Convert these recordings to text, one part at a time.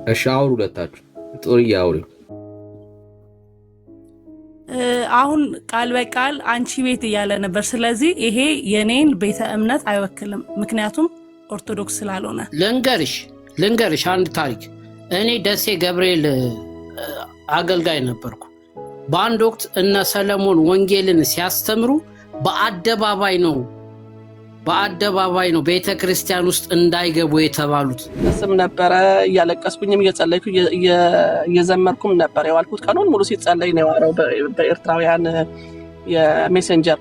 እሺ አውሩ ሁለታችሁ ጦርዬ አውሪ። አሁን ቃል በቃል አንቺ ቤት እያለ ነበር። ስለዚህ ይሄ የኔን ቤተ እምነት አይወክልም፣ ምክንያቱም ኦርቶዶክስ ስላልሆነ። ልንገርሽ አንድ ታሪክ። እኔ ደሴ ገብርኤል አገልጋይ ነበርኩ። በአንድ ወቅት እነ ሰለሞን ወንጌልን ሲያስተምሩ በአደባባይ ነው ቤተ ክርስቲያን ውስጥ እንዳይገቡ የተባሉት። ስም ነበረ እያለቀስኩኝም እየጸለይኩ እየዘመርኩም ነበር የዋልኩት። ቀኑን ሙሉ ሲጸለይ ነው የዋለው በኤርትራውያን የሜሴንጀር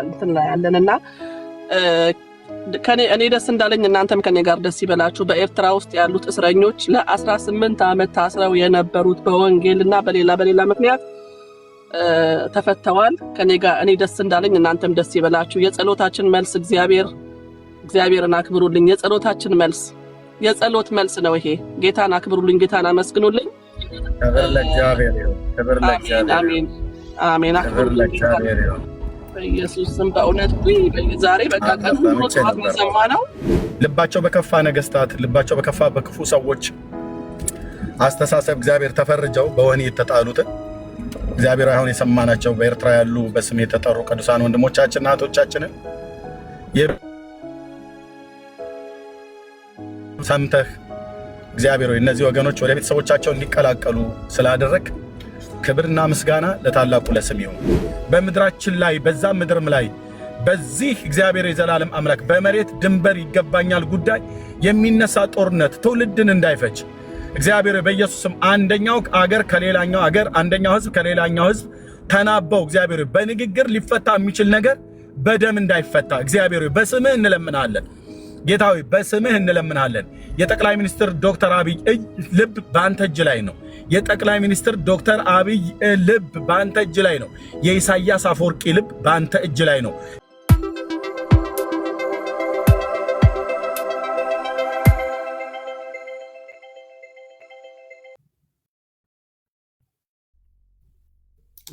እንትን ላይ ያለንና እኔ ደስ እንዳለኝ እናንተም ከኔ ጋር ደስ ይበላችሁ። በኤርትራ ውስጥ ያሉት እስረኞች ለ18 ዓመት ታስረው የነበሩት በወንጌልና በሌላ ምክንያት ተፈተዋል። ከኔ ጋር እኔ ደስ እንዳለኝ እናንተም ደስ ይበላችሁ። የጸሎታችን መልስ እግዚአብሔርን አክብሩልኝ። የጸሎታችን መልስ የጸሎት መልስ ነው ይሄ። ጌታን አክብሩልኝ፣ ጌታን አመስግኑልኝ። ክብር ለእግዚአብሔር ይሁን። ክብር ለእግዚአብሔር አሜን አሜን። አክብሩልኝ በኢየሱስ ስም። በእውነት ዛሬ በቃ ቀኑ ሙሉ ጸሎት መሰማ ነው። ልባቸው በከፋ ነገስታት፣ ልባቸው በከፋ በክፉ ሰዎች አስተሳሰብ እግዚአብሔር ተፈርጀው በወህኒ የተጣሉትን እግዚአብሔር አሁን የሰማናቸው በኤርትራ ያሉ በስም የተጠሩ ቅዱሳን ወንድሞቻችንና እህቶቻችንን ሰምተህ እግዚአብሔር ሆይ እነዚህ ወገኖች ወደ ቤተሰቦቻቸው እንዲቀላቀሉ ስላደረግ ክብርና ምስጋና ለታላቁ ለስም ይሁን። በምድራችን ላይ በዛ ምድርም ላይ በዚህ እግዚአብሔር የዘላለም አምላክ በመሬት ድንበር ይገባኛል ጉዳይ የሚነሳ ጦርነት ትውልድን እንዳይፈጅ እግዚአብሔር በኢየሱስም አንደኛው አገር ከሌላኛው አገር አንደኛው ህዝብ ከሌላኛው ህዝብ ተናበው እግዚአብሔር በንግግር ሊፈታ የሚችል ነገር በደም እንዳይፈታ እግዚአብሔር በስምህ እንለምናለን። ጌታዊ በስምህ እንለምናለን። የጠቅላይ ሚኒስትር ዶክተር አብይ ልብ በአንተ እጅ ላይ ነው። የጠቅላይ ሚኒስትር ዶክተር አብይ ልብ በአንተ እጅ ላይ ነው። የኢሳያስ አፈወርቂ ልብ በአንተ እጅ ላይ ነው።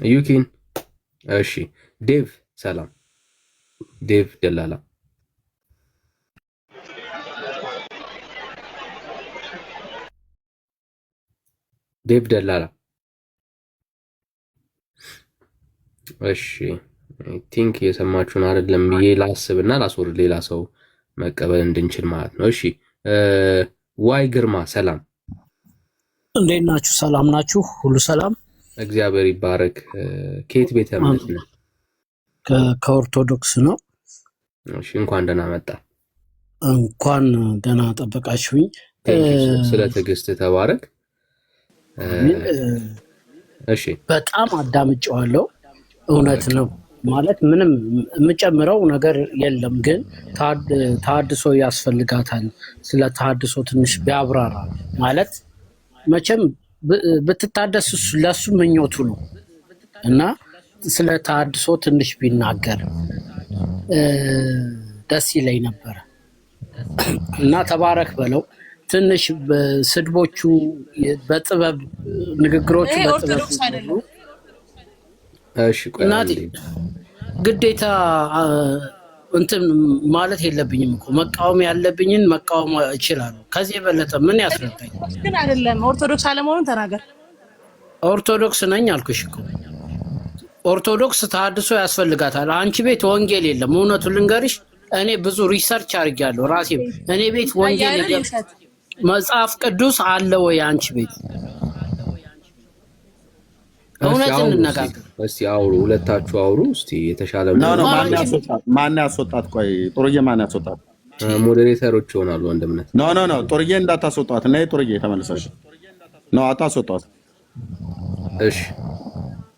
ዩኪን እሺ፣ ዴቭ ሰላም፣ ዴቭ ደላላ ዴቭ ደላላ እሺ፣ አይ ቲንክ የሰማችሁን አይደለም ብዬ ላስብና ላስወርድ ሌላ ሰው መቀበል እንድንችል ማለት ነው። እሺ ዋይ ግርማ ሰላም፣ እንዴት ናችሁ? ሰላም ናችሁ? ሁሉ ሰላም እግዚአብሔር ይባረክ። ከየት ቤተ እምነት ነው? ከኦርቶዶክስ ነው። እሺ እንኳን ደህና መጣ። እንኳን ደህና ጠበቃችሁኝ። ስለ ትዕግስት ተባረክ። እሺ በጣም አዳምጬዋለሁ። እውነት ነው ማለት ምንም የምጨምረው ነገር የለም፣ ግን ተሐድሶ ያስፈልጋታል። ስለ ተሐድሶ ትንሽ ቢያብራራ ማለት መቼም ብትታደስ ለሱ ምኞቱ ነው እና ስለ ተሐድሶ ትንሽ ቢናገር ደስ ይለኝ ነበር እና ተባረክ በለው። ትንሽ ስድቦቹ በጥበብ ንግግሮቹ በጥበብ ነው። እሺ ቆይ ግዴታ እንትን ማለት የለብኝም እኮ መቃወም ያለብኝን መቃወም እችላለሁ። ከዚህ የበለጠ ምን ያስረዳኝ? ግን አይደለም ኦርቶዶክስ አለመሆኑን ተናገር። ኦርቶዶክስ ነኝ አልኩሽ እኮ። ኦርቶዶክስ ተሐድሶ ያስፈልጋታል። አንቺ ቤት ወንጌል የለም። እውነቱን ልንገርሽ፣ እኔ ብዙ ሪሰርች አድርጌያለሁ ራሴ። እኔ ቤት ወንጌል የለም። መጽሐፍ ቅዱስ አለ ወይ አንቺ ቤት? እውነት እንነጋገር እስቲ አውሩ፣ ሁለታችሁ አውሩ እስቲ። የተሻለ ማን ያስወጣት? ቆይ ጥሩዬ ማን ያስወጣት? ሞዴሬተሮች ይሆናሉ ወንድምነት። ኖ ጥሩዬ እንዳታስወጣት። ነይ ጥሩዬ ተመለሰሽ። አታስወጣት። እሺ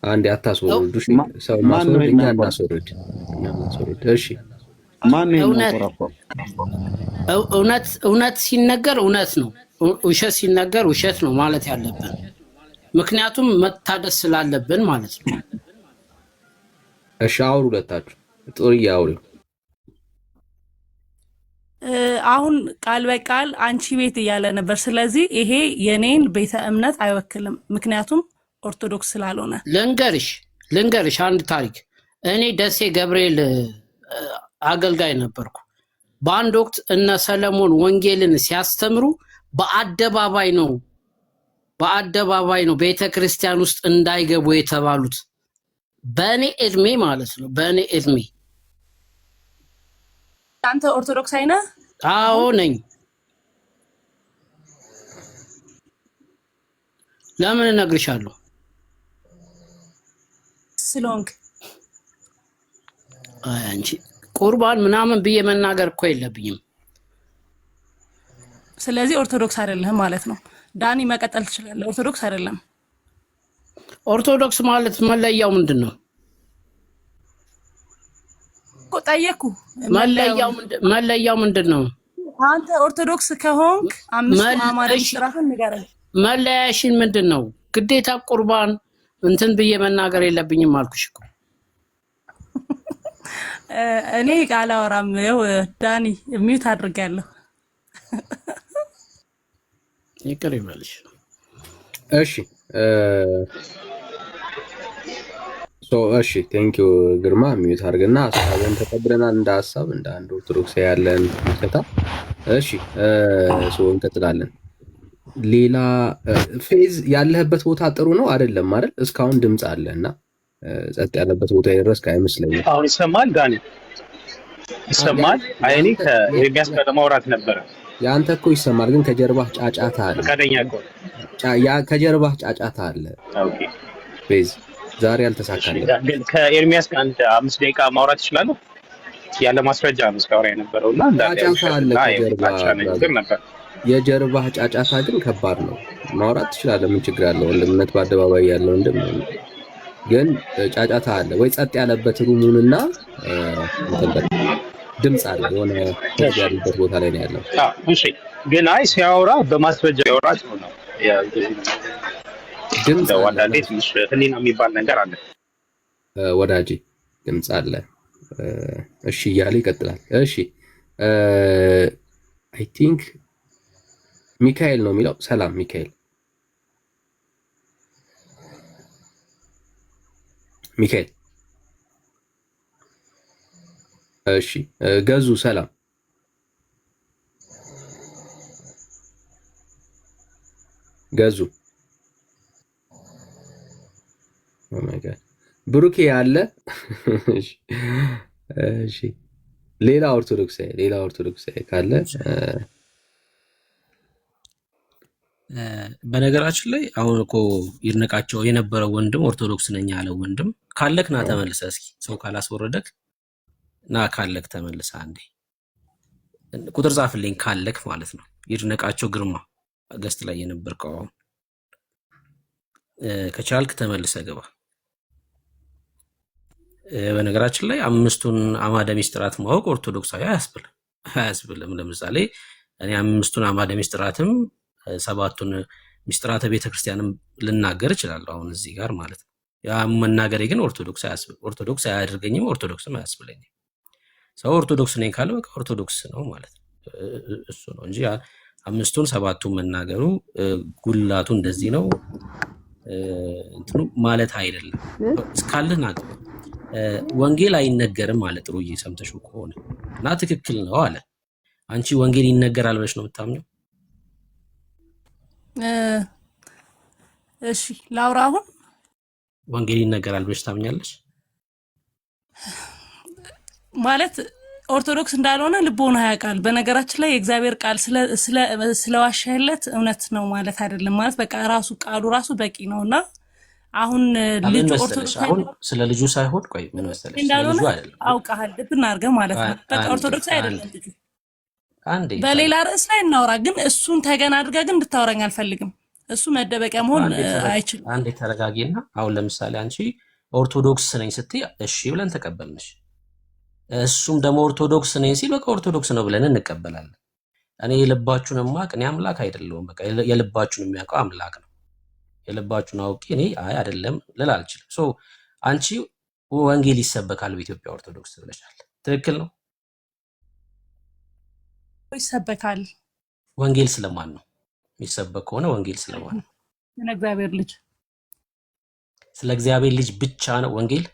አንዴ አታስወርዱ። እሺ ሰው ማስወርድ እኛ እናስወርድ። እሺ ማን እውነት ሲነገር እውነት ነው፣ ውሸት ሲነገር ውሸት ነው ማለት ያለብን፣ ምክንያቱም መታደስ ስላለብን ማለት ነው። እሺ አውሩ ሁለታችሁ። ጥሩዬ አውሪ። አሁን ቃል በቃል አንቺ ቤት እያለ ነበር። ስለዚህ ይሄ የኔን ቤተ እምነት አይወክልም፣ ምክንያቱም ኦርቶዶክስ ስላልሆነ። ልንገርሽ አንድ ታሪክ። እኔ ደሴ ገብርኤል አገልጋይ ነበርኩ። በአንድ ወቅት እነ ሰለሞን ወንጌልን ሲያስተምሩ በአደባባይ በአደባባይ ነው ቤተ ክርስቲያን ውስጥ እንዳይገቡ የተባሉት። በእኔ እድሜ ማለት ነው። በእኔ እድሜ አንተ ኦርቶዶክስ አይነህ? አዎ ነኝ። ለምን እነግርሻለሁ? ስለሆንክ አንቺ ቁርባን ምናምን ብዬ መናገር እኮ የለብኝም። ስለዚህ ኦርቶዶክስ አይደለህም ማለት ነው። ዳኒ መቀጠል ትችላለህ። ኦርቶዶክስ አይደለም። ኦርቶዶክስ ማለት መለያው ምንድን ነው? ጠየኩ። መለያው ምንድን ነው? አንተ ኦርቶዶክስ ከሆንክ አምስቱ አዕማደ ምስጢራትን ንገረኝ። መለያሽን ምንድን ነው? ግዴታ ቁርባን እንትን ብዬ መናገር የለብኝም አልኩሽ እኮ። እኔ ቃል አወራም። ይኸው ዳኒ ሚውት አድርጋለሁ። ይቅር ይበልሽ። እሺ እሺ ቴንክ ዩ ግርማ። ሚውት አድርገና ሀሳብን ተቀብለናል። እንደ ሀሳብ እንደ አንድ ኦርቶዶክስ ያለን ምልከታ። እሺ እንቀጥላለን። ሌላ ፌዝ ያለህበት ቦታ ጥሩ ነው አይደለም አይደል? እስካሁን ድምፅ አለ እና ጸጥ ያለበት ቦታ የደረስክ አይመስለኝም። አሁን ይሰማል? ዳኒ ይሰማል? አይኔ ከኤርሚያስ ጋር ለማውራት ነበረ። ያንተ እኮ ይሰማል፣ ግን ከጀርባህ ጫጫታ አለ። ፈቃደኛ እኮ ከጀርባህ ጫጫታ አለ። ኦኬ ፌዝ ዛሬ አልተሳካልም። ግን ከኤርሚያስ ጋር አንድ 5 ደቂቃ ማውራት ይችላል? ያለ ማስረጃ ነው እስካሁን የነበረውና ጫጫታ አለ ከጀርባ። የጀርባህ ጫጫታ ግን ከባድ ነው። ማውራት ትችላለህ፣ ምን ችግር አለው? ወንድምነት በአደባባይ ያለው ግን ጫጫታ አለ ወይ? ጸጥ ያለበት ሩሙንና ድምፅ አለ የሆነ ያለበት ቦታ ላይ ነው ያለው። እሺ ግን አይ ሲያወራ በማስረጃ ያወራ ጥሩ ነው። ድምፅ አንዳንዴ ትንሽ ህሊና የሚባል ነገር አለ ወዳጄ፣ ድምፅ አለ። እሺ እያለ ይቀጥላል። እሺ አይ ቲንክ ሚካኤል ነው የሚለው። ሰላም ሚካኤል። እሺ ገዙ ሰላም። ገዙ ኦ ማይ ጋድ ብሩኬ ያለ። እሺ ሌላ ኦርቶዶክስ ካለ በነገራችን ላይ አሁን እኮ ይድነቃቸው የነበረው ወንድም ኦርቶዶክስ ነኝ ያለው ወንድም ካለክ ና ተመልሰ፣ እስኪ ሰው ካላስወረደክ ና ካለክ ተመልሰ አንዴ ቁጥር ጻፍልኝ ካለክ ማለት ነው። ይድነቃቸው ግርማ ገስት ላይ የነበርከው አሁን ከቻልክ ተመልሰ ገባ። በነገራችን ላይ 5ቱን አዕማደ ምስጢራት ማወቅ ኦርቶዶክሳዊ አያስብልም። ለምሳሌ እኔ 5ቱን አዕማደ ምስጢራትም 7ቱን ምስጢራተ ቤተክርስቲያንም ልናገር እችላለሁ አሁን እዚህ ጋር ማለት ነው። ያ መናገሬ ግን ኦርቶዶክስ አያደርገኝም፣ ኦርቶዶክስም አያስብለኝም። ሰው ኦርቶዶክስ ነኝ ካለ በቃ ኦርቶዶክስ ነው ማለት ነው። እሱ ነው እንጂ 5ቱን 7ቱን መናገሩ ጉላቱ እንደዚህ ነው እንትኑ ማለት አይደለም። እስካልን ወንጌል አይነገርም ማለት ጥሩዬ ሰምተሽው ከሆነ እና ትክክል ነው አለ። አንቺ ወንጌል ይነገራል ብለሽ ነው የምታምኘው? እሺ ላውራ። አሁን ወንጌል ይነገራል ብለሽ ታምኛለሽ? ማለት ኦርቶዶክስ እንዳልሆነ ልቦና ያውቃል። በነገራችን ላይ የእግዚአብሔር ቃል ስለዋሻለት እውነት ነው ማለት አይደለም። ማለት በቃ ራሱ ቃሉ ራሱ በቂ ነውና አሁን ልጅ ኦርቶዶክስ አሁን ስለ ልጁ ሳይሆን ቆይ ምን መሰለሽ እንዳልሆነ አውቃል ልብና አድርገህ ማለት ነው። በቃ ኦርቶዶክስ አይደለም ልጁ። አንዴ በሌላ ርዕስ ላይ እናውራ፣ ግን እሱን ተገና አድርገህ ግን እንድታወራኝ አልፈልግም። እሱ መደበቂያ መሆን አይችልም። አንዴ ተረጋጊና አሁን ለምሳሌ አንቺ ኦርቶዶክስ ነኝ ስትይ እሺ ብለን ተቀበልንሽ። እሱም ደግሞ ኦርቶዶክስ ነኝ ሲል በቃ ኦርቶዶክስ ነው ብለን እንቀበላለን። እኔ የልባችሁን ማቅ እኔ አምላክ አይደለሁም። በቃ የልባችሁን የሚያውቀው አምላክ ነው። የልባችሁን አውቄ እኔ አይ አይደለም ልል አልችልም። ሶ አንቺ ወንጌል ይሰበካል በኢትዮጵያ ኦርቶዶክስ ብለሻል። ትክክል ነው። ይሰበካል። ወንጌል ስለማን ነው የሚሰበክ? ከሆነ ወንጌል ስለማን ነው? ስለ እግዚአብሔር ልጅ። ስለ እግዚአብሔር ልጅ ብቻ ነው ወንጌል።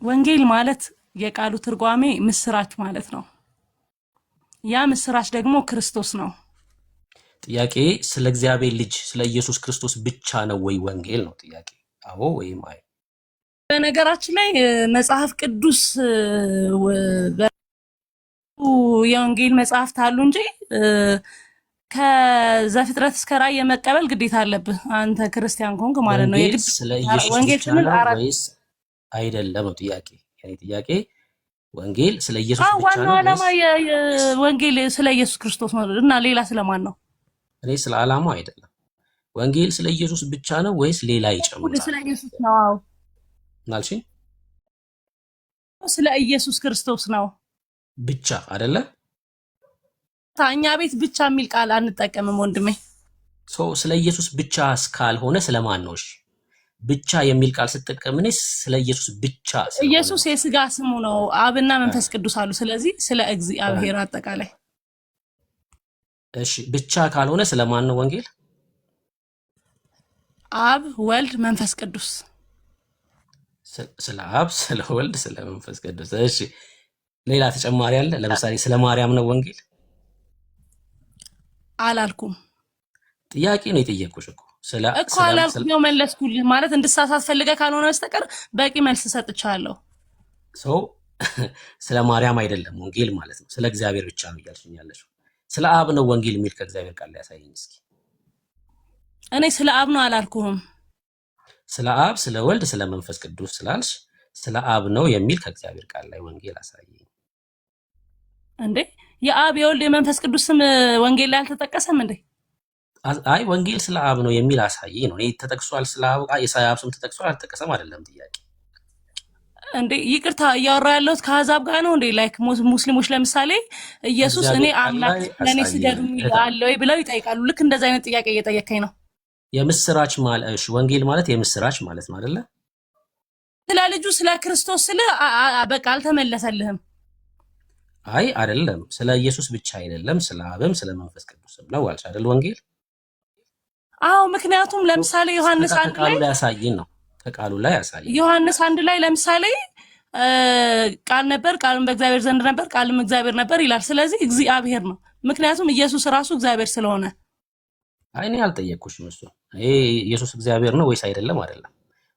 ወንጌል ማለት የቃሉ ትርጓሜ ምስራች ማለት ነው። ያ ምስራች ደግሞ ክርስቶስ ነው። ጥያቄ ስለ እግዚአብሔር ልጅ ስለ ኢየሱስ ክርስቶስ ብቻ ነው ወይ ወንጌል ነው ጥያቄ። አዎ ወይም አይ። በነገራችን ላይ መጽሐፍ ቅዱስ የወንጌል መጽሐፍት አሉ እንጂ ከዘፍጥረት እስከ ራዕይ የመቀበል ግዴታ አለብህ አንተ ክርስቲያን ከሆንክ ማለት ነው። ወንጌል የግድ ስለ ኢየሱስ ወንጌል ብቻ ስንል ነው አራት ወይስ አይደለም ነው ጥያቄ። የኔ ጥያቄ ወንጌል ስለ ኢየሱስ ብቻ ዋናው ነው ዓላማ ወይስ ወንጌል ስለ ኢየሱስ ክርስቶስ ነው እና ሌላ ስለማን ነው? እኔ ስለ ዓላማው አይደለም። ወንጌል ስለ ኢየሱስ ብቻ ነው ወይስ ሌላ ሁሉ ይጨምራል? ስለ ኢየሱስ ነው። አዎ ምናልሽኝ? ስለ ኢየሱስ ክርስቶስ ነው ብቻ አይደለ? እኛ ቤት ብቻ የሚል ቃል አንጠቀምም ወንድሜ። ስለ ኢየሱስ ብቻ እስካልሆነ ስለማን ነው? እሺ ብቻ የሚል ቃል ስጠቀም እኔ ስለ ኢየሱስ ብቻ ስለሆነ ኢየሱስ የስጋ ስሙ ነው። አብና መንፈስ ቅዱስ አሉ። ስለዚህ ስለ እግዚአብሔር አጠቃላይ። እሺ ብቻ ካልሆነ ስለማን ነው ወንጌል? አብ፣ ወልድ፣ መንፈስ ቅዱስ። ስለ አብ፣ ስለ ወልድ፣ ስለ መንፈስ ቅዱስ። እሺ ሌላ ተጨማሪ አለ? ለምሳሌ ስለ ማርያም ነው ወንጌል? አላልኩም። ጥያቄ ነው የጠየቁሽ እኮ እኮ አላልኩም ነው መለስኩልህ። ማለት እንድሳሳት ፈልገህ ካልሆነ በስተቀር በቂ መልስ ሰጥቻለሁ። ስለ ማርያም አይደለም ወንጌል ማለት ነው፣ ስለ እግዚአብሔር ብቻ ነው እያልሽኝ ያለሽው። ስለ አብ ነው ወንጌል የሚል ከእግዚአብሔር ቃል ላይ ያሳየኝ እስኪ። እኔ ስለ አብ ነው አላልኩም። ስለ አብ፣ ስለ ወልድ፣ ስለ መንፈስ ቅዱስ ስላልሽ ስለ አብ ነው የሚል ከእግዚአብሔር ቃል ላይ ወንጌል አሳየኝ። እንዴ የአብ የወልድ የመንፈስ ቅዱስ ስም ወንጌል ላይ አልተጠቀሰም እንዴ? አይ ወንጌል ስለ አብ ነው የሚል አሳየኝ ነው። እኔ ተጠቅሷል ስለ አብ፣ የአብ ስም ተጠቅሷል አልተጠቀሰም አይደለም ጥያቄ። እንዴ ይቅርታ እያወራ ያለሁት ከአሕዛብ ጋር ነው እንዴ? ላይክ ሙስሊሞች ለምሳሌ ኢየሱስ እኔ አምላክ ለኔ ስገዱ አለ ወይ ብለው ይጠይቃሉ። ልክ እንደዛ አይነት ጥያቄ እየጠየከኝ ነው። የምስራች ማለት እሺ፣ ወንጌል ማለት የምስራች ማለት ነው አይደለ? ስለ ልጁ ስለ ክርስቶስ ስለ በቃ አልተመለሰልህም። አይ አይደለም፣ ስለ ኢየሱስ ብቻ አይደለም፣ ስለ አብም ስለ መንፈስ ቅዱስም ነው አልሽ አይደል? ወንጌል አዎ፣ ምክንያቱም ለምሳሌ ዮሐንስ አንድ ላይ ያሳየን ነው ከቃሉ ላይ ያሳየን። ዮሐንስ አንድ ላይ ለምሳሌ ቃል ነበር፣ ቃልም በእግዚአብሔር ዘንድ ነበር፣ ቃልም እግዚአብሔር ነበር ይላል። ስለዚህ እግዚአብሔር ነው፣ ምክንያቱም ኢየሱስ ራሱ እግዚአብሔር ስለሆነ። አይ እኔ አልጠየቅኩሽም እሱ ይሄ ኢየሱስ እግዚአብሔር ነው ወይስ አይደለም አይደለም።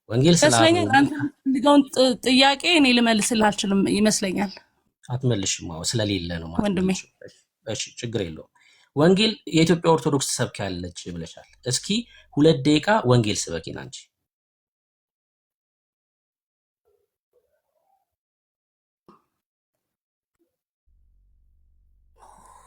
ወንጌል ስለኛ አንተ ልጋውን ጥያቄ እኔ ልመልስልህ አልችልም ይመስለኛል። አትመልሽም። አዎ ስለሌለ ነው ማለት ወንድሜ። እሺ ችግር የለውም። ወንጌል የኢትዮጵያ ኦርቶዶክስ ትሰብኪያለች ብለሻል። እስኪ 2 ደቂቃ ወንጌል ስበኪን አንቺ።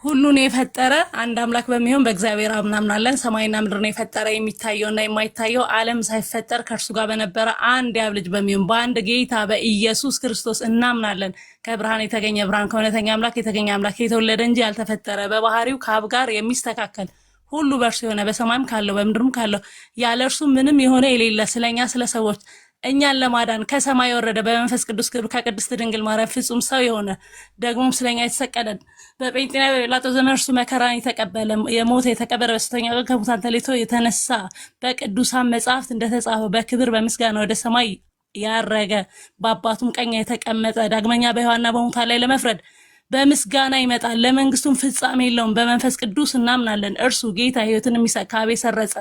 ሁሉን የፈጠረ አንድ አምላክ በሚሆን በእግዚአብሔር አብ እናምናለን። ሰማይና ምድርን የፈጠረ የሚታየውና የማይታየው ዓለም ሳይፈጠር ከእርሱ ጋር በነበረ አንድ የአብ ልጅ በሚሆን በአንድ ጌታ በኢየሱስ ክርስቶስ እናምናለን። ከብርሃን የተገኘ ብርሃን፣ ከእውነተኛ አምላክ የተገኘ አምላክ፣ የተወለደ እንጂ ያልተፈጠረ፣ በባህሪው ከአብ ጋር የሚስተካከል ሁሉ በእርሱ የሆነ፣ በሰማይም ካለው በምድርም ካለው ያለ እርሱ ምንም የሆነ የሌለ፣ ስለኛ ስለ ሰዎች እኛን ለማዳን ከሰማይ የወረደ፣ በመንፈስ ቅዱስ ክብር ከቅድስት ድንግል ማርያም ፍጹም ሰው የሆነ፣ ደግሞም ስለኛ የተሰቀለ፣ በጴንጤና በጲላጦስ ዘመን እርሱ መከራን የተቀበለ፣ የሞተ የተቀበረ፣ በሦስተኛው ቀን ከሙታን ተለይቶ የተነሳ፣ በቅዱሳን መጽሐፍት እንደተጻፈው በክብር በምስጋና ወደ ሰማይ ያረገ፣ በአባቱም ቀኝ የተቀመጠ፣ ዳግመኛ በሕያዋንና በሙታን ላይ ለመፍረድ በምስጋና ይመጣል፣ ለመንግስቱም ፍጻሜ የለውም። በመንፈስ ቅዱስ እናምናለን፣ እርሱ ጌታ ሕይወትን የሚሰጥ ከአብ የሰረጸ፣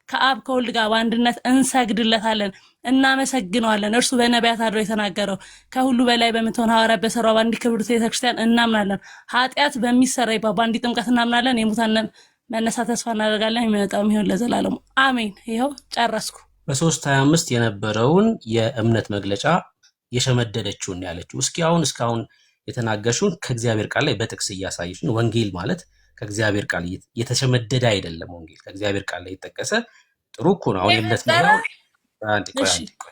ከአብ ከወልድ ጋር በአንድነት እንሰግድለታለን፣ እናመሰግነዋለን። እርሱ በነቢያት አድሮ የተናገረው ከሁሉ በላይ በምትሆን ሐዋርያት በሠራው በአንዲት ክብርት ቤተክርስቲያን እናምናለን። ኃጢአት በሚሰረይባት በአንዲት ጥምቀት እናምናለን። የሙታን መነሳት ተስፋ እናደርጋለን። የሚመጣው ይሁን ለዘላለሙ አሜን። ይኸው ጨረስኩ። በ3:25 የነበረውን የእምነት መግለጫ የሸመደደችውን ያለችው። እስኪ አሁን እስካሁን የተናገርሽውን ከእግዚአብሔር ቃል ላይ በጥቅስ እያሳየሽን። ወንጌል ማለት ከእግዚአብሔር ቃል የተሸመደደ አይደለም። ወንጌል ከእግዚአብሔር ቃል ላይ የተጠቀሰ ጥሩ እኮ ነው። አሁን የእምነት ነው።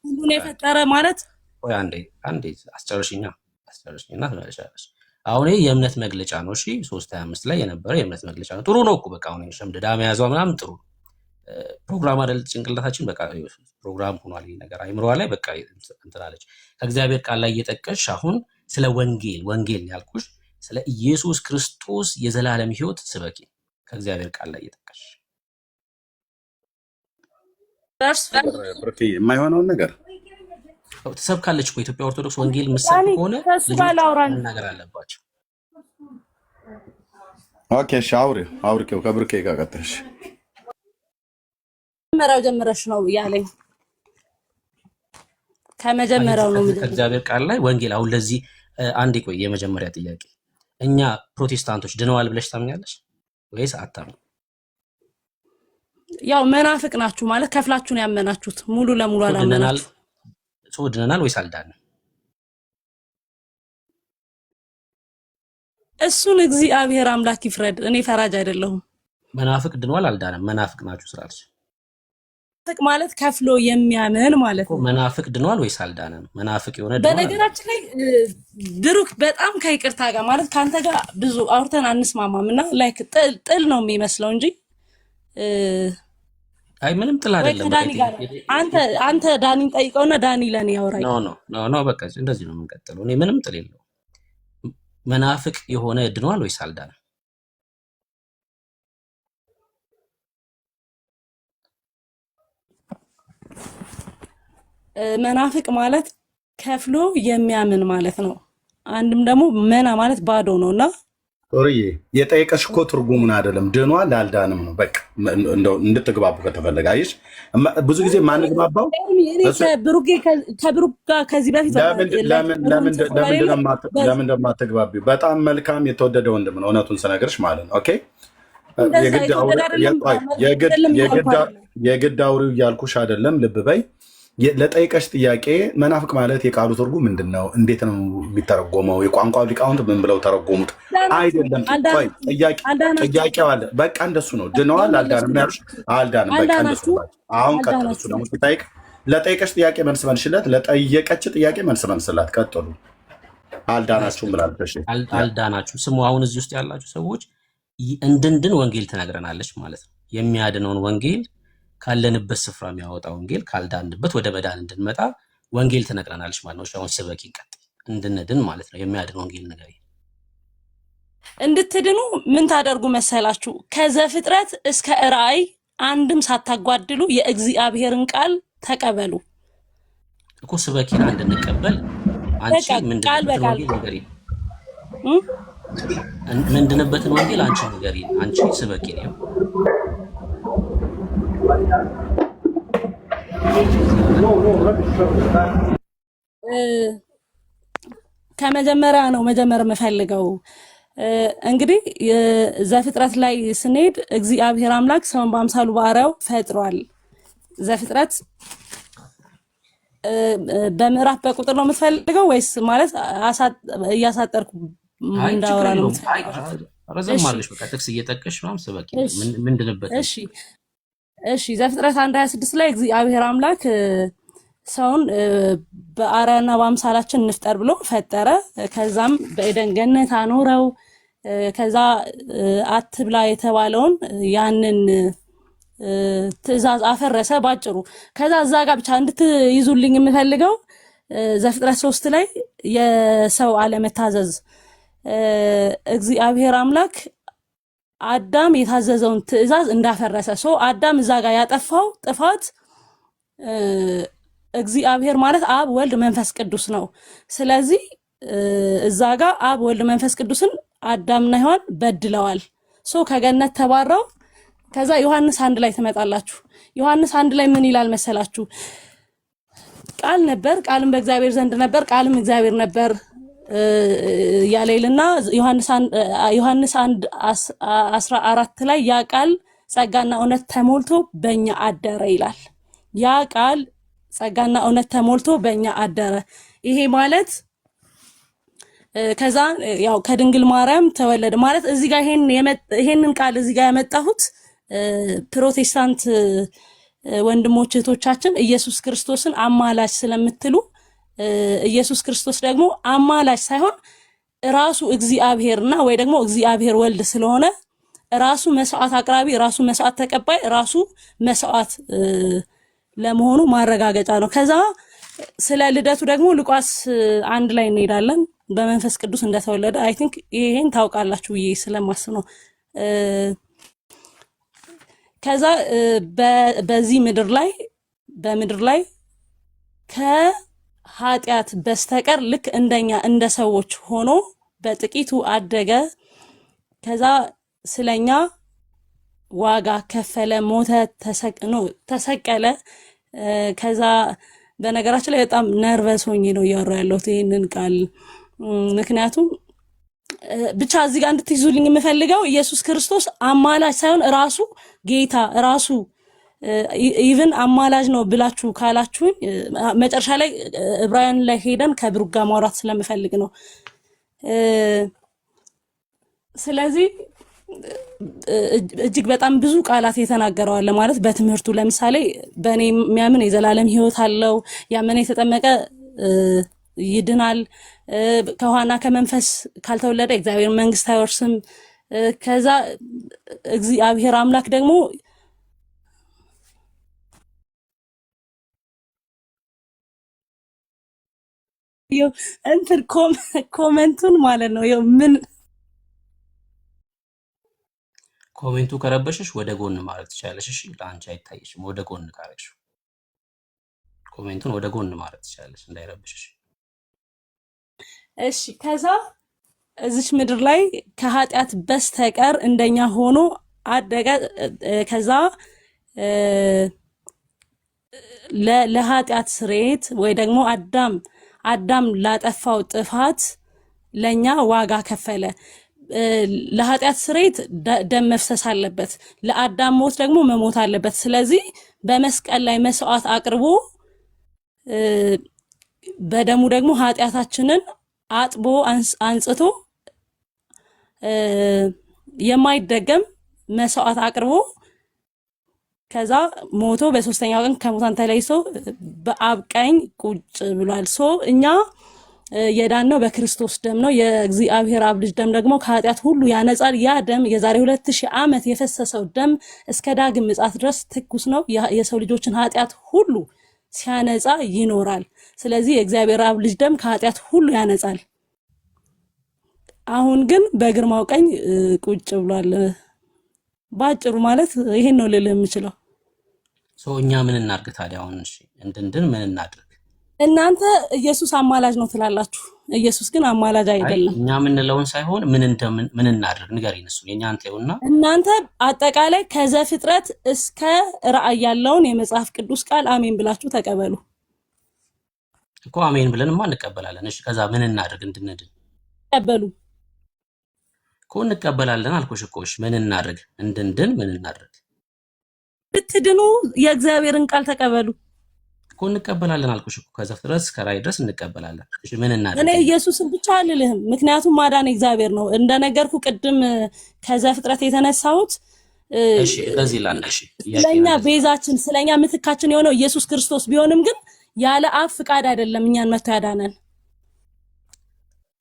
ሁሉን የፈጠረ ማለት አንዴ አስጨርሽኛ ትመለሻለሽ። አሁን የእምነት መግለጫ ነው። እሺ 3:25 ላይ የነበረ የእምነት መግለጫ ነው። ጥሩ ነው እኮ በቃ አሁን ሸምደዳ መያዟ ምናምን ጥሩ ፕሮግራም አይደል? ጭንቅላታችን በቃ ፕሮግራም ሆኗል ይሄ ነገር አይምሯ ላይ በቃ እንትን አለች። ከእግዚአብሔር ቃል ላይ እየጠቀስሽ አሁን ስለ ወንጌል ያልኩሽ ስለ ኢየሱስ ክርስቶስ የዘላለም ሕይወት ስበኪ። ከእግዚአብሔር ቃል ላይ እየጠቀስሽ የማይሆነውን ነገር ትሰብካለች እኮ ኢትዮጵያ ኦርቶዶክስ ወንጌል ምሳሌ ከሆነ ልጆች መናገር አለባቸው። ኦኬ እሺ፣ አውሪው ከብሩኬ ጋር ቀጥሽ። መጀመሪያው ጀምረሽ ነው ያለኝ። ከመጀመሪያው ነው ምንድነው ከእግዚአብሔር ቃል ላይ ወንጌል አሁን ለዚህ አንድ ቆይ የመጀመሪያ ጥያቄ እኛ ፕሮቴስታንቶች ድነዋል ብለሽ ታምኛለሽ ወይስ አታምኝ? ያው መናፍቅ ናችሁ ማለት ከፍላችሁ ነው ያመናችሁት። ሙሉ ለሙሉ አላመናችሁ። ድነናል ወይስ አልዳንም? እሱን እግዚአብሔር አምላክ ይፍረድ። እኔ ፈራጅ አይደለሁም። መናፍቅ ድነዋል አልዳንም? መናፍቅ ናችሁ ስላልሽ መናፍቅ ማለት ከፍሎ የሚያምን ማለት ነው። መናፍቅ ድነዋል ወይስ አልዳንም? መናፍቅ የሆነ በነገራችን ላይ ብሩክ በጣም ከይቅርታ ጋር ማለት ካንተ ጋር ብዙ አውርተን አንስማማምና ላይክ ጥል ነው የሚመስለው እንጂ አይ ምንም ጥል አይደለም። አንተ ዳኒን ጠይቀውና ዳኒ ለኔ ያወራኝ። ኖ በቃ እንደዚህ ነው የምንቀጥለው። እኔ ምንም ጥል የለውም። መናፍቅ የሆነ ድኗል ወይስ አልዳንም? መናፍቅ ማለት ከፍሎ የሚያምን ማለት ነው። አንድም ደግሞ መና ማለት ባዶ ነውና ጦርዬ የጠየቀሽ እኮ ትርጉሙን አይደለም ድኗል አልዳንም ነው። በቃ እንድትግባቡ ከተፈለገ አይሽ ብዙ ጊዜ ማንግባባው ከብሩክ ጋር ከዚህ በፊት ለምን እንደማትግባቢው በጣም መልካም የተወደደ ወንድም ነው። እውነቱን ስነግርሽ ማለት ነው። ኦኬ የግድ አውሪው እያልኩሽ አይደለም። ልብ በይ። ለጠይቀሽ ጥያቄ መናፍቅ ማለት የቃሉ ትርጉም ምንድን ነው? እንዴት ነው የሚተረጎመው? የቋንቋ ሊቃውንት ምን ብለው ተረጎሙት? አይደለም ጥያቄው አለ። በቃ እንደሱ ነው። ድነዋል አልዳንም ያሉሽ አልዳንም። በቃ እንደሱ አሁን ቀጥሉ። እሱ ደግሞ ሲጠይቅ ለጠይቀሽ ጥያቄ መልስ መልሽለት፣ ለጠየቀች ጥያቄ መልስ መልስላት። ቀጥሉ። አልዳናችሁም ብላለች። አልዳናችሁም። ስሙ አሁን እዚህ ውስጥ ያላችሁ ሰዎች እንድንድን ወንጌል ትነግረናለች ማለት ነው። የሚያድነውን ወንጌል ካለንበት ስፍራ የሚያወጣ ወንጌል ካልዳንበት ወደ መዳን እንድንመጣ ወንጌል ትነግረናለች ማለት ነው። አሁን ስበክ ይቀጥል እንድንድን ማለት ነው። የሚያድን ወንጌል ነገር እንድትድኑ ምን ታደርጉ መሰላችሁ? ከዘፍጥረት እስከ ራእይ አንድም ሳታጓድሉ የእግዚአብሔርን ቃል ተቀበሉ እኮ። ስበኪና እንድንቀበል አንቺ ምንድንበትን ወንጌል አንቺ ንገሪ። አንቺ ስበኪ ነው ከመጀመሪያ ነው መጀመር የምፈልገው። እንግዲህ ዘፍጥረት ላይ ስንሄድ እግዚአብሔር አምላክ ሰውን በአምሳሉ በአርአያው ፈጥሯል። ዘፍጥረት በምዕራፍ በቁጥር ነው የምትፈልገው ወይስ ማለት እያሳጠርኩ እንዳወራ ነው? ረዘማለሽ በቃ ጥቅስ እየጠቀሽ ምናምን ስበኪ ምንድንበት። እሺ ዘፍጥረት 1:26 ላይ እግዚአብሔር አምላክ ሰውን በአርአያና በአምሳላችን እንፍጠር ብሎ ፈጠረ። ከዛም በኤደን ገነት አኖረው። ከዛ አትብላ የተባለውን ያንን ትእዛዝ አፈረሰ ባጭሩ። ከዛ እዛ ጋር ብቻ እንድትይዙልኝ የምፈልገው ዘፍጥረት 3 ላይ የሰው አለመታዘዝ እግዚአብሔር አምላክ አዳም የታዘዘውን ትእዛዝ እንዳፈረሰ ሰው አዳም እዛ ጋር ያጠፋው ጥፋት እግዚአብሔር ማለት አብ ወልድ መንፈስ ቅዱስ ነው። ስለዚህ እዛ ጋር አብ ወልድ መንፈስ ቅዱስን አዳምና ሔዋን በድለዋል። ሰው ከገነት ተባረው። ከዛ ዮሐንስ 1 ላይ ትመጣላችሁ። ዮሐንስ 1 ላይ ምን ይላል መሰላችሁ? ቃል ነበር፣ ቃልም በእግዚአብሔር ዘንድ ነበር፣ ቃልም እግዚአብሔር ነበር ያለይልና ዮሐንስ 1:14 ላይ ያ ቃል ጸጋና እውነት ተሞልቶ በእኛ አደረ ይላል። ያ ቃል ጸጋና እውነት ተሞልቶ በእኛ አደረ። ይሄ ማለት ከዛ ያው ከድንግል ማርያም ተወለደ ማለት እዚህ ጋር ይሄንን ቃል እዚህ ጋር ያመጣሁት ፕሮቴስታንት ወንድሞች እህቶቻችን ኢየሱስ ክርስቶስን አማላጅ ስለምትሉ ኢየሱስ ክርስቶስ ደግሞ አማላጅ ሳይሆን ራሱ እግዚአብሔርና ወይ ደግሞ እግዚአብሔር ወልድ ስለሆነ ራሱ መስዋዕት አቅራቢ፣ ራሱ መስዋዕት ተቀባይ፣ ራሱ መስዋዕት ለመሆኑ ማረጋገጫ ነው። ከዛ ስለ ልደቱ ደግሞ ሉቃስ 1 ላይ እንሄዳለን። በመንፈስ ቅዱስ እንደተወለደ አይ ቲንክ ይሄን ታውቃላችሁ ብዬ ስለማስብ ነው። ከዛ በዚህ በምድር ላይ ከኃጢአት በስተቀር ልክ እንደኛ እንደ ሰዎች ሆኖ በጥቂቱ አደገ። ከዛ ስለኛ ዋጋ ከፈለ፣ ሞተ፣ ተሰቀለ። ከዛ በነገራችን ላይ በጣም ነርቨስ ሆኜ ነው እያወራሁ ያለሁት ይህንን ቃል ምክንያቱም ብቻ እዚህ ጋር እንድትይዙልኝ የምፈልገው ኢየሱስ ክርስቶስ አማላጅ ሳይሆን ራሱ ጌታ ራሱ ኢቭን አማላጅ ነው ብላችሁ ካላችሁኝ መጨረሻ ላይ ዕብራውያን ላይ ሄደን ከብሩክ ጋር ማውራት ስለምፈልግ ነው። ስለዚህ እጅግ በጣም ብዙ ቃላት የተናገረዋል ማለት በትምህርቱ ለምሳሌ በእኔ የሚያምን የዘላለም ሕይወት አለው፣ ያመነ የተጠመቀ ይድናል፣ ከውሃና ከመንፈስ ካልተወለደ እግዚአብሔር መንግስት አይወርስም። ከዛ እግዚአብሔር አምላክ ደግሞ እንትን ኮመንቱን ማለት ነው ምን ኮሜንቱ ከረበሽሽ ወደ ጎን ማለት ትችላለሽ። እሺ ለአንቺ አይታይሽም። ወደ ጎን ካረግሽው ኮሜንቱን ወደ ጎን ማለት ትችላለሽ እንዳይረብሽሽ። እሺ ከዛ እዚች ምድር ላይ ከኃጢአት በስተቀር እንደኛ ሆኖ አደገ። ከዛ ለኃጢአት ስርየት ወይ ደግሞ አዳም ላጠፋው ጥፋት ለኛ ዋጋ ከፈለ። ለኃጢአት ስርየት ደም መፍሰስ አለበት፣ ለአዳም ሞት ደግሞ መሞት አለበት። ስለዚህ በመስቀል ላይ መስዋዕት አቅርቦ በደሙ ደግሞ ኃጢአታችንን አጥቦ አንጽቶ የማይደገም መስዋዕት አቅርቦ ከዛ ሞቶ በሶስተኛው ቀን ከሙታን ተለይቶ በአብ ቀኝ ቁጭ ብሏል። እኛ የዳነው በክርስቶስ ደም ነው። የእግዚአብሔር አብ ልጅ ደም ደግሞ ከኃጢአት ሁሉ ያነጻል። ያ ደም የዛሬ 2000 ዓመት የፈሰሰው ደም እስከ ዳግም ምጽአት ድረስ ትኩስ ነው። የሰው ልጆችን ኃጢአት ሁሉ ሲያነጻ ይኖራል። ስለዚህ የእግዚአብሔር አብ ልጅ ደም ከኃጢአት ሁሉ ያነጻል። አሁን ግን በግርማው ቀኝ ቁጭ ብሏል። ባጭሩ ማለት ይሄን ነው ልል የምችለው። እኛ ምን እናድርግ ታዲያ? አሁን እሺ እንድንድን ምን እናድርግ? እናንተ ኢየሱስ አማላጅ ነው ትላላችሁ። ኢየሱስ ግን አማላጅ አይደለም። እኛ የምንለውን ሳይሆን ምን እናድርግ ንገሪን። እሱ የኛንተ ይሁንና እናንተ አጠቃላይ ከዘፍጥረት እስከ ራእይ ያለውን የመጽሐፍ ቅዱስ ቃል አሜን ብላችሁ ተቀበሉ እኮ። አሜን ብለንማ እንቀበላለን። እሺ ከዛ ምን እናድርግ እንድንድን? ተቀበሉ እኮ እንቀበላለን አልኩሽ እኮ። እሺ ምን እናድርግ እንድንድን? ምን እናድርግ? ብትድኑ የእግዚአብሔርን ቃል ተቀበሉ እኮ። እንቀበላለን አልኩሽ እኮ። ከዘፍጥረት እስከ ራእይ ድረስ እንቀበላለን። እሺ ምን እናድርግ? እኔ ኢየሱስን ብቻ አልልህም፣ ምክንያቱም ማዳን እግዚአብሔር ነው። እንደነገርኩ ቅድም ከዘፍጥረት የተነሳሁት እሺ በዚህ ላንተ እሺ ስለኛ ቤዛችን ስለኛ ምትካችን የሆነው ኢየሱስ ክርስቶስ ቢሆንም ግን ያለ አብ ፍቃድ አይደለም እኛን መጥቶ ያዳነን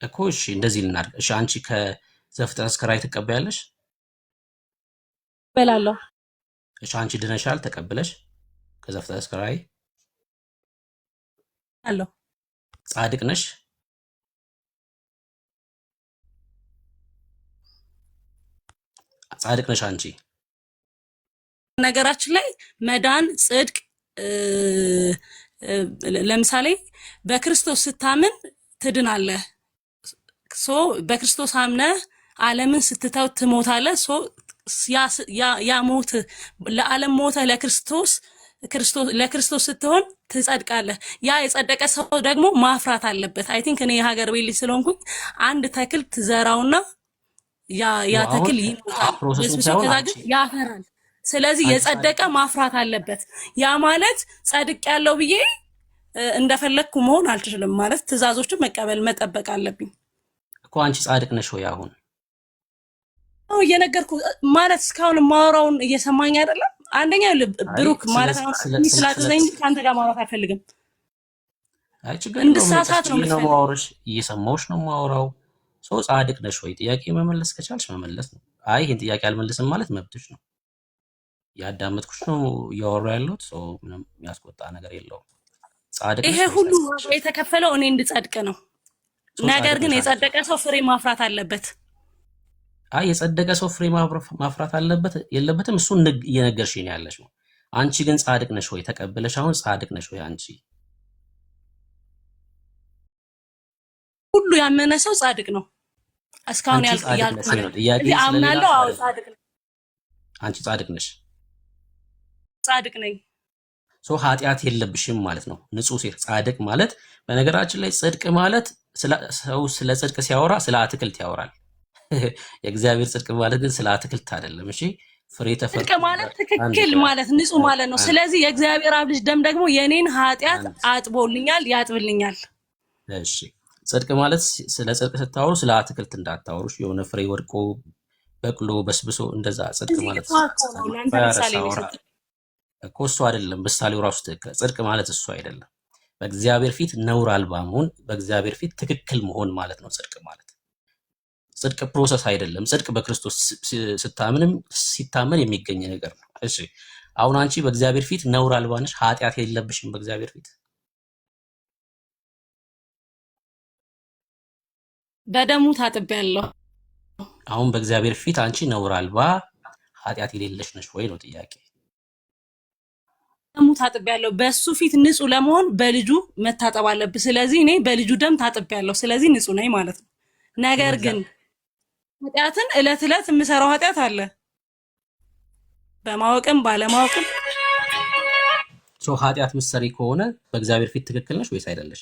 እኮ። እሺ እንደዚህ ልናድርግ። እሺ አንቺ ከዘፍጥረት እስከ ራእይ ትቀበያለሽ? እቀበላለሁ። እሺ አንቺ ድነሻል ተቀብለሽ ከዘፍጥረት እስከ ራእይ? አሎ ጻድቅ ነሽ? ጻድቅ ነሽ አንቺ? ነገራችን ላይ መዳን ጽድቅ ለምሳሌ በክርስቶስ ስታምን ትድናለህ። በክርስቶስ አምነህ ዓለምን ስትተው ትሞታለህ። ያ ሞት ለዓለም ሞተ ለክርስቶስ ስትሆን ትጸድቃለህ። ያ የጸደቀ ሰው ደግሞ ማፍራት አለበት። አይ ቲንክ እኔ የሀገር ቤት ልጅ ስለሆንኩኝ አንድ ተክል ትዘራውና ያ ተክል ይሞታል፣ ከዛ ግን ያፈራል። ስለዚህ የጸደቀ ማፍራት አለበት። ያ ማለት ጸድቅ ያለው ብዬ እንደፈለግኩ መሆን አልችልም ማለት ትእዛዞችን መቀበል መጠበቅ አለብኝ እኮ። አንቺ ጻድቅ ነሽ ወይ አሁን? እየነገርኩ ማለት እስካሁን ማወራውን እየሰማኝ አይደለም። አንደኛ ብሩክ ማለት ነው ስላዘዘኝ ከአንተ ጋር ማውራት አልፈልግም። አይ ችግር እንድሳሳት ነው የማወራሽ፣ እየሰማሁሽ ነው የማወራው። ሰው ጻድቅ ነሽ ወይ ጥያቄ መመለስ ከቻልሽ መመለስ ነው። አይ ይሄን ጥያቄ አልመልስም ማለት መብትሽ ነው። ያዳመጥኩሽ ነው እያወራ ያለሁት። ሰው ምንም የሚያስቆጣ ነገር የለውም። ጻድቅ ይሄ ሁሉ የተከፈለው እኔ እንድጸድቅ ነው። ነገር ግን የጸደቀ ሰው ፍሬ ማፍራት አለበት። አይ የጸደቀ ሰው ፍሬ ማፍራት አለበት የለበትም እሱን እየነገርሽኝ ነው ያለሽ ነው። አንቺ ግን ጻድቅ ነሽ ወይ ተቀበለሽ? አሁን ጻድቅ ነሽ ወይ አንቺ? ሁሉ ያመነ ሰው ጻድቅ ነው። እስካሁን አንቺ ጻድቅ ያልኩ ነሽ ነው ጥያቄ። እዚህ ስለሌላ አምናለሁ። ሰው አዎ አይደለም። ጻድቅ አንቺ ጻድቅ ነሽ። ጻድቅ ነኝ። ኃጢአት የለብሽም ማለት ነው። ንጹህ ሴት ጻድቅ ማለት በነገራችን ላይ ጽድቅ ማለት ሰው ስለ ጽድቅ ሲያወራ ስለ አትክልት ያወራል። የእግዚአብሔር ጽድቅ ማለት ግን ስለ አትክልት አይደለም። እሺ ፍሬ ተፈርቶ ጽድቅ ማለት ትክክል ማለት ንጹህ ማለት ነው። ስለዚህ የእግዚአብሔር አብ ልጅ ደም ደግሞ የኔን ኃጢአት አጥቦልኛል፣ ያጥብልኛል። እሺ ጽድቅ ማለት ስለ ጽድቅ ስታወሩ ስለ አትክልት እንዳታወሩሽ። የሆነ ፍሬ ወድቆ በቅሎ በስብሶ እንደዛ ጽድቅ ማለት እኮ እሱ አይደለም። ምሳሌው ራሱ ትክክል። ጽድቅ ማለት እሱ አይደለም። በእግዚአብሔር ፊት ነውር አልባ መሆን፣ በእግዚአብሔር ፊት ትክክል መሆን ማለት ነው ጽድቅ ማለት። ጽድቅ ፕሮሰስ አይደለም። ጽድቅ በክርስቶስ ስታምንም ሲታመን የሚገኝ ነገር ነው። እሺ አሁን አንቺ በእግዚአብሔር ፊት ነውር አልባ ነሽ፣ ኃጢአት የለብሽም በእግዚአብሔር ፊት። በደሙ ታጥቤያለሁ። አሁን በእግዚአብሔር ፊት አንቺ ነውር አልባ ኃጢአት የሌለሽ ነሽ ወይ ነው ጥያቄ። ደሙ ታጥቤያለሁ። በሱ ፊት ንጹህ ለመሆን በልጁ መታጠብ አለብህ። ስለዚህ እኔ በልጁ ደም ታጥቤያለሁ። ስለዚህ ንጹህ ነኝ ማለት ነው። ነገር ግን ኃጢአትን እለት እለት የምሰራው ኃጢአት አለ፣ በማወቅም ባለማወቅም። ኃጢአት ምሰሪ ከሆነ በእግዚአብሔር ፊት ትክክል ነሽ ወይስ አይደለሽ?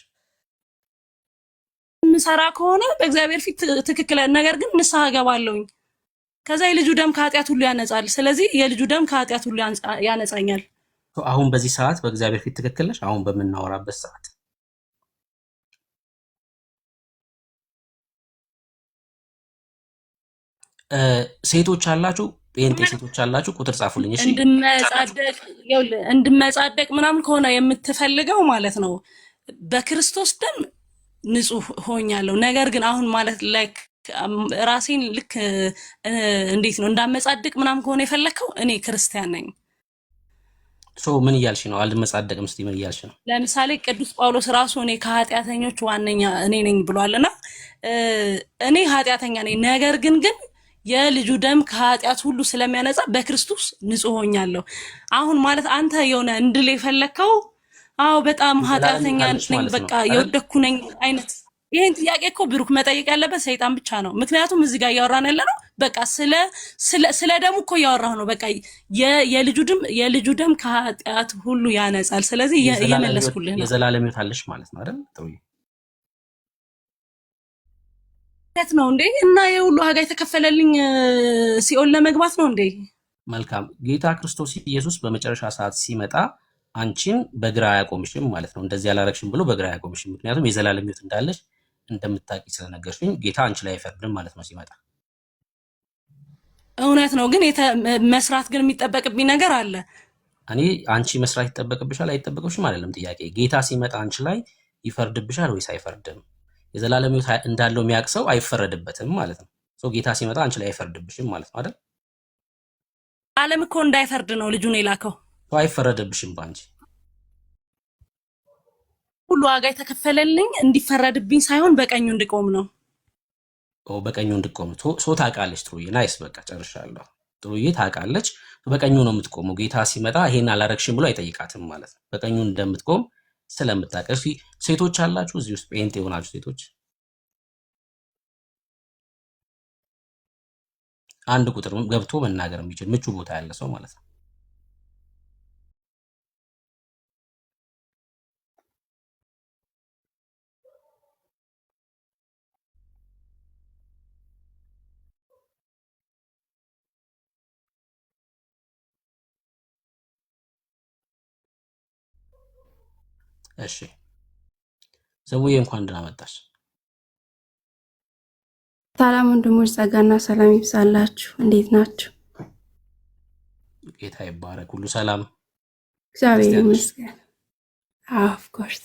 የምሰራ ከሆነ በእግዚአብሔር ፊት ትክክል፣ ነገር ግን ንስሐ እገባለሁኝ። ከዛ የልጁ ደም ከኃጢአት ሁሉ ያነጻል። ስለዚህ የልጁ ደም ከኃጢአት ሁሉ ያነጻኛል። አሁን በዚህ ሰዓት በእግዚአብሔር ፊት ትክክል ነሽ? አሁን በምናወራበት ሰዓት ሴቶች አላችሁ፣ ጴንጤ ሴቶች አላችሁ፣ ቁጥር ጻፉልኝ። እሺ እንድመጻደቅ ምናምን ከሆነ የምትፈልገው ማለት ነው በክርስቶስ ደም ንጹህ ሆኛለሁ። ነገር ግን አሁን ማለት ላይክ ራሴን ልክ እንዴት ነው እንዳመጻደቅ ምናምን ከሆነ የፈለከው እኔ ክርስቲያን ነኝ። ምን እያልሽ ነው? አልመጻደቅም ስትይ ምን እያልሽ ነው? ለምሳሌ ቅዱስ ጳውሎስ ራሱ እኔ ከኃጢአተኞች ዋነኛ እኔ ነኝ ብሏልና እኔ ኃጢአተኛ ነኝ፣ ነገር ግን የልጁ ደም ከኃጢአት ሁሉ ስለሚያነጻ በክርስቶስ ንጹህ ሆኛለሁ። አሁን ማለት አንተ የሆነ እንድል የፈለከው አዎ በጣም ኃጢአተኛ ነኝ በቃ የወደኩ ነኝ አይነት። ይሄን ጥያቄ እኮ ብሩክ መጠየቅ ያለበት ሰይጣን ብቻ ነው። ምክንያቱም እዚህ ጋር እያወራን ያለ ነው በቃ ስለ ደሙ እኮ እያወራሁ ነው። በቃ የልጁ ደም ከኃጢአት ሁሉ ያነጻል። ስለዚህ እየመለስኩልህ ነው። የዘላለም ሕይወት አለሽ ማለት ነው አይደል? ጥሩ ነው እንዴ? እና የሁሉ ዋጋ የተከፈለልኝ ሲኦል ለመግባት ነው እንዴ? መልካም። ጌታ ክርስቶስ ኢየሱስ በመጨረሻ ሰዓት ሲመጣ አንቺን በግራ አያቆምሽም ማለት ነው። እንደዚህ ያላረግሽም ብሎ በግራ አያቆምሽም። ምክንያቱም የዘላለም ሕይወት እንዳለሽ እንደምታውቂ ስለነገርሽኝ ጌታ አንቺ ላይ አይፈርድም ማለት ነው ሲመጣ። እውነት ነው፣ ግን መስራት ግን የሚጠበቅብኝ ነገር አለ። እኔ አንቺ መስራት ይጠበቅብሻል አይጠበቅብሽም አይደለም ጥያቄ። ጌታ ሲመጣ አንቺ ላይ ይፈርድብሻል ወይስ አይፈርድም? የዘላለም ሕይወት እንዳለው የሚያውቅ ሰው አይፈረድበትም ማለት ነው። ጌታ ሲመጣ አንቺ ላይ አይፈርድብሽም ማለት ነው አይደል? ዓለም እኮ እንዳይፈርድ ነው ልጁን የላከው። አይፈረድብሽም በአንቺ። ሁሉ ዋጋ የተከፈለልኝ እንዲፈረድብኝ ሳይሆን በቀኙ እንድቆም ነው። በቀኙ እንድቆም ታውቃለች ጥሩዬ። ናይስ በቃ ጨርሻለሁ። ጥሩዬ ታውቃለች፣ በቀኙ ነው የምትቆመው። ጌታ ሲመጣ ይሄን አላረግሽም ብሎ አይጠይቃትም ማለት ነው። በቀኙ እንደምትቆም ስለምታውቅ። ሴቶች አላችሁ እዚህ ውስጥ ጴንጤ የሆናችሁ ሴቶች አንድ ቁጥር ገብቶ መናገር የሚችል ምቹ ቦታ ያለ ሰው ማለት ነው። እሺ ዘሙዬ እንኳን ደህና መጣሽ። ሰላም ወንድሞች፣ ጸጋና ሰላም ይብዛላችሁ። እንዴት ናችሁ? ጌታ ይባረክ። ሁሉ ሰላም፣ እግዚአብሔር ይመስገን። ኦፍ ኮርስ።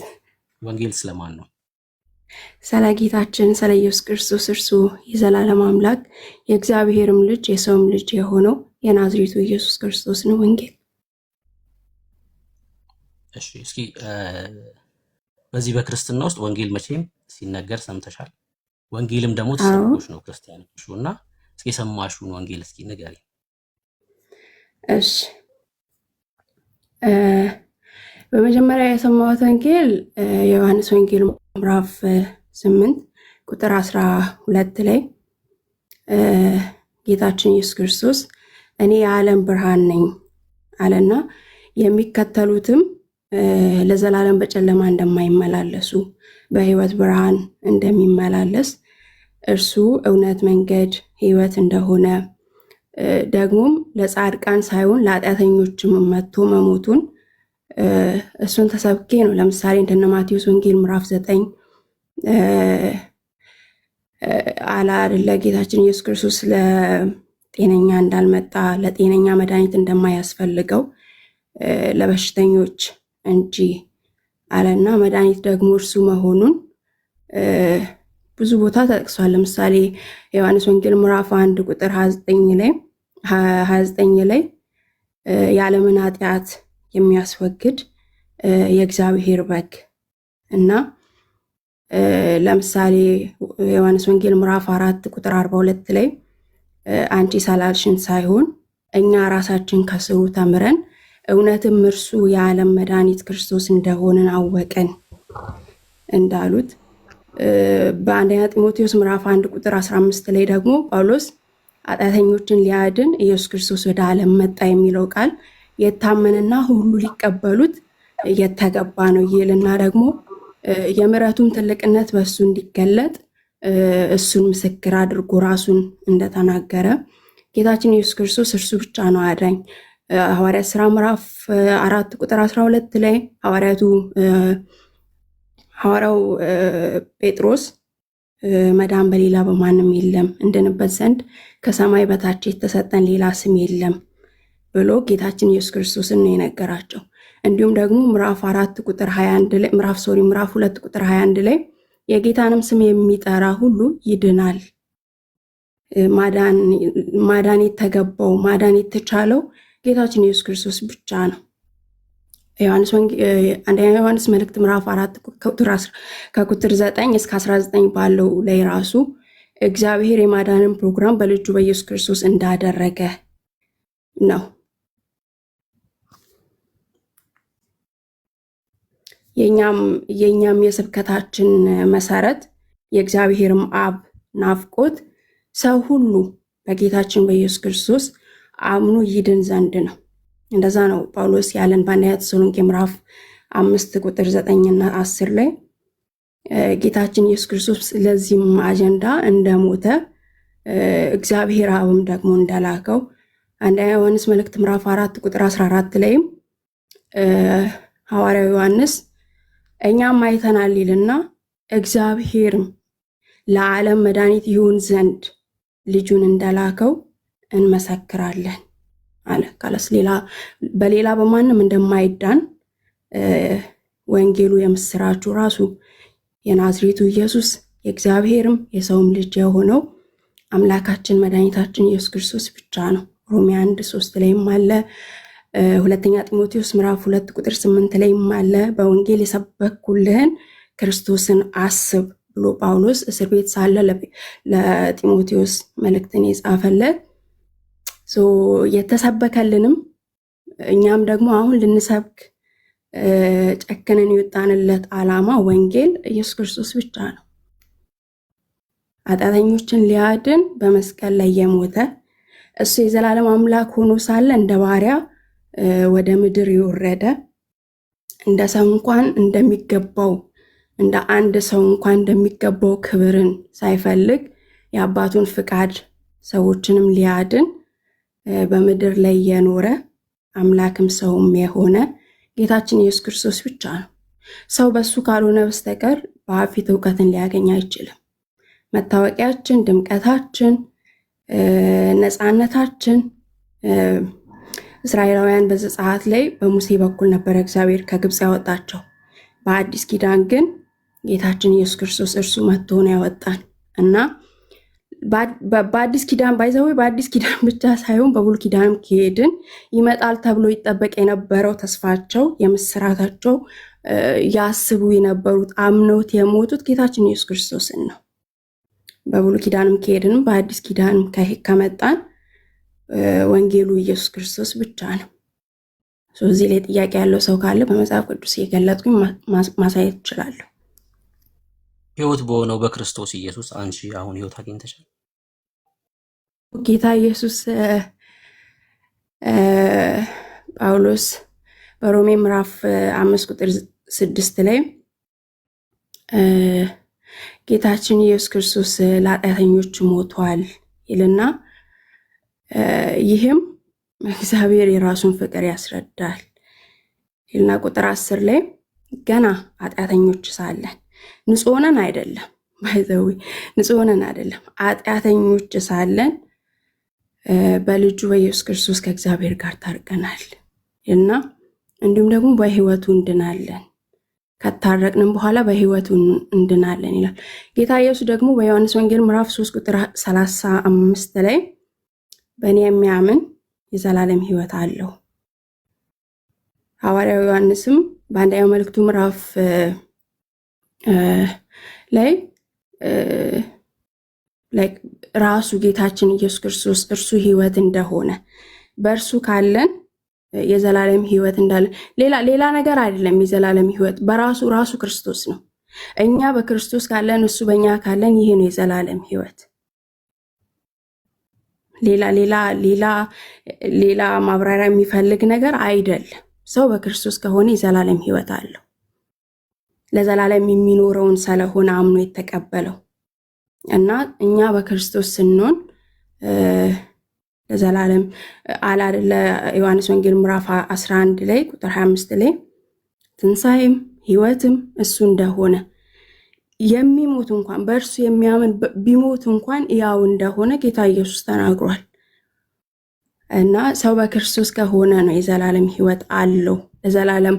ወንጌል ስለማን ነው? ስለ ጌታችን ስለ ኢየሱስ ክርስቶስ፣ እርሱ የዘላለም አምላክ የእግዚአብሔርም ልጅ የሰውም ልጅ የሆነው የናዝሬቱ ኢየሱስ ክርስቶስ ነው ወንጌል። እሺ እስኪ በዚህ በክርስትና ውስጥ ወንጌል መቼም ሲነገር ሰምተሻል። ወንጌልም ደግሞ ተሰብኮሽ ነው ክርስቲያኖች እና እስኪ የሰማሽውን ወንጌል እስኪ ንገሪ። እሺ በመጀመሪያ የሰማሁት ወንጌል የዮሐንስ ወንጌል ምዕራፍ 8 ቁጥር 12 ላይ ጌታችን ኢየሱስ ክርስቶስ እኔ የዓለም ብርሃን ነኝ አለና የሚከተሉትም ለዘላለም በጨለማ እንደማይመላለሱ በሕይወት ብርሃን እንደሚመላለስ እርሱ እውነት፣ መንገድ፣ ሕይወት እንደሆነ ደግሞም ለጻድቃን ሳይሆን ለኃጢአተኞችም መጥቶ መሞቱን እሱን ተሰብኬ ነው። ለምሳሌ እንደነ ማቴዎስ ወንጌል ምዕራፍ 9 አላ አይደለ ጌታችን ኢየሱስ ክርስቶስ ለጤነኛ እንዳልመጣ ለጤነኛ መድኃኒት እንደማያስፈልገው ለበሽተኞች እንጂ አለና መድኃኒት ደግሞ እርሱ መሆኑን ብዙ ቦታ ተጠቅሷል። ለምሳሌ ዮሐንስ ወንጌል ምዕራፍ 1 ቁጥር 29 ላይ የዓለምን ኃጢአት የሚያስወግድ የእግዚአብሔር በግ እና ለምሳሌ ዮሐንስ ወንጌል ምዕራፍ 4 ቁጥር 42 ላይ አንቺ ሳላልሽን ሳይሆን እኛ ራሳችን ከስሩ ተምረን እውነትም እርሱ የዓለም መድኃኒት ክርስቶስ እንደሆንን አወቀን እንዳሉት በአንደኛ ጢሞቴዎስ ምዕራፍ 1 ቁጥር 15 ላይ ደግሞ ጳውሎስ ኃጢአተኞችን ሊያድን ኢየሱስ ክርስቶስ ወደ ዓለም መጣ የሚለው ቃል የታመነና ሁሉ ሊቀበሉት የተገባ ነው ይልና ደግሞ የምሕረቱን ትልቅነት በእሱ እንዲገለጥ እሱን ምስክር አድርጎ ራሱን እንደተናገረ ጌታችን ኢየሱስ ክርስቶስ እርሱ ብቻ ነው አዳኝ። ሐዋርያት ሥራ ምዕራፍ 4 ቁጥር 12 ላይ ሐዋርያው ጴጥሮስ መዳን በሌላ በማንም የለም እንድንበት ዘንድ ከሰማይ በታች የተሰጠን ሌላ ስም የለም ብሎ ጌታችን ኢየሱስ ክርስቶስን ነው የነገራቸው። እንዲሁም ደግሞ ምዕራፍ 2 ቁጥር 21 ላይ የጌታንም ስም የሚጠራ ሁሉ ይድናል። ማዳን የተገባው ማዳን የተቻለው ጌታችን ኢየሱስ ክርስቶስ ብቻ ነው። አንደኛ ዮሐንስ መልእክት ምዕራፍ 4 ከቁጥር 9 እስከ 19 ባለው ላይ ራሱ እግዚአብሔር የማዳንን ፕሮግራም በልጁ በኢየሱስ ክርስቶስ እንዳደረገ ነው። የኛም የስብከታችን መሰረት የእግዚአብሔርም አብ ናፍቆት ሰው ሁሉ በጌታችን በኢየሱስ ክርስቶስ አምኖ ይድን ዘንድ ነው። እንደዛ ነው ጳውሎስ ያለን በአንደኛ ተሰሎንቄ ምዕራፍ 5 ቁጥር 9 እና 10 ላይ ጌታችን ኢየሱስ ክርስቶስ ለዚህም አጀንዳ እንደሞተ እግዚአብሔር አብም ደግሞ እንደላከው አንደኛ ዮሐንስ መልእክት ምዕራፍ 4 ቁጥር 14 ላይም ሐዋርያው ዮሐንስ እኛም አይተናል ይልና እግዚአብሔርም ለዓለም መድኃኒት ይሆን ዘንድ ልጁን እንደላከው እንመሰክራለን አለ። ካለስ በሌላ በማንም እንደማይዳን ወንጌሉ የምስራቹ ራሱ የናዝሬቱ ኢየሱስ የእግዚአብሔርም የሰውም ልጅ የሆነው አምላካችን መድኃኒታችን ኢየሱስ ክርስቶስ ብቻ ነው። ሮሜ 1:3 ላይም አለ። ሁለተኛ ጢሞቴዎስ ምዕራፍ 2 ቁጥር 8 ላይም አለ። በወንጌል የሰበኩልህን ክርስቶስን አስብ ብሎ ጳውሎስ እስር ቤት ሳለ ለጢሞቴዎስ መልእክትን የጻፈለት የተሰበከልንም እኛም ደግሞ አሁን ልንሰብክ ጨክነን የወጣንለት ዓላማ ወንጌል ኢየሱስ ክርስቶስ ብቻ ነው። ኃጢአተኞችን ሊያድን በመስቀል ላይ የሞተ እሱ የዘላለም አምላክ ሆኖ ሳለ እንደ ባሪያ ወደ ምድር የወረደ እንደ ሰው እንኳን እንደሚገባው እንደ አንድ ሰው እንኳን እንደሚገባው ክብርን ሳይፈልግ የአባቱን ፍቃድ ሰዎችንም ሊያድን በምድር ላይ የኖረ አምላክም ሰውም የሆነ ጌታችን ኢየሱስ ክርስቶስ ብቻ ነው። ሰው በሱ ካልሆነ በስተቀር በአብ ፊት እውቀትን ሊያገኝ አይችልም። መታወቂያችን፣ ድምቀታችን፣ ነፃነታችን እስራኤላውያን በዘጸአት ላይ በሙሴ በኩል ነበረ እግዚአብሔር ከግብፅ ያወጣቸው። በአዲስ ኪዳን ግን ጌታችን ኢየሱስ ክርስቶስ እርሱ መጥቶ ነው ያወጣን እና በአዲስ ኪዳን በአዲስ ኪዳን ብቻ ሳይሆን በብሉይ ኪዳንም ከሄድን ይመጣል ተብሎ ይጠበቅ የነበረው ተስፋቸው የምስራታቸው ያስቡ የነበሩት አምነውት የሞቱት ጌታችን ኢየሱስ ክርስቶስን ነው። በብሉይ ኪዳንም ከሄድንም በአዲስ ኪዳንም ከመጣን ወንጌሉ ኢየሱስ ክርስቶስ ብቻ ነው። እዚህ ላይ ጥያቄ ያለው ሰው ካለ በመጽሐፍ ቅዱስ የገለጥኩኝ ማሳየት እችላለሁ። ሕይወት በሆነው በክርስቶስ ኢየሱስ አንቺ አሁን ሕይወት አግኝተሻል። ጌታ ኢየሱስ ጳውሎስ በሮሜ ምዕራፍ 5 ቁጥር 6 ላይ ጌታችን ኢየሱስ ክርስቶስ ለኃጢአተኞች ሞቷል ይልና ይህም እግዚአብሔር የራሱን ፍቅር ያስረዳል ይልና ቁጥር 10 ላይ ገና ኃጢአተኞች ሳለን ንጹህ ሆነን አይደለም ባይዘዊ ንጹህ ሆነን አይደለም ኃጢአተኞች ሳለን በልጁ በኢየሱስ ክርስቶስ ከእግዚአብሔር ጋር ታርቀናል እና እንዲሁም ደግሞ በህይወቱ እንድናለን ከታረቅንም በኋላ በህይወቱ እንድናለን ይላል። ጌታ ኢየሱስ ደግሞ በዮሐንስ ወንጌል ምዕራፍ 3 ቁጥር 35 ላይ በእኔ የሚያምን የዘላለም ህይወት አለው። ሐዋርያው ዮሐንስም በአንደኛው መልእክቱ ምዕራፍ ላይ ራሱ ጌታችን ኢየሱስ ክርስቶስ እርሱ ህይወት እንደሆነ በእርሱ ካለን የዘላለም ህይወት እንዳለ ሌላ ነገር አይደለም። የዘላለም ህይወት ራሱ ክርስቶስ ነው። እኛ በክርስቶስ ካለን እሱ በእኛ ካለን ይሄ ነው የዘላለም ህይወት። ሌላ ማብራሪያ የሚፈልግ ነገር አይደለም። ሰው በክርስቶስ ከሆነ የዘላለም ህይወት አለው። ለዘላለም የሚኖረውን ስለሆነ አምኖ የተቀበለው እና እኛ በክርስቶስ ስንሆን ለዘላለም አላደለ ዮሐንስ ወንጌል ምዕራፍ 11 ላይ ቁጥር 25 ላይ ትንሣኤም ህይወትም እሱ እንደሆነ የሚሞት እንኳን በእርሱ የሚያምን ቢሞት እንኳን ያው እንደሆነ ጌታ ኢየሱስ ተናግሯል። እና ሰው በክርስቶስ ከሆነ ነው የዘላለም ህይወት አለው። ለዘላለም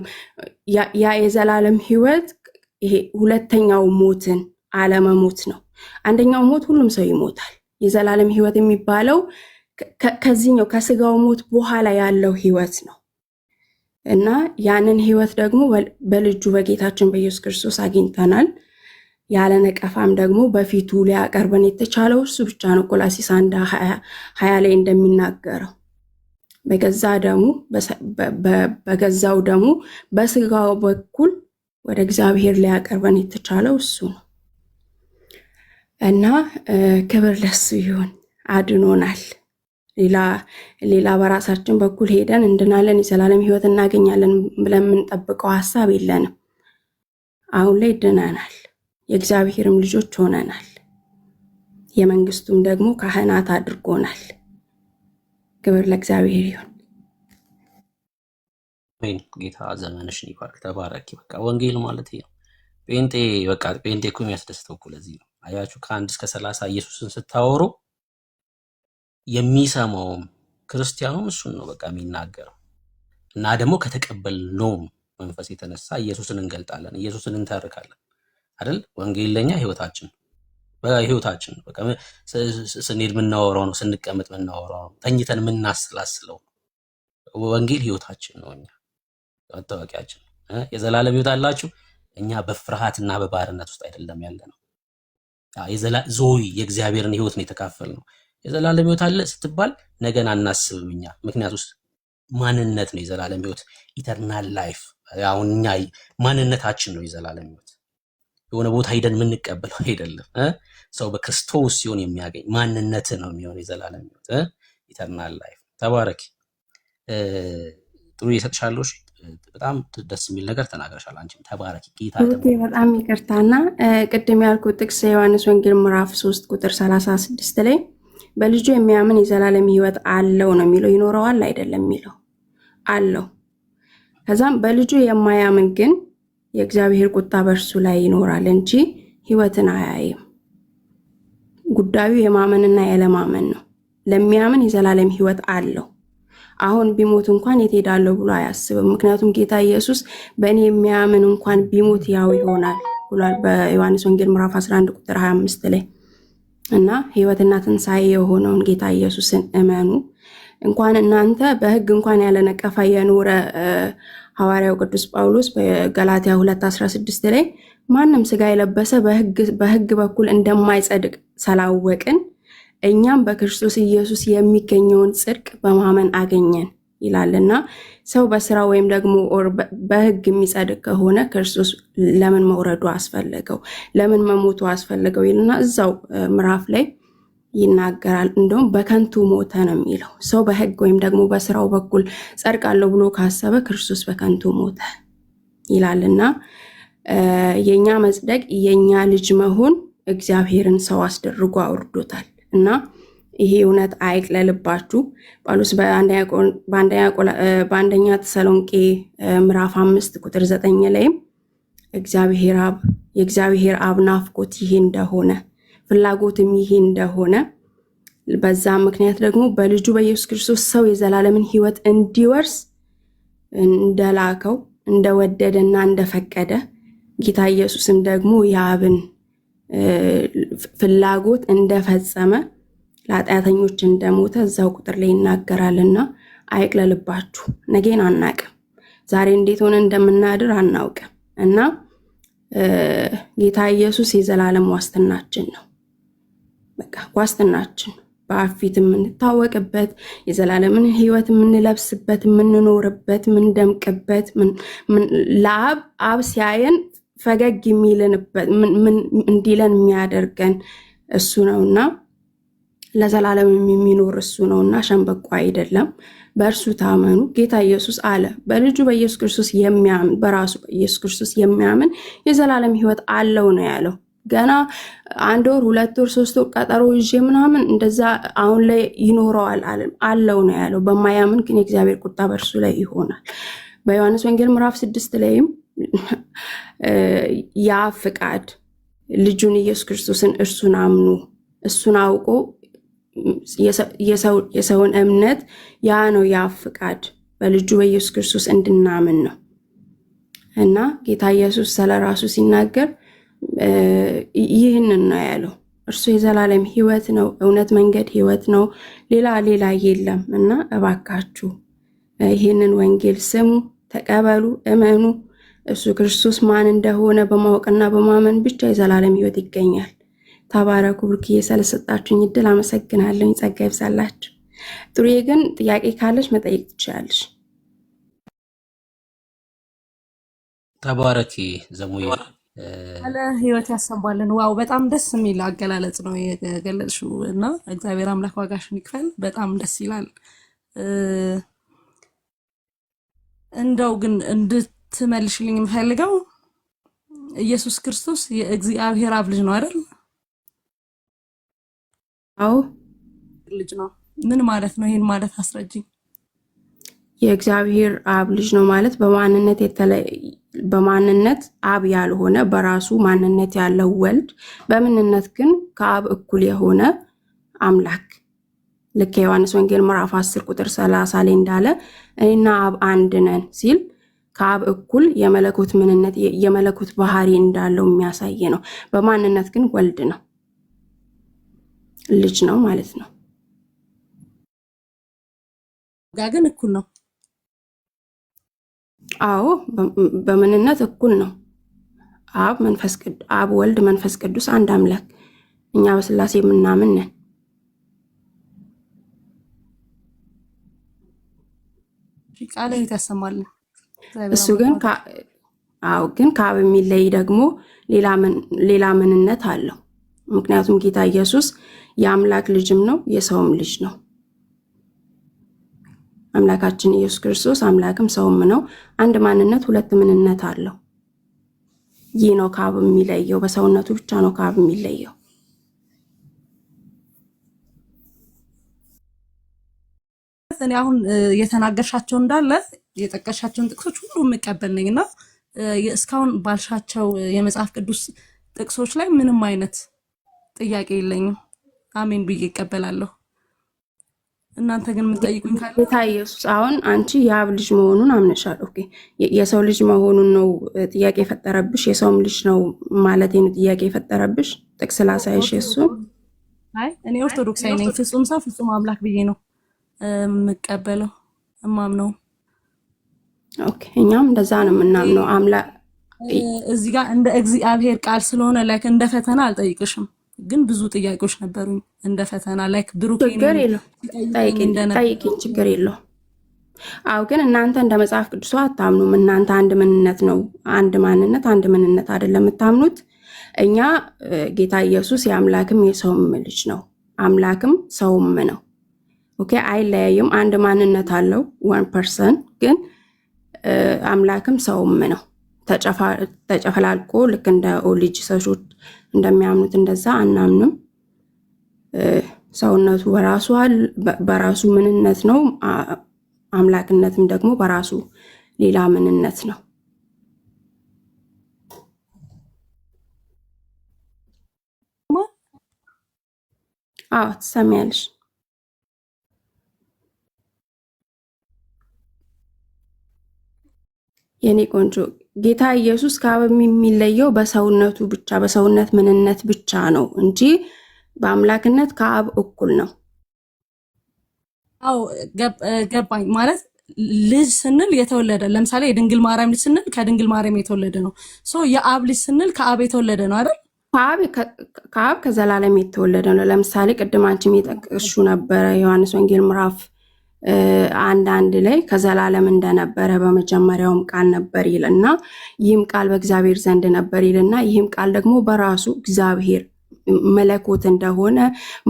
ያ የዘላለም ህይወት ይሄ ሁለተኛው ሞትን አለመሞት ነው። አንደኛው ሞት ሁሉም ሰው ይሞታል። የዘላለም ህይወት የሚባለው ከዚህኛው ከስጋው ሞት በኋላ ያለው ህይወት ነው እና ያንን ህይወት ደግሞ በልጁ በጌታችን በኢየሱስ ክርስቶስ አግኝተናል። ያለ ነቀፋም ደግሞ በፊቱ ሊያቀርበን የተቻለው እሱ ብቻ ነው። ቆላስይስ 1:20 ላይ እንደሚናገረው በገዛው ደሙ በስጋው በኩል ወደ እግዚአብሔር ሊያቀርበን የተቻለው እሱ ነው እና ክብር ለሱ ይሁን። አድኖናል። ሌላ በራሳችን በኩል ሄደን እንድናለን የዘላለም ህይወት እናገኛለን ብለን የምንጠብቀው ሐሳብ የለንም። አሁን ላይ ድነናል። የእግዚአብሔርም ልጆች ሆነናል። የመንግስቱም ደግሞ ካህናት አድርጎናል። ክብር ለእግዚአብሔር ይሁን። ጌታ ዘመንሽን ይባርክ። ተባረኪ። በቃ ወንጌል ማለት ይሄ ነው። ጴንጤ እኮ የሚያስደስተው እኮ ለዚህ ነው። አያችሁ ከ1 እስከ 30 ኢየሱስን ስታወሩ የሚሰማውም ክርስቲያኑም እሱን ነው በቃ የሚናገረው እና ደግሞ ከተቀበልነው መንፈስ የተነሳ ኢየሱስን እንገልጣለን፣ ኢየሱስን እንተርካለን አይደል? ወንጌል ለኛ ህይወታችን በህይወታችን በቃ ስንሄድ የምናወራው ነው፣ ስንቀመጥ የምናወራው ነው፣ ተኝተን የምናስላስለው ወንጌል ህይወታችን ነው። እኛ መታወቂያችን የዘላለም ህይወት አላችሁ። እኛ በፍርሃትና በባርነት ውስጥ አይደለም ያለነው። ዞይ የእግዚአብሔርን ህይወት ነው የተካፈልነው። የዘላለም ህይወት አለ ስትባል ነገን አናስብም እኛ። ምክንያቱም ማንነት ነው የዘላለም ህይወት፣ ኢተርናል ላይፍ። አሁን እኛ ማንነታችን ነው የዘላለም ህይወት። የሆነ ቦታ ሄደን የምንቀበለው አይደለም። ሰው በክርስቶስ ሲሆን የሚያገኝ ማንነት ነው የሚሆን የዘላለም ህይወት፣ ኢተርናል ላይፍ። ተባረኪ። ጥሩ እየሰጥሻለሁ። በጣም ደስ የሚል ነገር ተናገርሻል። አንቺም ተባረኪ። ጌታ በጣም ይቅርታና ቅድም ያልኩት ጥቅስ የዮሐንስ ወንጌል ምዕራፍ 3 ቁጥር 36 ላይ በልጁ የሚያምን የዘላለም ህይወት አለው ነው የሚለው። ይኖረዋል አይደለም የሚለው አለው። ከዛም በልጁ የማያምን ግን የእግዚአብሔር ቁጣ በእርሱ ላይ ይኖራል እንጂ ህይወትን አያይም። ጉዳዩ የማመንና ያለማመን ነው። ለሚያምን የዘላለም ህይወት አለው። አሁን ቢሞት እንኳን የት ሄዳለሁ ብሎ አያስብም። ምክንያቱም ጌታ ኢየሱስ በእኔ የሚያምን እንኳን ቢሞት ያው ይሆናል ብሏል በዮሐንስ ወንጌል ምዕራፍ 11 ቁጥር 25 ላይ እና ህይወትና ትንሣኤ የሆነውን ጌታ ኢየሱስን እመኑ። እንኳን እናንተ በህግ እንኳን ያለ ነቀፋ የኖረ ሐዋርያው ቅዱስ ጳውሎስ በገላትያ 2:16 ላይ ማንም ስጋ የለበሰ በህግ በኩል እንደማይጸድቅ ስላወቅን እኛም በክርስቶስ ኢየሱስ የሚገኘውን ጽድቅ በማመን አገኘን ይላልና ሰው በስራ ወይም ደግሞ በህግ የሚጸድቅ ከሆነ ክርስቶስ ለምን መውረዱ አስፈለገው? ለምን መሞቱ አስፈለገው? ይልና እዛው ምዕራፍ ላይ ይናገራል። እንደውም በከንቱ ሞተ ነው የሚለው። ሰው በሕግ ወይም ደግሞ በስራው በኩል ጸድቃለሁ ብሎ ካሰበ ክርስቶስ በከንቱ ሞተ ይላልና የኛ መጽደቅ የኛ ልጅ መሆን እግዚአብሔርን ሰው አስደርጎ አውርዶታል እና ይሄ እውነት አይቅለልባችሁ። ጳውሎስ በአንደኛ ተሰሎንቄ ምዕራፍ 5 ቁጥር 9 ላይም የእግዚአብሔር አብ ናፍቆት ይሄ እንደሆነ ፍላጎትም ይሄ እንደሆነ በዛ ምክንያት ደግሞ በልጁ በኢየሱስ ክርስቶስ ሰው የዘላለምን ሕይወት እንዲወርስ እንደላከው እንደወደደና እንደፈቀደ ጌታ ኢየሱስም ደግሞ የአብን ፍላጎት እንደፈጸመ ለኃጢአተኞች እንደሞተ እዛው ቁጥር ላይ ይናገራልና አይቅለልባችሁ። ነገን አናቅም፣ ዛሬ እንዴት ሆነ እንደምናድር አናውቅም እና ጌታ ኢየሱስ የዘላለም ዋስትናችን ነው። በቃ ዋስትናችን በአብ ፊት የምንታወቅበት የዘላለምን ሕይወት የምንለብስበት የምንኖርበት የምንደምቅበት ለአብ አብ ሲያየን ፈገግ የሚልንበት እንዲለን የሚያደርገን እሱ ነውና ለዘላለም የሚኖር እሱ ነውና ሸምበቆ አይደለም። በእርሱ ታመኑ። ጌታ ኢየሱስ አለ በልጁ በኢየሱስ ክርስቶስ የሚያምን በራሱ በኢየሱስ ክርስቶስ የሚያምን የዘላለም ሕይወት አለው ነው ያለው። ገና 1 ወር 2 ወር 3 ወር ቀጠሮ ይዤ ምናምን እንደዛ አሁን ላይ ይኖረዋል አለው ነው ያለው። በማያምን ግን የእግዚአብሔር ቁጣ በእርሱ ላይ ይሆናል። በዮሐንስ ወንጌል ምዕራፍ 6 ላይም ያ ፍቃድ ልጁን ኢየሱስ ክርስቶስን እርሱን አምኑ እሱን አውቆ የሰውን እምነት ያ ነው ያ ፍቃድ በልጁ በኢየሱስ ክርስቶስ እንድናምን ነው እና ጌታ ኢየሱስ ስለራሱ ሲናገር ይህንን ነው ያለው። እርሱ የዘላለም ሕይወት ነው፣ እውነት፣ መንገድ፣ ሕይወት ነው፣ ሌላ የለም እና እባካችሁ ይህንን ወንጌል ስሙ፣ ተቀበሉ፣ እመኑ። እሱ ክርስቶስ ማን እንደሆነ በማወቅና በማመን ብቻ የዘላለም ሕይወት ይገኛል። ተባረኩ። ብሩክዬ ስለሰጣችሁኝ እድል አመሰግናለሁ። ጸጋ ይብዛላችሁ። ጥሩዬ ግን ጥያቄ ካለች መጠየቅ ትችላለች። ተባረኪ ዘሙዬ አለ ህይወት ያሰባልን። ዋው በጣም ደስ የሚል አገላለጽ ነው የገለጽሽው እና እግዚአብሔር አምላክ ዋጋሽን ይክፈል። በጣም ደስ ይላል። እንደው ግን እንድትመልሽልኝ የምፈልገው ኢየሱስ ክርስቶስ የእግዚአብሔር አብ ልጅ ነው አይደል? አዎ ልጅ ነው። ምን ማለት ነው? ይሄን ማለት አስረጅኝ። የእግዚአብሔር አብ ልጅ ነው ማለት በማንነት አብ ያልሆነ በራሱ ማንነት ያለው ወልድ፣ በምንነት ግን ከአብ እኩል የሆነ አምላክ። ልክ የዮሐንስ ወንጌል ምዕራፍ 10 ቁጥር 30 ላይ እንዳለ እኔና አብ አንድ ነን ሲል ከአብ እኩል የመለኮት ምንነት የመለኮት ባህሪ እንዳለው የሚያሳይ ነው። በማንነት ግን ወልድ ነው፣ ልጅ ነው ማለት ነው። ግን እኩል ነው። አዎ በምንነት እኩል ነው። አብ ወልድ መንፈስ ቅዱስ አንድ አምላክ፣ እኛ በስላሴ የምናምን ነን። ቃል ያሰማልን። እሱ ግን ግን ከአብ የሚለይ ደግሞ ሌላ ምንነት አለው። ምክንያቱም ጌታ ኢየሱስ የአምላክ ልጅም ነው የሰውም ልጅ ነው። አምላካችን ኢየሱስ ክርስቶስ አምላክም ሰውም ነው። አንድ ማንነት ሁለት ምንነት አለው። ይህ ነው ከአብ የሚለየው። በሰውነቱ ብቻ ነው ከአብ የሚለየው። እኔ አሁን የተናገርሻቸው እንዳለ የጠቀሻቸውን ጥቅሶች ሁሉ የምቀበል ነኝና እስካሁን ባልሻቸው የመጽሐፍ ቅዱስ ጥቅሶች ላይ ምንም አይነት ጥያቄ የለኝም። አሜን ብዬ እቀበላለሁ። እናንተ ግን የምትጠይቁኝ ካለ ጌታ ኢየሱስ አሁን አንቺ የአብ ልጅ መሆኑን አምነሻል። ኦኬ፣ የሰው ልጅ መሆኑን ነው ጥያቄ የፈጠረብሽ? የሰውም ልጅ ነው ማለት ነው ጥያቄ የፈጠረብሽ? ጥቅስ ላሳይሽ። እሱን እኔ ኦርቶዶክሳዊ ነኝ። ፍጹም ሰው ፍጹም አምላክ ብዬ ነው የምቀበለው እማምነው። ኦኬ፣ እኛም እንደዛ ነው የምናምነው። አምላክ እዚህ ጋር እንደ እግዚአብሔር ቃል ስለሆነ ላይክ እንደ ፈተና አልጠይቅሽም፣ ግን ብዙ ጥያቄዎች ነበሩኝ እንደ ፈተና ላይክ ብሩክ ችግር የለው ጠይቂኝ፣ ችግር የለው። አዎ፣ ግን እናንተ እንደ መጽሐፍ ቅዱስ አታምኑም። እናንተ አንድ ምንነት ነው፣ አንድ ማንነት፣ አንድ ምንነት አይደለም የምታምኑት። እኛ ጌታ ኢየሱስ የአምላክም የሰውም ልጅ ነው አምላክም ሰውም ነው። ኦኬ አይለያይም። አንድ ማንነት አለው 1% ግን አምላክም ሰውም ነው። ተጨፈላልቆ ልክ እንደ ኦሊጅ ሰሾች እንደሚያምኑት እንደዛ አናምንም። ሰውነቱ በራሱ ምንነት ነው። አምላክነትም ደግሞ በራሱ ሌላ ምንነት ነው። አዎ ትሰሚያለሽ። የኔ ቆንጆ ጌታ ኢየሱስ ከአብ የሚለየው በሰውነቱ ብቻ በሰውነት ምንነት ብቻ ነው እንጂ በአምላክነት ከአብ እኩል ነው። አዎ ገባኝ። ማለት ልጅ ስንል የተወለደ ለምሳሌ የድንግል ማርያም ልጅ ስንል ከድንግል ማርያም የተወለደ ነው። የአብ ልጅ ስንል ከአብ የተወለደ ነው አይደል? ከአብ ከዘላለም የተወለደ ነው። ለምሳሌ ቅድም አንቺም የጠቀስሽው ነበረ ዮሐንስ ወንጌል ምዕራፍ 1:1 ላይ ከዘላለም እንደነበረ በመጀመሪያውም ቃል ነበር ይልና ይህም ቃል በእግዚአብሔር ዘንድ ነበር ይልና ይህም ቃል ደግሞ በራሱ እግዚአብሔር መለኮት እንደሆነ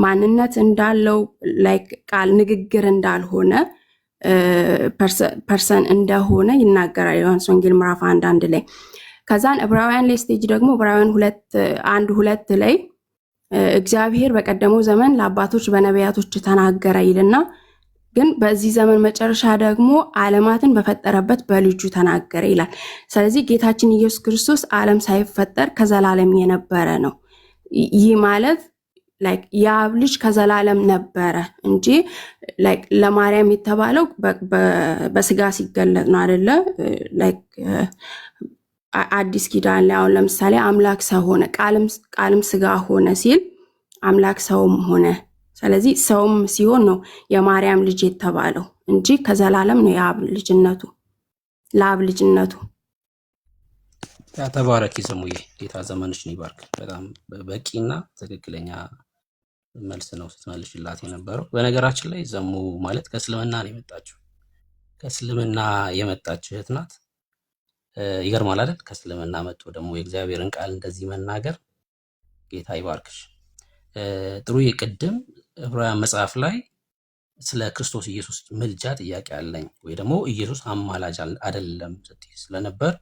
ማንነት እንዳለው ላይክ ቃል ንግግር እንዳልሆነ ፐርሰን እንደሆነ ይናገራል ዮሐንስ ወንጌል ምዕራፍ 1:1 ላይ። ከዛን ዕብራውያን ላይ ስቴጅ ደግሞ ዕብራውያን 1:2 ላይ እግዚአብሔር በቀደመው ዘመን ለአባቶች በነቢያቶች ተናገረ ይልና ግን በዚህ ዘመን መጨረሻ ደግሞ ዓለማትን በፈጠረበት በልጁ ተናገረ ይላል። ስለዚህ ጌታችን ኢየሱስ ክርስቶስ ዓለም ሳይፈጠር ከዘላለም የነበረ ነው። ይህ ማለት ላይክ የአብ ልጅ ከዘላለም ነበረ እንጂ ላይክ ለማርያም የተባለው በስጋ ሲገለጥ ነው አይደለ? ላይክ አዲስ ኪዳን ላይ አሁን ለምሳሌ አምላክ ሰው ሆነ፣ ቃልም ስጋ ሆነ ሲል አምላክ ሰውም ሆነ። ስለዚህ ሰውም ሲሆን ነው የማርያም ልጅ የተባለው እንጂ ከዘላለም ነው የአብ ልጅነቱ ለአብ ልጅነቱ። ተባረኪ ስሙዬ፣ ጌታ ዘመንሽን ይባርክ። በጣም በቂና ትክክለኛ መልስ ነው ስትመልሽላት የነበረው። በነገራችን ላይ ዘሙ ማለት ከእስልምና ነው የመጣችው። ከእስልምና የመጣች እህት ናት። ይገርማል አይደል? ከእስልምና መጥቶ ደግሞ የእግዚአብሔርን ቃል እንደዚህ መናገር። ጌታ ይባርክሽ። ጥሩ የቅድም ዕብራውያን መጽሐፍ ላይ ስለ ክርስቶስ ኢየሱስ ምልጃ ጥያቄ አለኝ ወይ ደግሞ ኢየሱስ አማላጅ አይደለም ስትይ ስለነበር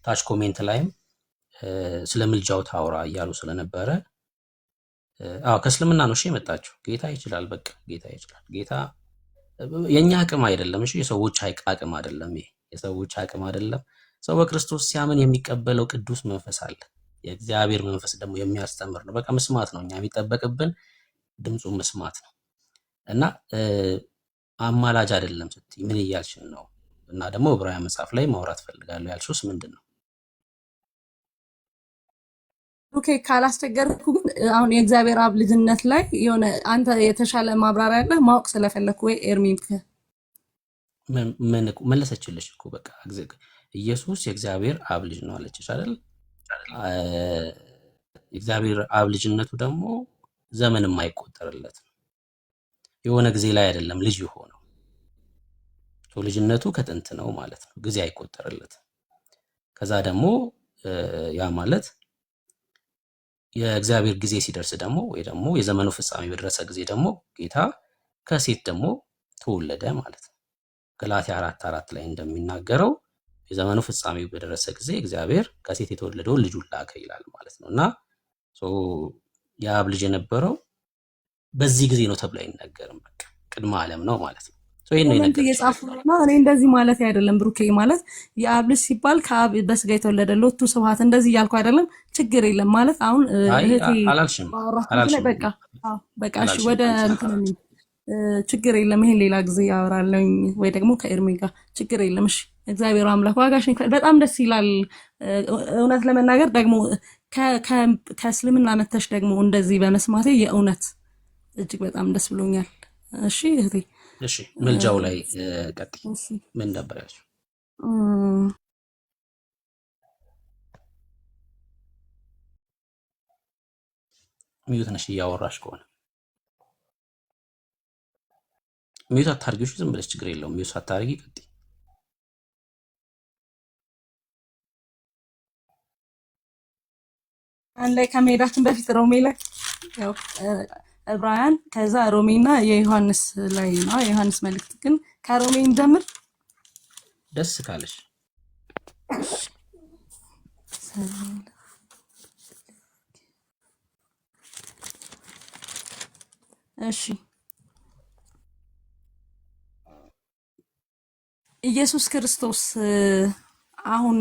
ታች ኮሜንት ላይም ስለ ምልጃው ታውራ እያሉ ስለነበረ ከእስልምና ነው እሺ የመጣችው። ጌታ ይችላል፣ በቃ ጌታ ይችላል። ጌታ የኛ አቅም አይደለም። እሺ የሰዎች አቅም አይደለም። ይሄ የሰዎች አቅም አይደለም። ሰው በክርስቶስ ሲያምን የሚቀበለው ቅዱስ መንፈስ አለ። የእግዚአብሔር መንፈስ ደግሞ የሚያስተምር ነው። በቃ መስማት ነው። እኛ የሚጠበቅብን ድምፁን መስማት ነው። እና አማላጅ አይደለም ስትይ ምን እያልሽን ነው? እና ደግሞ ዕብራውያን መጽሐፍ ላይ ማውራት ፈልጋለሁ ያልሽውስ ምንድን ነው? ኦኬ ካላስቸገርኩ ግን አሁን የእግዚአብሔር አብ ልጅነት ላይ የሆነ አንተ የተሻለ ማብራሪያ ያለ ማወቅ ስለፈለኩ ወይ ኤርሚም ምን መለሰችልሽ እኮ በቃ ኢየሱስ የእግዚአብሔር አብ ልጅ ነው አለችሽ አይደል? የእግዚአብሔር አብ ልጅነቱ ደግሞ ዘመን የማይቆጠርለት ነው። የሆነ ጊዜ ላይ አይደለም ልጅ የሆነው። ልጅነቱ ከጥንት ነው ማለት ነው። ጊዜ አይቆጠርለትም። ከዛ ደግሞ ያ ማለት የእግዚአብሔር ጊዜ ሲደርስ ደግሞ ወይ ደግሞ የዘመኑ ፍጻሜ በደረሰ ጊዜ ደግሞ ጌታ ከሴት ደግሞ ተወለደ ማለት ነው። ገላትያ 4:4 ላይ እንደሚናገረው የዘመኑ ፍጻሜ በደረሰ ጊዜ እግዚአብሔር ከሴት የተወለደውን ልጁን ላከ ይላል ማለት ነው። እና የአብ ልጅ የነበረው በዚህ ጊዜ ነው ተብሎ አይነገርም። በቃ ቅድመ ዓለም ነው ማለት ነው። ይሄን ነው የጻፉና እኔ እንደዚህ ማለት አይደለም ብሩኬ። ማለት የአብ ልጅ ሲባል ከአብ በስጋ የተወለደ ሎቱ ስብሐት እንደዚህ እያልኩ አይደለም። ችግር የለም ማለት አሁን እህቴ አላልሽም። በቃ እሺ፣ ወደ እንትን ችግር የለም። ይሄን ሌላ ጊዜ ያወራለኝ ወይ ደግሞ ከኤርሚ ጋር ችግር የለም። እሺ፣ እግዚአብሔር አምላክ ዋጋሽን በጣም ደስ ይላል። እውነት ለመናገር ደግሞ ከእስልምና መተሽ ደግሞ እንደዚህ በመስማቴ የእውነት እጅግ በጣም ደስ ብሎኛል። እሺ እህቴ፣ እሺ ምልጃው ላይ ቀጥይ። ምን ነበር ያልሽው? ሚዩት ነሽ እያወራሽ ከሆነ ሚዩት አታርጊው። ዝም ብለሽ ችግር የለውም። ሚዩት አታርጊ፣ ቀጥይ። አንድ ላይ ከመሄዳችን በፊት ሮሜ ላይ ያው ዕብራውያን ከዛ ሮሜና የዮሐንስ ላይ ነው። የዮሐንስ መልእክት ግን ከሮሜ እንጀምር ደስ ካለሽ። እሺ ኢየሱስ ክርስቶስ አሁን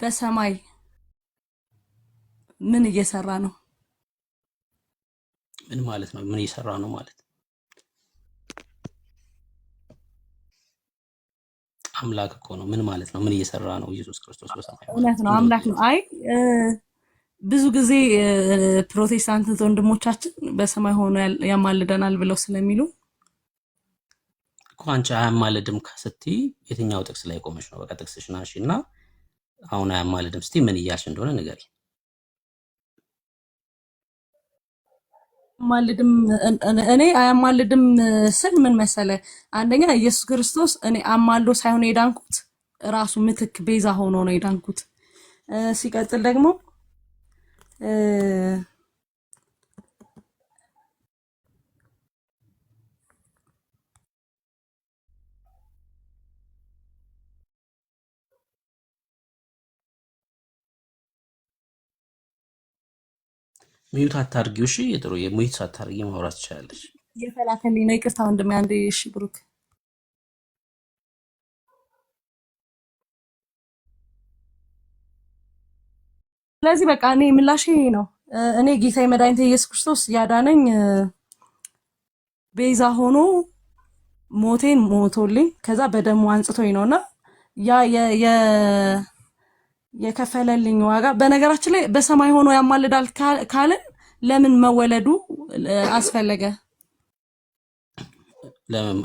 በሰማይ ምን እየሰራ ነው? ምን ማለት ነው? ምን እየሰራ ነው ማለት? አምላክ እኮ ነው። ምን ማለት ነው? ምን እየሰራ ነው ኢየሱስ ክርስቶስ በሰማይ? እውነት ነው፣ አምላክ ነው። አይ ብዙ ጊዜ ፕሮቴስታንት ወንድሞቻችን በሰማይ ሆኖ ያማልደናል ብለው ስለሚሉ እኮ አንቺ አያማልድም ስትይ የትኛው ጥቅስ ላይ ቆመሽ ነው? በቃ ጥቅስሽን አንሺና አሁን አያማልድም ስትይ ምን እያልሽ እንደሆነ ንገሪ። አያማልድም እኔ አያማልድም ስል ምን መሰለ፣ አንደኛ ኢየሱስ ክርስቶስ እኔ አማልዶ ሳይሆን የዳንኩት ራሱ ምትክ ቤዛ ሆኖ ነው የዳንኩት። ሲቀጥል ደግሞ ሚዩት አታርጊው። እሺ የጥሩ የሚዩት ሳታርጊ ማውራት ትችላለሽ። እየተላከልኝ ነው። ይቅርታ ወንድሜ አንዴ። እሺ ብሩክ ስለዚህ በቃ እኔ ምላሽ ይሄ ነው። እኔ ጌታዬ መድኃኒቴ ኢየሱስ ክርስቶስ ያዳነኝ ቤዛ ሆኖ ሞቴን ሞቶልኝ ከዛ በደሙ አንጽቶኝ ነውና ያ የከፈለልኝ ዋጋ በነገራችን ላይ በሰማይ ሆኖ ያማልዳል ካልን ለምን መወለዱ አስፈለገ? ለምን?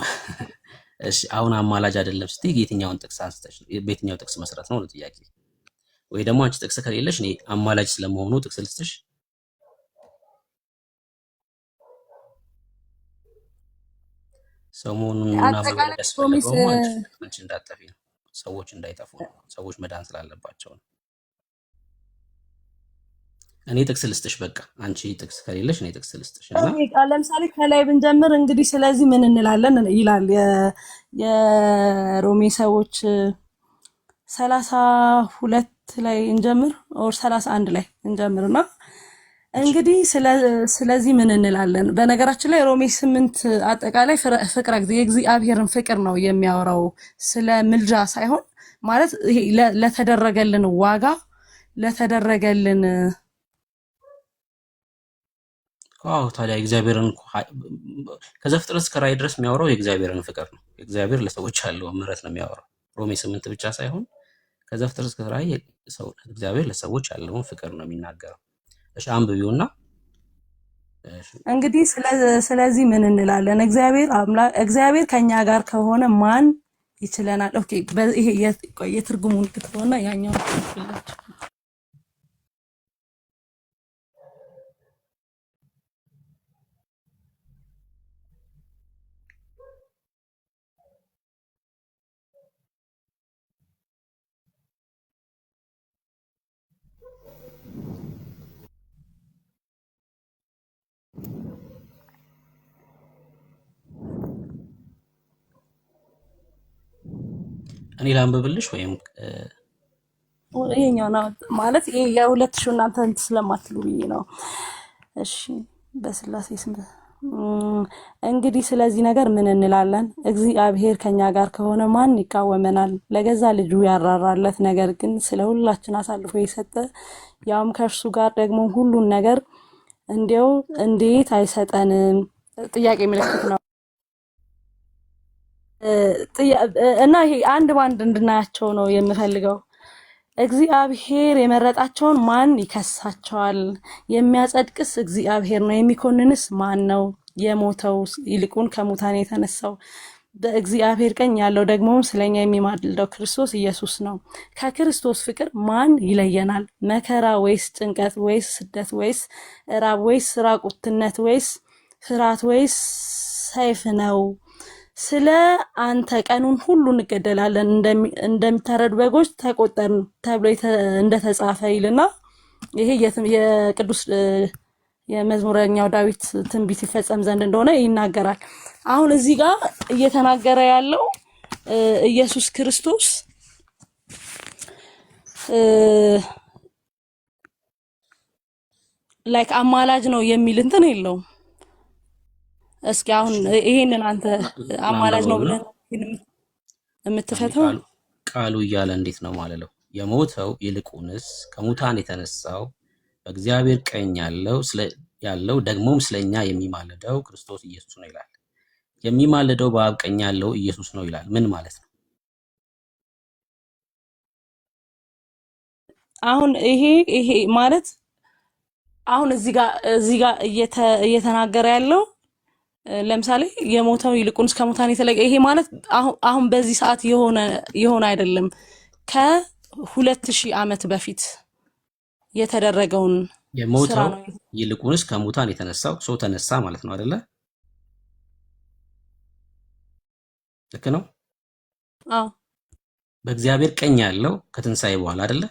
እሺ አሁን አማላጅ አይደለም ስትይ የትኛውን ጥቅስ አንስተሽ ነው? በየትኛው ጥቅስ መሰረት ነው ጥያቄ? ወይ ደግሞ አንቺ ጥቅስ ከሌለሽ እኔ አማላጅ ስለመሆኑ ጥቅስ ልስጥሽ? ሰሞኑን ምናምን ያስፈልገው አንቺ እንዳጠፊ ነው። ሰዎች እንዳይጠፉ ነው። ሰዎች መዳን ስላለባቸው ነው። እኔ ጥቅስ ልስጥሽ። በቃ አንቺ ጥቅስ ከሌለሽ እኔ ጥቅስ ልስጥሽ እና ለምሳሌ ከላይ ብንጀምር እንግዲህ ስለዚህ ምን እንላለን ይላል የሮሜ ሰዎች 32 ላይ እንጀምር ኦር 31 ላይ እንጀምርና እንግዲህ ስለዚህ ምን እንላለን። በነገራችን ላይ ሮሜ 8 አጠቃላይ ፍቅር የእግዚአብሔርን ፍቅር ነው የሚያወራው፣ ስለ ምልጃ ሳይሆን ማለት ይሄ ለተደረገልን ዋጋ ለተደረገልን ታዲያ እግዚአብሔርን ከዘፍጥረት እስከ ራዕይ ድረስ የሚያወራው የእግዚአብሔርን ፍቅር ነው። እግዚአብሔር ለሰዎች ያለው ምሕረት ነው የሚያወራው። ሮሜ 8 ብቻ ሳይሆን ከዘፍጥረት እስከ ራዕይ እግዚአብሔር ለሰዎች ያለውን ፍቅር ነው የሚናገረው። እሺ አንብቢውና እንግዲህ ስለዚህ ምን እንላለን? እግዚአብሔር ከኛ ጋር ከሆነ ማን ይችለናል? ኦኬ ይሄ የትርጉሙን ከተሆነ ያኛው ይችላል። እኔ ላንብብልሽ ወይም ይሄኛው ነው ማለት ይሄ የ2000 እናንተ ስለማትሉ ብዬ ነው። እሺ በስላሴ ስም እንግዲህ ስለዚህ ነገር ምን እንላለን? እግዚአብሔር ከኛ ጋር ከሆነ ማን ይቃወመናል? ለገዛ ልጁ ያራራለት፣ ነገር ግን ስለ ሁላችን አሳልፎ የሰጠ ያውም ከእርሱ ጋር ደግሞ ሁሉን ነገር እንዲያው እንዴት አይሰጠንም? ጥያቄ ምልክት ነው እና ይሄ አንድ ባንድ እንድናያቸው ነው የምፈልገው። እግዚአብሔር የመረጣቸውን ማን ይከሳቸዋል? የሚያጸድቅስ እግዚአብሔር ነው። የሚኮንንስ ማን ነው? የሞተው ይልቁን ከሙታን የተነሳው በእግዚአብሔር ቀኝ ያለው ደግሞ ስለኛ የሚማልደው ክርስቶስ ኢየሱስ ነው። ከክርስቶስ ፍቅር ማን ይለየናል? መከራ ወይስ ጭንቀት ወይስ ስደት ወይስ ራብ ወይስ ራቁትነት ወይስ ፍርሃት ወይስ ሰይፍ ነው? ስለ አንተ ቀኑን ሁሉ እንገደላለን፣ እንደሚታረዱ በጎች ተቆጠርን ተብሎ እንደተጻፈ ይልና ይሄ የቅዱስ የመዝሙረኛው ዳዊት ትንቢት ይፈጸም ዘንድ እንደሆነ ይናገራል። አሁን እዚህ ጋር እየተናገረ ያለው ኢየሱስ ክርስቶስ ላይክ አማላጅ ነው የሚል እንትን የለውም። እስኪ አሁን ይሄንን አንተ አማላጅ ነው ብለህ የምትፈተው ቃሉ እያለ እንዴት ነው ማለለው? የሞተው ይልቁንስ ከሙታን የተነሳው በእግዚአብሔር ቀኝ ያለው ደግሞም ስለኛ የሚማልደው ክርስቶስ ኢየሱስ ነው ይላል። የሚማልደው በአብ ቀኝ ያለው ኢየሱስ ነው ይላል። ምን ማለት ነው? አሁን ይሄ ማለት አሁን እዚህ ጋር እየተናገረ ያለው ለምሳሌ የሞተው ይልቁንስ ከሙታን የተለየ ይሄ ማለት አሁን በዚህ ሰዓት የሆነ አይደለም። ከ2000 ዓመት በፊት የተደረገውን የሞተው ይልቁንስ ከሙታን የተነሳው ሰው ተነሳ ማለት ነው አይደለ? ልክ ነው። አዎ በእግዚአብሔር ቀኝ ያለው ከትንሣኤ በኋላ አይደለ?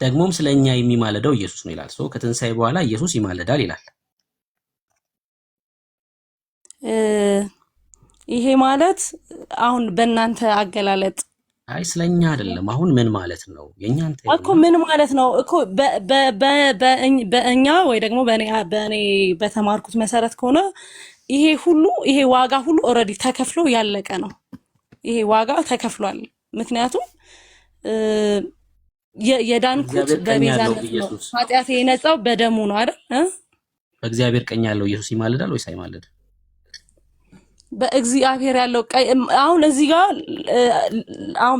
ደግሞም ስለኛ የሚማለደው ኢየሱስ ነው ይላል። ሰው ከትንሣኤ በኋላ ኢየሱስ ይማለዳል ይላል። ይሄ ማለት አሁን በእናንተ አገላለጥ አይ ስለኛ አይደለም። አሁን ምን ማለት ነው? የኛን እኮ ምን ማለት ነው እኮ በእኛ ወይ ደግሞ በእኔ በተማርኩት መሰረት ከሆነ ይሄ ዋጋ ሁሉ ኦልሬዲ ተከፍሎ ያለቀ ነው። ይሄ ዋጋ ተከፍሏል። ምክንያቱም የዳንኩት በቤዛነት ነው። ኃጢአቴ የነጻው በደሙ ነው አይደል? በእግዚአብሔር ቀኝ ያለው ኢየሱስ ይማልዳል ወይስ አይማልድ? በእግዚአብሔር ያለው አሁን እዚህ ጋር አሁን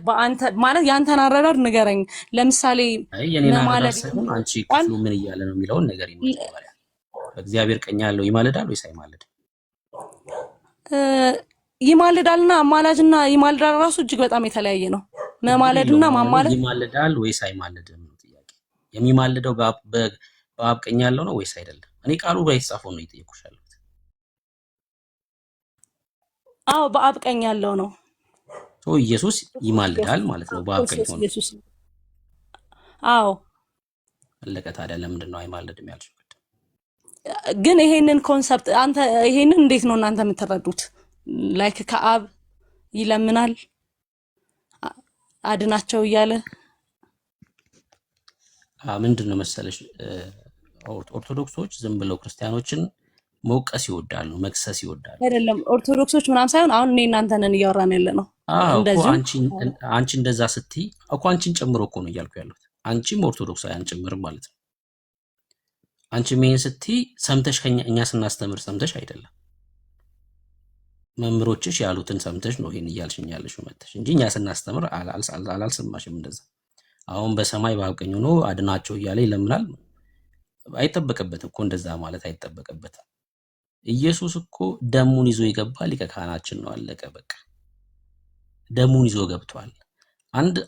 በአንተ ማለት ያንተን አረዳድ ንገረኝ። ለምሳሌ ማለት አንቺ ክፍሉ ምን እያለ ነው የሚለውን ነገር ይመጣል። በእግዚአብሔር ቀኝ ያለው ይማልዳል ወይስ አይማልድ? ይማልዳልና አማላጅና ይማልዳል ራሱ እጅግ በጣም የተለያየ ነው። መማለድና ማማለድ ይማልዳል ወይስ አይማልድም ነው ጥያቄ። የሚማልደው በአብ ቀኝ ያለው ነው ወይስ አይደለም? እኔ ቃሉ ላይ የተጻፈው ነው እየጠየኩሽ ያለሁት። አዎ በአብ ቀኝ ያለው ነው። ኢየሱስ ይማልዳል ማለት ነው በአብ ቀኝ ሆኖ። አዎ አለቀ። ታዲያ ለምንድን ነው አይማልድም ያልሽው? ግን ይሄንን ኮንሰፕት ይሄንን እንዴት ነው እናንተ የምትረዱት? ላይክ ከአብ ይለምናል አድናቸው እያለ ምንድን ነው መሰለሽ ኦርቶዶክሶች ዝም ብለው ክርስቲያኖችን መውቀስ ይወዳሉ፣ መክሰስ ይወዳሉ። አይደለም ኦርቶዶክሶች ምናምን ሳይሆን አሁን እኔ እናንተ ነን እያወራን ያለ ነው። እንደዚህ አንቺ እንደዛ ስትይ እኮ አንቺን ጨምሮ እኮ ነው እያልኩ ያለሁት። አንቺም ኦርቶዶክሳውያን ጭምር ማለት ነው። አንቺ ምን ስትይ ሰምተሽ እኛ ስናስተምር ሰምተሽ አይደለም፣ መምህሮችሽ ያሉትን ሰምተሽ ነው ይሄን እያልሽኝ ያለሽው መተሽ እንጂ እኛ ስናስተምር አላልሰማሽም። እንደዛ አሁን በሰማይ በአብ ቀኝ ሆኖ አድናቸው እያለ ይለምናል። አይጠበቅበትም እኮ እንደዛ ማለት አይጠበቅበትም። ኢየሱስ እኮ ደሙን ይዞ የገባ ሊቀ ካህናችን ነው። አለቀ በቃ። ደሙን ይዞ ገብቷል።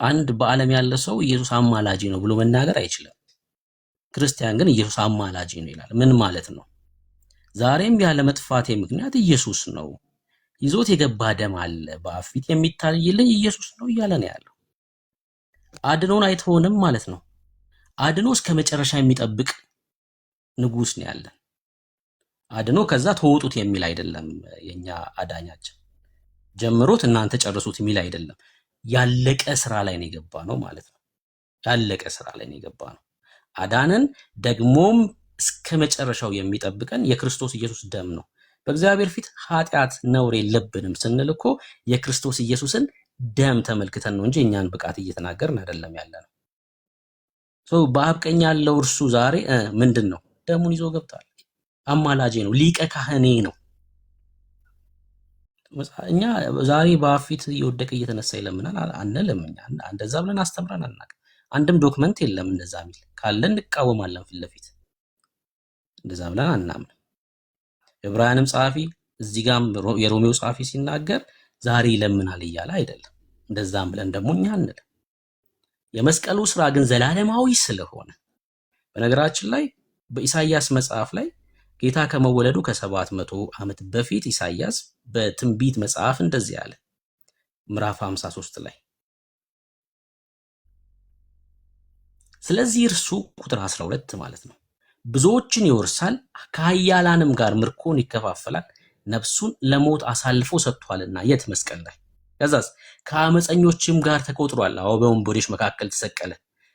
አንድ በዓለም ያለ ሰው ኢየሱስ አማላጅ ነው ብሎ መናገር አይችልም። ክርስቲያን ግን ኢየሱስ አማላጅ ነው ይላል። ምን ማለት ነው? ዛሬም ያለ መጥፋቴ ምክንያት ኢየሱስ ነው ይዞት የገባ ደም አለ፣ በአብ ፊት የሚታይልኝ ኢየሱስ ነው እያለ ነው ያለው። አድኖን አይተውንም ማለት ነው። አድኖ እስከ መጨረሻ የሚጠብቅ ንጉስ ነው ያለን። አድኖ ከዛ ተወጡት የሚል አይደለም። የኛ አዳኛችን ጀምሮት እናንተ ጨርሱት የሚል አይደለም። ያለቀ ስራ ላይ ነው የገባ ነው ማለት ነው። ያለቀ ስራ ላይ ነው የገባ ነው። አዳነን፣ ደግሞም እስከ መጨረሻው የሚጠብቀን የክርስቶስ ኢየሱስ ደም ነው። በእግዚአብሔር ፊት ኃጢአት ነውር የለብንም ስንል እኮ የክርስቶስ ኢየሱስን ደም ተመልክተን ነው እንጂ እኛን ብቃት እየተናገርን አይደለም ያለነው። በአብ ቀኝ ያለው እርሱ ዛሬ ምንድን ነው? ደሙን ይዞ ገብቷል። አማላጄ ነው፣ ሊቀ ካህኔ ነው። እኛ ዛሬ በአብ ፊት እየወደቀ እየተነሳ ይለምናል አንልም። እኛ እንደዛ ብለን አስተምረን አናውቅም። አንድም ዶክመንት የለም እንደዛ የሚል። ካለ እንቃወማለን ፊት ለፊት። እንደዛ ብለን አናምን። ዕብራውያንም ጸሐፊ እዚህ ጋም የሮሜው ጸሐፊ ሲናገር ዛሬ ይለምናል እያለ አይደለም። እንደዛም ብለን ደግሞ እኛ አንልም። የመስቀሉ ስራ ግን ዘላለማዊ ስለሆነ በነገራችን ላይ በኢሳይያስ መጽሐፍ ላይ ጌታ ከመወለዱ ከ700 ዓመት በፊት ኢሳይያስ በትንቢት መጽሐፍ እንደዚህ አለ። ምዕራፍ 53 ላይ ስለዚህ እርሱ ቁጥር 12 ማለት ነው ብዙዎችን ይወርሳል፣ ከኃያላንም ጋር ምርኮን ይከፋፈላል፣ ነፍሱን ለሞት አሳልፎ ሰጥቷልና። የት? መስቀል ላይ። ከዛስ ከአመፀኞችም ጋር ተቆጥሯል። አዎ በወንበዴዎች መካከል ተሰቀለ።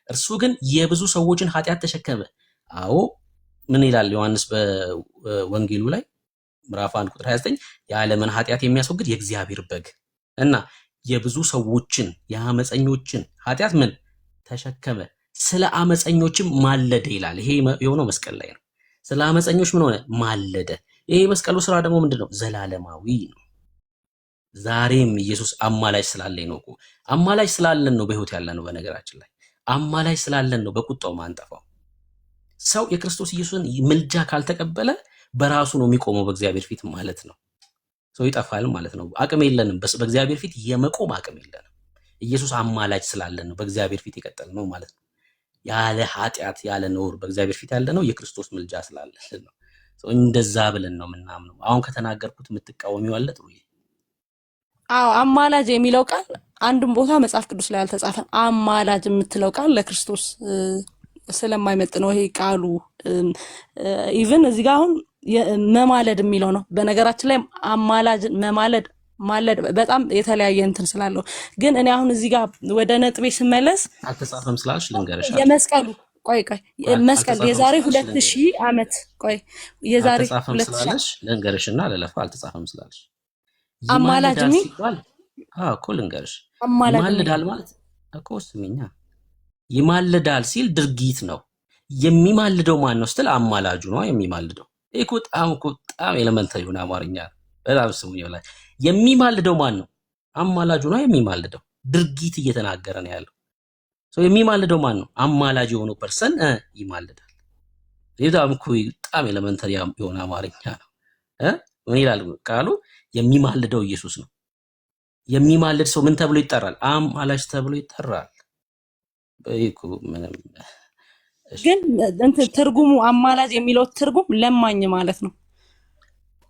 እርሱ ግን የብዙ ሰዎችን ኃጢአት ተሸከመ። አዎ ምን ይላል ዮሐንስ በወንጌሉ ላይ ምዕራፍ 1 ቁጥር 29 የዓለምን ኃጢአት የሚያስወግድ የእግዚአብሔር በግ እና የብዙ ሰዎችን የአመፀኞችን ኃጢአት ምን ተሸከመ፣ ስለ አመፀኞችም ማለደ ይላል። ይሄ የሆነው መስቀል ላይ ነው። ስለ አመፀኞች ምን ሆነ? ማለደ። ይሄ መስቀሉ ስራ ደግሞ ምንድነው? ዘላለማዊ ነው። ዛሬም ኢየሱስ አማላጅ ስላለኝ ነው እኮ አማላጅ ስላለን ነው በህይወት ያለ ነው። በነገራችን ላይ አማላጅ ስላለን ነው በቁጣው ማንጠፋው። ሰው የክርስቶስ ኢየሱስን ምልጃ ካልተቀበለ በራሱ ነው የሚቆመው በእግዚአብሔር ፊት ማለት ነው። ሰው ይጠፋል ማለት ነው። አቅም የለንም፣ በእግዚአብሔር ፊት የመቆም አቅም የለንም። ኢየሱስ አማላጅ ስላለን ነው በእግዚአብሔር ፊት የቀጠል ነው ማለት ነው። ያለ ኃጢአት ያለ ነውር በእግዚአብሔር ፊት ያለ ነው የክርስቶስ ምልጃ ስላለን ነው። ሰው እንደዛ ብለን ነው ምናምነው። አሁን ከተናገርኩት የምትቃወሚው አለ? ጥሩ። አዎ አማላጅ የሚለው ቃል አንድም ቦታ መጽሐፍ ቅዱስ ላይ አልተጻፈም። አማላጅ የምትለው ቃል ለክርስቶስ ስለማይመጥ ነው ይሄ ቃሉ። ኢቭን እዚህ ጋር አሁን መማለድ የሚለው ነው። በነገራችን ላይ አማላጅ መማለድ ማለድ በጣም የተለያየ እንትን ስላለው፣ ግን እኔ አሁን እዚህ ጋር ወደ ነጥቤ ስመለስ አልተጻፈም ስላልሽ ልንገርሽ። የመስቀሉ ቆይ መስቀል የዛሬ 2000 ዓመት የዛሬ 2000 ስላልሽ ልንገርሽና ለለፋ አልተጻፈም ስላልሽ አማላጅ ሲባል እኮ ልንገርሽ። ይማልዳል ማለት እኮ ስሚኛ፣ ይማልዳል ሲል ድርጊት ነው። የሚማልደው ማን ነው ስትል አማላጁ ነው የሚማልደው። እኮ በጣም ኤሌመንተሪ የሆነ አማርኛ በጣም ስሙኝ ይላል። የሚማልደው ማን ነው? አማላጁ ነው የሚማልደው። ድርጊት እየተናገረ ነው ያለው። የሚማልደው ማን ነው? አማላጅ የሆነው ፐርሰን ይማልዳል። በጣም ኤሌመንተሪ የሆነ አማርኛ ነው። ምን ይላል ቃሉ? የሚማልደው ኢየሱስ ነው። የሚማልድ ሰው ምን ተብሎ ይጠራል? አማላጅ ተብሎ ይጠራል። ግን እንትን ትርጉሙ አማላጅ የሚለው ትርጉም ለማኝ ማለት ነው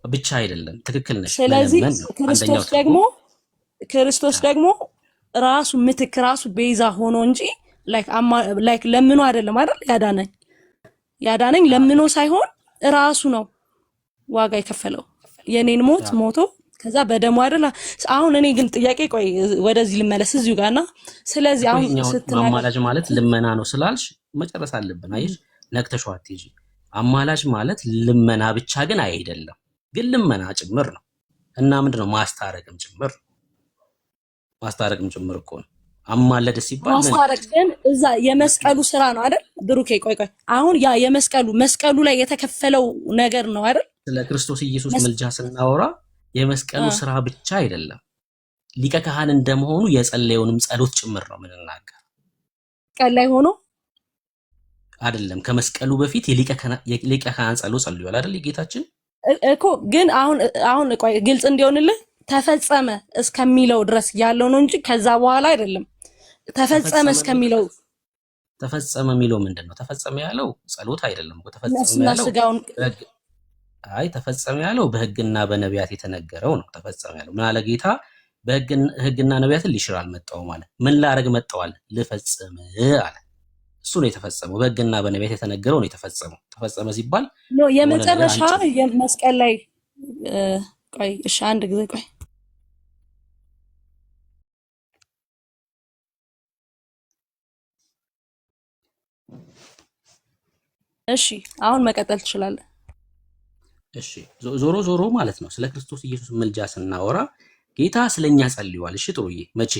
ብቻ አይደለም። ትክክል ነሽ። ስለዚህ ክርስቶስ ደግሞ ራሱ ምትክ ራሱ ቤዛ ሆኖ እንጂ ላይክ ለምኖ አይደለም አይደል? ያዳነኝ ለምኖ ሳይሆን ራሱ ነው ዋጋ የከፈለው የኔን ሞት ሞቶ ከዛ በደሙ አይደል? አሁን እኔ ግን ጥያቄ ቆይ ወደዚህ ልመለስ እዚሁ ጋርና ስለዚህ አሁን ስትናገር አማላጅ ማለት ልመና ነው ስላልሽ መጨረስ አለብን። አይሽ ነክተሽው አትይጂ። አማላጅ ማለት ልመና ብቻ ግን አይደለም፣ ግን ልመና ጭምር ነው እና ምንድነው ማስታረቅም ጭምር እኮ ነው። አማለደ ሲባል ማስታረቅ ግን እዛ የመስቀሉ ስራ ነው አይደል? ብሩኬ ቆይ አሁን ያ መስቀሉ ላይ የተከፈለው ነገር ነው አይደል? ስለ ክርስቶስ ኢየሱስ ምልጃ ስናወራ የመስቀሉ ስራ ብቻ አይደለም፣ ሊቀ ካህን እንደመሆኑ የጸለየውንም ጸሎት ጭምር ነው የምንናገር። መስቀል ላይ ሆኖ አይደለም፣ ከመስቀሉ በፊት የሊቀ ካህን ጸሎት ጸልዮአል አይደል ጌታችን እኮ። ግን አሁን ቆይ ግልጽ እንዲሆንልህ ተፈጸመ እስከሚለው ድረስ ያለው ነው እንጂ ከዛ በኋላ አይደለም። ተፈጸመ እስከሚለው ተፈጸመ የሚለው ምንድነው? ተፈጸመ ያለው ጸሎት አይደለም እኮ። ተፈጸመ ያለው በሕግና በነቢያት የተነገረው ነው። ተፈጸመ ያለው ምን አለ ጌታ? በሕግና ነቢያትን ሊሽር አልመጣሁም አለ። ምን ላደርግ መጣሁ አለ? ልፈጽም አለ። እሱ ነው የተፈጸመው። በሕግና በነቢያት የተነገረው ነው የተፈጸመው። ተፈጸመ ሲባል የመጨረሻ የመስቀል ላይ ቆይ እሺ፣ አንድ ጊዜ ቆይ እሺ፣ አሁን መቀጠል ትችላለህ። እሺ፣ ዞሮ ማለት ነው ስለ ክርስቶስ ኢየሱስ ምልጃ ስናወራ ጌታ ስለኛ ጸልዩዋል። እሺ ጥሩዬ፣ መቼ?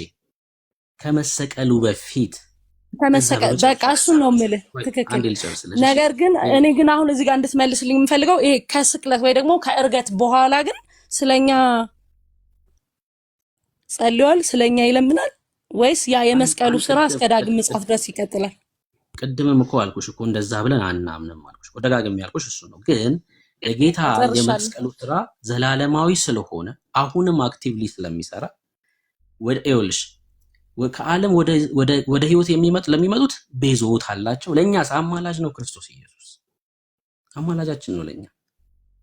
ከመሰቀሉ በፊት ተመሰቀል። በቃ እሱን ነው የምልህ። ትክክል። ነገር ግን እኔ ግን አሁን እዚህ ጋር እንድትመልስልኝ የምፈልገው ይሄ ከስቅለት ወይ ደግሞ ከእርገት በኋላ ግን ስለኛ ጸልዩዋል፣ ስለኛ ይለምናል ወይስ ያ የመስቀሉ ስራ እስከ ዳግም ምጽአት ድረስ ይቀጥላል? ቅድምም እኮ አልኩሽ እኮ እንደዛ ብለን አናምንም አልኩሽ እኮ። ደጋግሜ ያልኩሽ እሱ ነው። ግን የጌታ የመስቀሉ ስራ ዘላለማዊ ስለሆነ አሁንም አክቲቭሊ ስለሚሰራ ይኸውልሽ ከዓለም ወደ ህይወት ለሚመጡት ቤዞት አላቸው። ለእኛስ አማላጅ ነው ክርስቶስ ኢየሱስ፣ አማላጃችን ነው ለእኛ።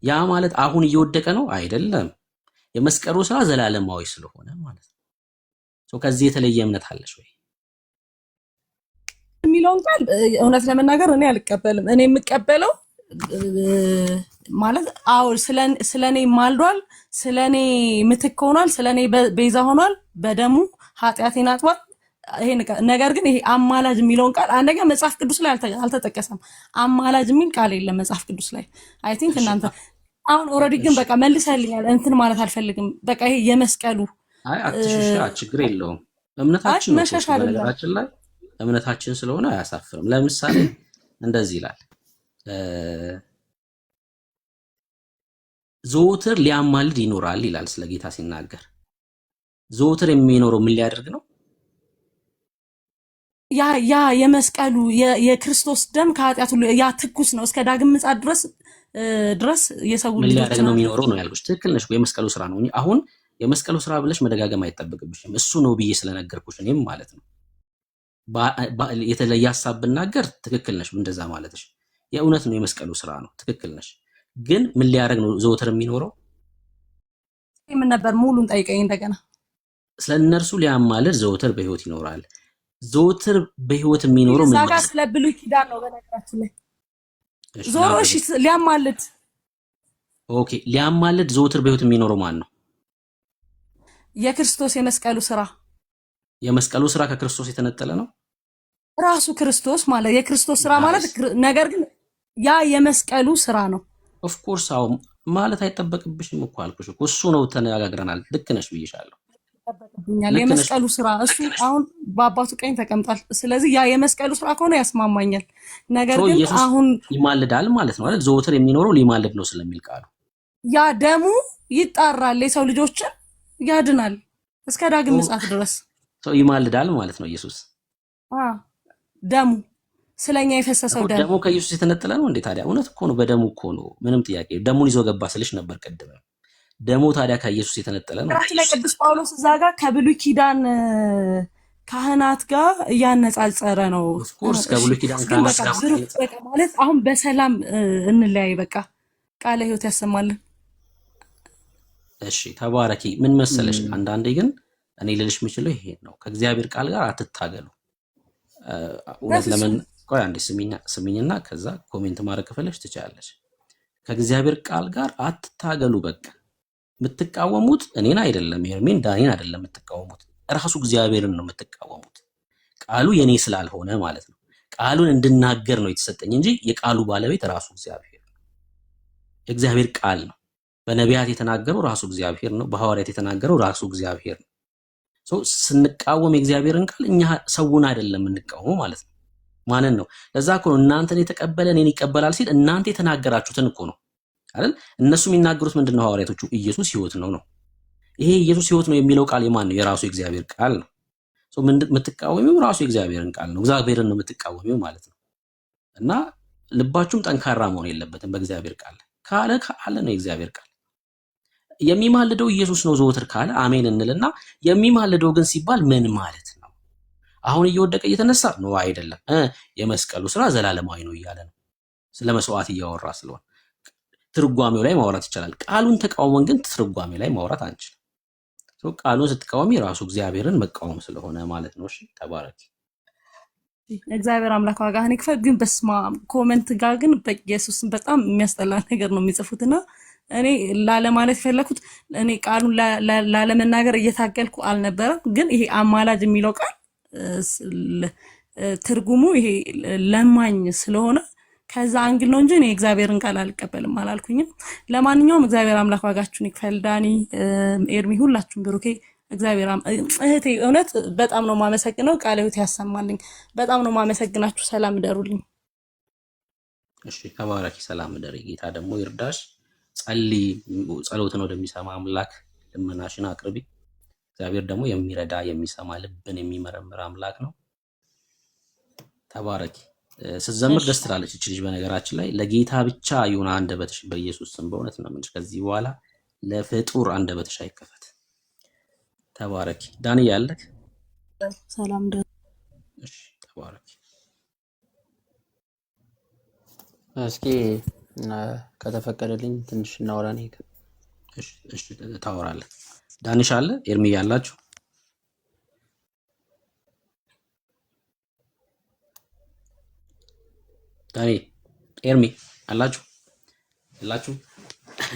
ያ ማለት አሁን እየወደቀ ነው አይደለም። የመስቀሉ ስራ ዘላለማዊ ስለሆነ ማለት ነው። ከዚህ የተለየ እምነት አለሽ ወይ? የሚለውን ቃል እውነት ለመናገር እኔ አልቀበልም። እኔ የምቀበለው ማለት አዎ ስለኔ ማልዷል፣ ስለኔ ምትክ ሆኗል፣ ስለኔ ቤዛ ሆኗል፣ በደሙ ኃጢአቴን አጥቧል። ይሄ ነገር ግን ይሄ አማላጅ የሚለውን ቃል አንደኛ መጽሐፍ ቅዱስ ላይ አልተጠቀሰም። አማላጅ የሚል ቃል የለም መጽሐፍ ቅዱስ ላይ። አይ ቲንክ እናንተ አሁን ኦልሬዲ ግን በቃ መልሰልኛል። እንትን ማለት አልፈልግም። በቃ ይሄ የመስቀሉ አይ አትሽሻ፣ ችግር የለውም። እምነታችን ነው። በነገራችን ላይ እምነታችን ስለሆነ አያሳፍርም። ለምሳሌ እንደዚህ ይላል፣ ዘወትር ሊያማልድ ይኖራል ይላል ስለ ጌታ ሲናገር። ዘወትር የሚኖረው ምን ሊያደርግ ነው? ያ የመስቀሉ የክርስቶስ ደም ከኃጢአት ሁሉ ያ ትኩስ ነው እስከ ዳግም ምጽአት ድረስ የሰው ምን ሊያደርግ ነው የሚኖረው ነው ያልኩሽ። ትክክል ነሽ። የመስቀሉ ስራ ነው። አሁን የመስቀሉ ስራ ብለሽ መደጋገም አይጠበቅብሽም። እሱ ነው ብዬ ስለነገርኩሽ እኔም ማለት ነው። የተለየ ሀሳብ ብናገር ትክክል ነሽ እንደዛ ማለትሽ የእውነት ነው። የመስቀሉ ስራ ነው። ትክክል ነሽ። ግን ምን ሊያደርግ ነው ዘወትር የሚኖረው? ምን ነበር ሙሉን ጠይቀኝ እንደገና። ስለ እነርሱ ሊያማልድ ዘወትር በህይወት ይኖራል። ዘወትር በህይወት የሚኖረው ምን ማለት ነው? ስለ ብሉይ ኪዳን ነው በነገራችን ላይ ዞሮ እሺ ሊያማልድ ኦኬ፣ ሊያማልድ ዘወትር በህይወት የሚኖረው ማን ነው? የክርስቶስ የመስቀሉ ስራ። የመስቀሉ ስራ ከክርስቶስ የተነጠለ ነው። ራሱ ክርስቶስ ማለት የክርስቶስ ስራ ማለት ነገር ግን ያ የመስቀሉ ስራ ነው። ኦፍ ኮርስ አው ማለት አይጠበቅብሽም እኮ አልኩሽ እኮ እሱ ነው። ተነጋግረናል። ልክ ነሽ ብዬሻለሁ። የመስቀሉ ስራ እሱ አሁን በአባቱ ቀኝ ተቀምጧል። ስለዚህ ያ የመስቀሉ ስራ ከሆነ ያስማማኛል። ነገር ግን አሁን ይማልዳል ማለት ነው አይደል? ዘወትር የሚኖረው ሊማልድ ነው ስለሚል ቃሉ ያ ደሙ ይጣራል፣ የሰው ልጆችን ያድናል እስከ ዳግም ምጽአት ድረስ ሰው ይማልዳል ማለት ነው። ኢየሱስ ደሙ ስለኛ የፈሰሰው ደሙ ከኢየሱስ የተነጠለ ነው እንዴ? ታዲያ እውነት እኮ ነው። በደሙ እኮ ነው። ምንም ጥያቄ ደሙን ይዞ ገባ ስልሽ ነበር ቀድመ። ደሙ ታዲያ ከኢየሱስ የተነጠለ ነው። ራስ ላይ ቅዱስ ጳውሎስ እዛ ጋር ከብሉይ ኪዳን ካህናት ጋር እያነጻጸረ ነው። ኦፍ ኮርስ ከብሉይ ኪዳን ካህናት ጋር ማለት አሁን በሰላም እንለያይ በቃ ቃለ ሕይወት ያሰማልን። እሺ ተባረኪ። ምን መሰለሽ አንዳንዴ ግን እኔ ልልሽ የምችለው ይሄ ነው፣ ከእግዚአብሔር ቃል ጋር አትታገሉ። እውነት ለምን ቆይ አንዴ ስሚኝና ከዛ ኮሜንት ማድረግ ከፈለሽ ትችላለሽ። ከእግዚአብሔር ቃል ጋር አትታገሉ። በቃ የምትቃወሙት እኔን አይደለም፣ ኤርሚን ዳኒን አይደለም የምትቃወሙት፣ ራሱ እግዚአብሔርን ነው የምትቃወሙት። ቃሉ የኔ ስላልሆነ ማለት ነው። ቃሉን እንድናገር ነው የተሰጠኝ እንጂ የቃሉ ባለቤት ራሱ እግዚአብሔር ነው። የእግዚአብሔር ቃል ነው። በነቢያት የተናገረው ራሱ እግዚአብሔር ነው። በሐዋርያት የተናገረው ራሱ እግዚአብሔር ነው። ስንቃወም የእግዚአብሔርን ቃል እኛ ሰውን አይደለም እንቃወመው ማለት ነው። ማንን ነው? ለዛ እኮ ነው እናንተን የተቀበለ እኔን ይቀበላል ሲል እናንተ የተናገራችሁትን እኮ ነው አይደል? እነሱ የሚናገሩት ምንድነው? ሐዋርያቶቹ ኢየሱስ ሕይወት ነው ነው። ይሄ ኢየሱስ ሕይወት ነው የሚለው ቃል የማን ነው? የራሱ የእግዚአብሔር ቃል ነው። የምትቃወሚው ራሱ የእግዚአብሔርን ቃል ነው። እግዚአብሔርን ነው የምትቃወሚው ማለት ነው። እና ልባችሁም ጠንካራ መሆን የለበትም። በእግዚአብሔር ቃል ካለ ነው የእግዚአብሔር ቃል። የሚማልደው ኢየሱስ ነው ዘወትር ካለ አሜን እንልና፣ የሚማልደው ግን ሲባል ምን ማለት ነው? አሁን እየወደቀ እየተነሳ ነው አይደለም። የመስቀሉ ስራ ዘላለማዊ ነው እያለ ነው። ስለ መስዋዕት እያወራ ስለሆነ ትርጓሜው ላይ ማውራት ይቻላል። ቃሉን ተቃውመን ግን ትርጓሜው ላይ ማውራት አንችልም። ቃሉን ስትቃወሚ ራሱ እግዚአብሔርን መቃወም ስለሆነ ማለት ነው። እሺ ተባረክ። እግዚአብሔር አምላክ ዋጋህን ይክፈል። ግን በስማ ኮሜንት ጋር ግን በኢየሱስን በጣም የሚያስጠላ ነገር ነው የሚጽፉትና እኔ ላለማለት የፈለኩት እኔ ቃሉን ላለመናገር እየታገልኩ አልነበረም። ግን ይሄ አማላጅ የሚለው ቃል ትርጉሙ ይሄ ለማኝ ስለሆነ ከዛ አንግል ነው እንጂ እኔ እግዚአብሔርን ቃል አልቀበልም አላልኩኝም። ለማንኛውም እግዚአብሔር አምላክ ዋጋችሁን ይክፈል። ዳኒ፣ ኤርሚ፣ ሁላችሁም ብሩኬ እግዚአብሔር እህቴ እውነት በጣም ነው ማመሰግነው። ቃለ ሕይወት ያሰማልኝ። በጣም ነው ማመሰግናችሁ። ሰላም እደሩልኝ። እሺ ተባረኪ። ሰላም እደሪ። ጌታ ደግሞ ይርዳሽ። ጸልይ። ጸሎትን ወደሚሰማ አምላክ ልመናሽን አቅርቢ። እግዚአብሔር ደግሞ የሚረዳ የሚሰማ ልብን የሚመረምር አምላክ ነው። ተባረኪ። ስትዘምር ደስ ትላለች እቺ ልጅ። በነገራችን ላይ ለጌታ ብቻ ይሁን አንደበትሽ በኢየሱስ ስም። በእውነት ነው የምልሽ፣ ከዚህ በኋላ ለፍጡር አንደበትሽ አይከፈት። ተባረኪ። ዳኒ ያለክ ሰላም ደ እሺ ተባረኪ። እስኪ ከተፈቀደልኝ ትንሽ እናወራ ነው። እሺ ታወራለህ። ዳኒሽ አለ፣ ኤርሚ ያላችሁ ዳኒ ኤርሚ አላችሁ?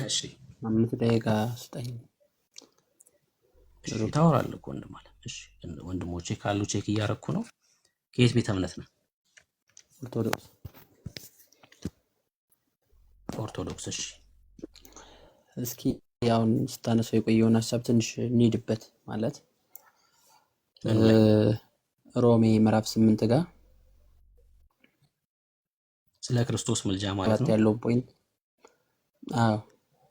እሺ 5 ደቂቃ ስጠኝ። እሺ ታወራለህ እኮ ወንድም አለ። እሺ ወንድሞቼ ካሉ ቼክ እያረኩ ነው። ከየት ቤተ እምነት ነው? ኦርቶዶክስ። እሺ እስኪ ያውን ስታነሳው የቆየውን ሀሳብ ትንሽ እንሂድበት። ማለት ሮሜ ምዕራፍ 8 ጋር ስለ ክርስቶስ ምልጃ ማለት ነው ያለውን ፖይንት። አዎ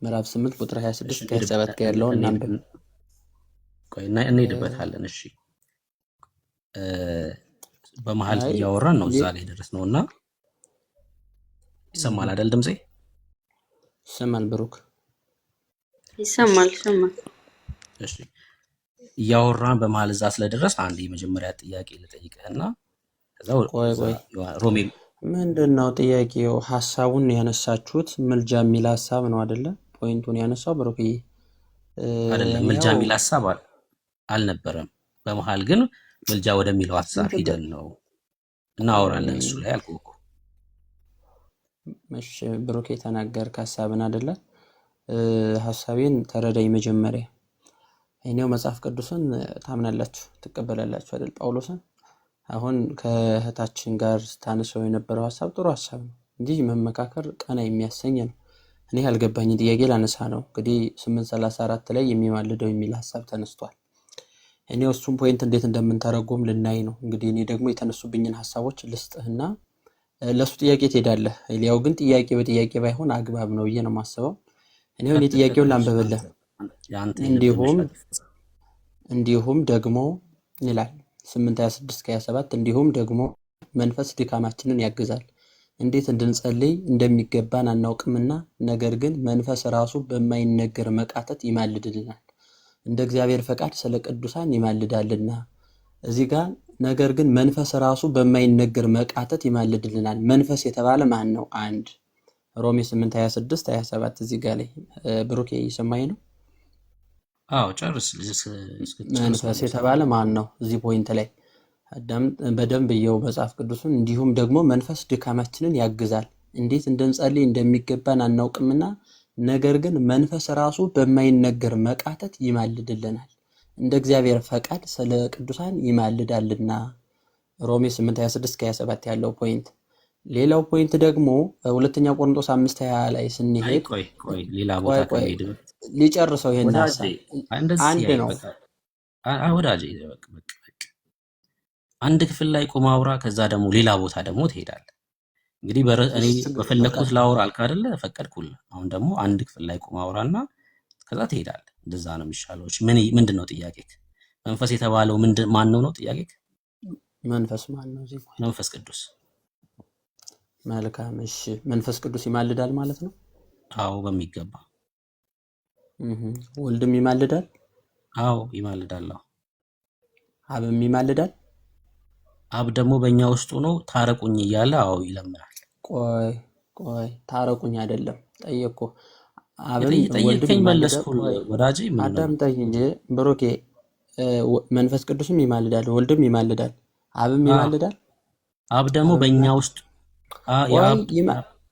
ምዕራፍ 8 ቁጥር 26 ከ27 ጋር ያለውን እናንብብ። ቆይ እንሄድበታለን። እሺ በመሀል እያወራን ነው እዛ ላይ ደረስነው እና ይሰማል አይደል? ድምጼ ይሰማል? ብሩክ ይሰማል። እሺ እያወራን በመሀል እዛ ስለደረስ አንድ የመጀመሪያ ጥያቄ ልጠይቅህና ከዛው ሮሜ ምንድነው ጥያቄው? ሐሳቡን ያነሳችሁት ምልጃ የሚል ሐሳብ ነው አይደለ? ፖይንቱን ያነሳው ብሩክ አይደለም። ምልጃ የሚል ሐሳብ አልነበረም። በመሀል ግን ምልጃ ወደሚለው ሐሳብ ሂደን ነው እናወራለን። እሱ ላይ አልኩህ እኮ። እሺ ብሩክ የተናገርክ ሐሳብን አይደለ? ሐሳቤን ተረዳኝ መጀመሪያ። እኔው መጽሐፍ ቅዱስን ታምናላችሁ ትቀበላላችሁ አይደል? ጳውሎስን አሁን ከእህታችን ጋር ስታነሳው የነበረው ሐሳብ ጥሩ ሐሳብ ነው። እንዲህ መመካከር ቀና የሚያሰኝ ነው። እኔ ያልገባኝ ጥያቄ ላነሳ ነው። እንግዲህ 834 ላይ የሚማልደው የሚል ሐሳብ ተነስቷል። እኔ እሱን ፖይንት እንዴት እንደምንተረጎም ልናይ ነው። እንግዲህ እኔ ደግሞ የተነሱብኝን ሐሳቦች ልስጥህና ለሱ ጥያቄ ትሄዳለህ። ሌላው ግን ጥያቄ በጥያቄ ባይሆን አግባብ ነው ብዬ ነው የማስበው። እኔ ጥያቄውን ላንብብልህ። እንዲሁም ደግሞ ይላል 8:26-27 እንዲሁም ደግሞ መንፈስ ድካማችንን ያግዛል፣ እንዴት እንድንጸልይ እንደሚገባን አናውቅምና፣ ነገር ግን መንፈስ ራሱ በማይነገር መቃተት ይማልድልናል፣ እንደ እግዚአብሔር ፈቃድ ስለ ቅዱሳን ይማልዳልና። እዚህ ጋር ነገር ግን መንፈስ ራሱ በማይነገር መቃተት ይማልድልናል። መንፈስ የተባለ ማን ነው? አንድ ሮሜ 8:26-27 እዚህ ጋር ላይ ብሩክ ይሰማኝ ነው? አዎ ጨርስ። መንፈስ የተባለ ማን ነው? እዚህ ፖይንት ላይ በደንብ የው መጽሐፍ ቅዱስን። እንዲሁም ደግሞ መንፈስ ድካማችንን ያግዛል፣ እንዴት እንድንጸልይ እንደሚገባን አናውቅምና፣ ነገር ግን መንፈስ ራሱ በማይነገር መቃተት ይማልድልናል፣ እንደ እግዚአብሔር ፈቃድ ስለ ቅዱሳን ይማልዳልና። ሮሜ 8:26-27 ያለው ፖይንት። ሌላው ፖይንት ደግሞ ሁለተኛ ቆሮንቶስ 5:20 ላይ ስንሄድ ቆይ ሌላ ቦታ ከሄድ ሊጨርሰው ይሄን ሐሳብ አንድ ነው ወዳጄ። በቃ አንድ ክፍል ላይ ቆም አውራ፣ ከዛ ደግሞ ሌላ ቦታ ደግሞ ትሄዳለህ። እንግዲህ እኔ በፈለኩት ላውራ አልክ አይደለ? ፈቀድኩልህ። አሁን ደግሞ አንድ ክፍል ላይ ቆም አውራና ከዛ ትሄዳለህ። እንደዛ ነው የሚሻለው። እሺ ምንድን ነው ጥያቄክ? መንፈስ የተባለው ማን ነው ጥያቄክ? መንፈስ ማን ነው? እዚህ መንፈስ ቅዱስ። መልካም። እሺ መንፈስ ቅዱስ ይማልዳል ማለት ነው? አዎ በሚገባ። ወልድም ይማልዳል? አዎ ይማልዳል። አብም ይማልዳል? አብ ደግሞ በእኛ ውስጥ ሆኖ ታረቁኝ እያለ አዎ ይለምናል። ቆይ ታረቁኝ አይደለም ጠየቅኩ። አብም ወልድም መለስኩልህ ወዳጄ። አዳምጠኝ እንጂ ብሩኬ። መንፈስ ቅዱስም ይማልዳል፣ ወልድም ይማልዳል፣ አብም ይማልዳል። አብ ደግሞ በእኛ ውስጥ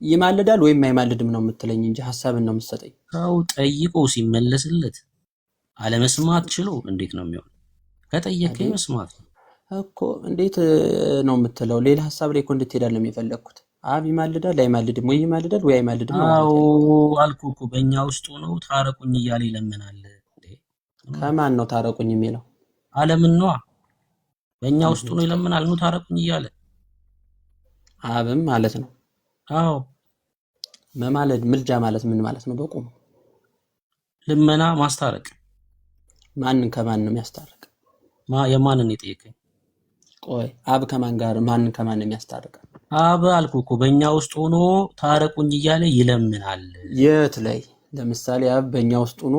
ይማልዳል ወይም አይማልድም ነው የምትለኝ እንጂ ሐሳብን ነው የምትሰጠኝ። ሰው ጠይቆ ሲመለስለት አለመስማት ችሎ እንዴት ነው የሚሆን? ከጠየቀኝ መስማት ነው እኮ። እንዴት ነው የምትለው? ሌላ ሐሳብ ላይ እኮ እንድትሄዳል ነው የፈለግኩት። አብ ይማልዳል አይማልድም፣ ወይ ይማልዳል ወይ አይማልድም ነው። አዎ አልኩህ እኮ በእኛ ውስጥ ሆኖ ታረቁኝ እያለ ይለምናል። ከማን ነው ታረቁኝ የሚለው? ዓለምን ነዋ። በእኛ ውስጥ ሆኖ ይለምናል ነው ታረቁኝ እያለ። አብም ማለት ነው። አዎ መማለድ ምልጃ ማለት ምን ማለት ነው? በቁሙ ልመና፣ ማስታረቅ። ማንን ከማን ነው የሚያስታርቅ? የማንን የጠየቀኝ? ቆይ አብ ከማን ጋር ማንን ከማን ነው የሚያስታርቅ? አብ አልኩህ እኮ በእኛ ውስጥ ሆኖ ታረቁኝ እያለ ይለምናል። የት ላይ? ለምሳሌ አብ በእኛ ውስጥ ሆኖ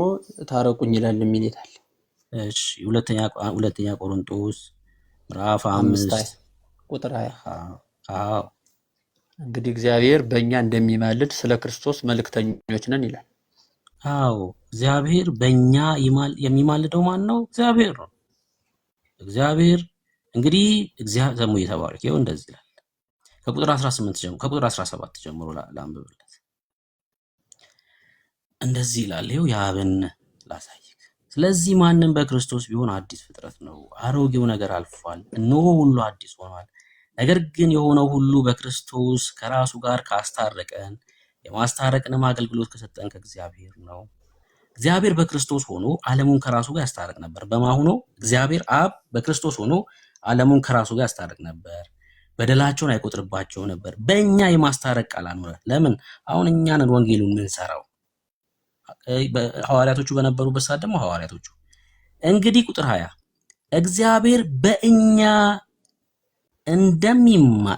ታረቁኝ ይላል የሚል ይላል። እሺ ሁለተኛ ቆሮንቶስ ምዕራፍ 5 ቁጥር 20። አዎ እንግዲህ እግዚአብሔር በእኛ እንደሚማልድ ስለ ክርስቶስ መልእክተኞች ነን ይላል። አዎ እግዚአብሔር በእኛ የሚማልደው ማን ነው? እግዚአብሔር ነው። እግዚአብሔር እንግዲህ እግዚአብሔር ደግሞ እየተባረከ ይኸው እንደዚህ ይላል፣ ከቁጥር 18 ጀምሮ ከቁጥር 17 ጀምሮ ላንብብለት። እንደዚህ ይላል። ይኸው የአብን ላሳይክ። ስለዚህ ማንም በክርስቶስ ቢሆን አዲስ ፍጥረት ነው፣ አሮጌው ነገር አልፏል፣ እነሆ ሁሉ አዲስ ሆኗል። ነገር ግን የሆነው ሁሉ በክርስቶስ ከራሱ ጋር ካስታረቀን የማስታረቅንም አገልግሎት ከሰጠን ከእግዚአብሔር ነው። እግዚአብሔር በክርስቶስ ሆኖ ዓለሙን ከራሱ ጋር ያስታርቅ ነበር። በማሁኑ እግዚአብሔር አብ በክርስቶስ ሆኖ ዓለሙን ከራሱ ጋር ያስታርቅ ነበር፣ በደላቸውን አይቆጥርባቸው ነበር። በእኛ የማስታረቅ ቃል አኖረ። ለምን? አሁን እኛንን ወንጌሉን የምንሰራው። ሐዋርያቶቹ በነበሩበት ሰዓት ደግሞ ሐዋርያቶቹ እንግዲህ ቁጥር 20 እግዚአብሔር በእኛ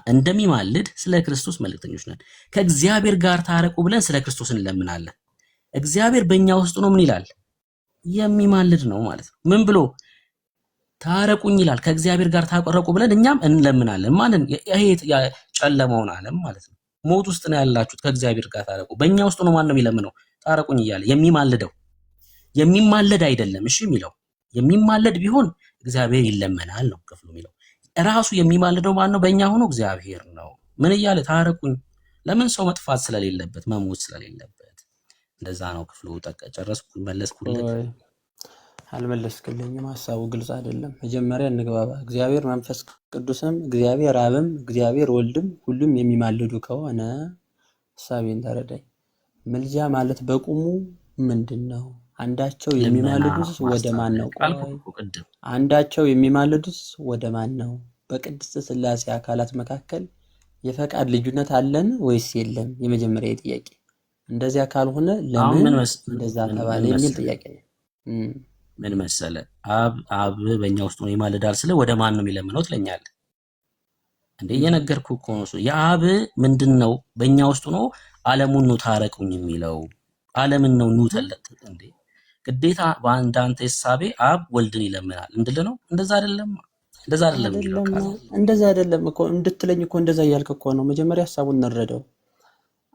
እንደሚማልድ ስለ ክርስቶስ መልእክተኞች ነን። ከእግዚአብሔር ጋር ታረቁ ብለን ስለ ክርስቶስ እንለምናለን። እግዚአብሔር በእኛ ውስጥ ነው ምን ይላል? የሚማልድ ነው ማለት ነው። ምን ብሎ ታረቁኝ ይላል? ከእግዚአብሔር ጋር ታረቁ ብለን እኛም እንለምናለን። ማንን? ይሄ ጨለማውን ዓለም ማለት ነው። ሞት ውስጥ ነው ያላችሁት፣ ከእግዚአብሔር ጋር ታረቁ። በእኛ ውስጥ ነው ማን ነው የሚለምነው? ታረቁኝ እያለ የሚማልደው። የሚማለድ አይደለም እሺ የሚለው። የሚማለድ ቢሆን እግዚአብሔር ይለመናል ነው ክፍሉ የሚለው። ራሱ የሚማልደው ማን ነው? በእኛ ሆኖ እግዚአብሔር ነው። ምን እያለ? ታረቁኝ። ለምን? ሰው መጥፋት ስለሌለበት፣ መሞት ስለሌለበት። እንደዛ ነው ክፍሉ። ጨረስኩ? መለስኩልህ? አልመለስክልኝም። ሀሳቡ ግልጽ አይደለም። መጀመሪያ እንግባባ። እግዚአብሔር መንፈስ ቅዱስም እግዚአብሔር አብም እግዚአብሔር ወልድም ሁሉም የሚማልዱ ከሆነ ሀሳቤን ተረዳኝ። ምልጃ ማለት በቁሙ ምንድን ነው? አንዳቸው የሚማልዱት ወደ ማን ነው? አንዳቸው የሚማልዱት ወደ ማን ነው? በቅድስት ሥላሴ አካላት መካከል የፈቃድ ልዩነት አለን ወይስ የለም? የመጀመሪያ ጥያቄ። እንደዚያ ካልሆነ ለምን እንደዛ ተባለ የሚል ጥያቄ ነው። ምን መሰለ? አብ በእኛ ውስጥ ነው ይማልዳል ስለ ወደ ማን ነው የሚለምነው ትለኛለህ እንዴ? እየነገርኩህ እኮ ነው። የአብ ምንድን ነው? በእኛ ውስጥ ነው ዓለሙን ነው ታረቁኝ የሚለው። ዓለምን ነው ኑ ተለት እንዴ? ግዴታ በአንዳንተ ሐሳቤ አብ ወልድን ይለምናል እንድል ነው? እንደዛ አይደለም። እንደዛ አይደለም የሚለው ቃል። እንደዛ አይደለም እኮ እንድትለኝ እኮ እንደዛ እያልክ እኮ ነው። መጀመሪያ ሐሳቡን እንረዳው።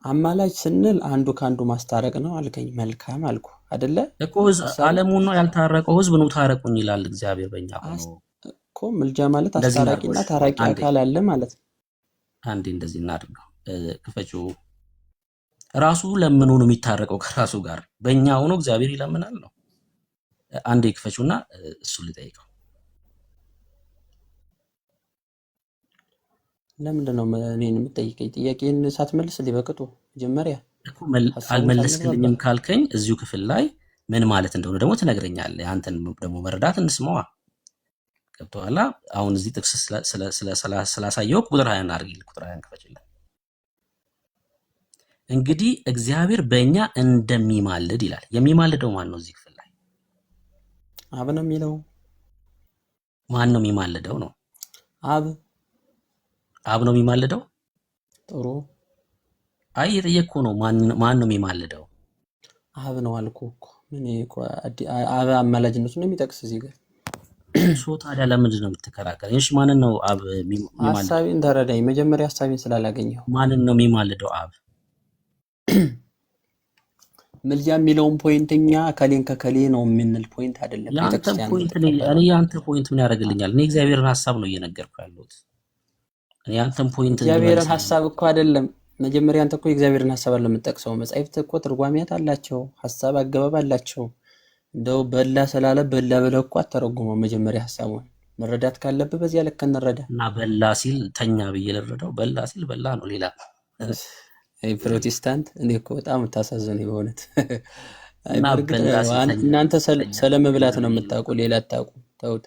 አማላጅ ስንል አንዱ ካንዱ ማስታረቅ ነው አልከኝ። መልካም አልኩ አይደለ እኮ። ዓለሙን ነው ያልታረቀው ህዝብ ነው ታረቁኝ ይላል እግዚአብሔር በእኛ ሆኖ እኮ። ምልጃ ማለት አስታራቂና ታራቂ አካል አለ ማለት ነው። አንዴ እንደዚህ እናድርገው። ክፈችው። ራሱ ለምኑ ነው የሚታረቀው ከራሱ ጋር። በእኛ ሆኖ እግዚአብሔር ይለምናል ነው። አንዴ ክፈችውና እሱ ልጠይቀው። ለምንድን ነው እኔን የምትጠይቀኝ? ጥያቄን ሳትመልስልኝ በቅጡ መጀመሪያ አልመለስክልኝም ካልከኝ እዚሁ ክፍል ላይ ምን ማለት እንደሆነ ደግሞ ትነግረኛለህ። አንተን ደግሞ መረዳት እንስማዋ። ገብቶሃል? አሁን እዚህ ጥቅስ ስላሳየው ቁጥር 20 እናድርግልህ። ቁጥር 20 ክፈችልኝ። እንግዲህ እግዚአብሔር በእኛ እንደሚማልድ ይላል። የሚማልደው ማን ነው? እዚህ ክፍል ላይ አብ ነው የሚለው። ማን ነው የሚማልደው ነው? አብ ነው የሚማልደው። ጥሩ። አይ የጠየቅኩ ነው። ማን ነው የሚማልደው? አብ ነው አልኩህ እኮ። ምን እኮ አብ አማላጅነቱ ነው የሚጠቅስ እዚህ ጋር። ሶ ታዲያ ለምንድን ነው የምትከራከረኝ? እሺ ማንን ነው አብ የሚማልደው? ሐሳቤን ተረዳኝ። መጀመሪያ ሐሳቤን ስላላገኘው ማንን ነው የሚማልደው አብ? ምልጃ የሚለውን ፖይንትኛ ከሌን ከከሌ ነው የምንል ፖይንት አይደለም። የአንተ ፖይንት ምን ያደርግልኛል? እኔ እግዚአብሔርን ሐሳብ ነው እየነገርኩ ያለሁት። እኔ አንተም ፖይንት እግዚአብሔርን ሐሳብ እኮ አይደለም። መጀመሪያ አንተ እኮ የእግዚአብሔርን ሐሳብ አለ የምትጠቅሰው። መጻሕፍት እኮ ትርጓሜያት አላቸው፣ ሐሳብ አገባብ አላቸው። እንደው በላ ስላለ በላ ብለህ እኮ አተረጉመው። መጀመሪያ ሐሳቡን መረዳት ካለብህ በዚያ ልክ እንረዳ። እና በላ ሲል ተኛ ብዬ ልረዳው? በላ ሲል በላ ነው። ሌላ ፕሮቴስታንት እኔ እኮ በጣም የምታሳዝነኝ በእውነት። እናንተ ስለመብላት ነው የምታውቁ፣ ሌላ አታውቁ። ተውት።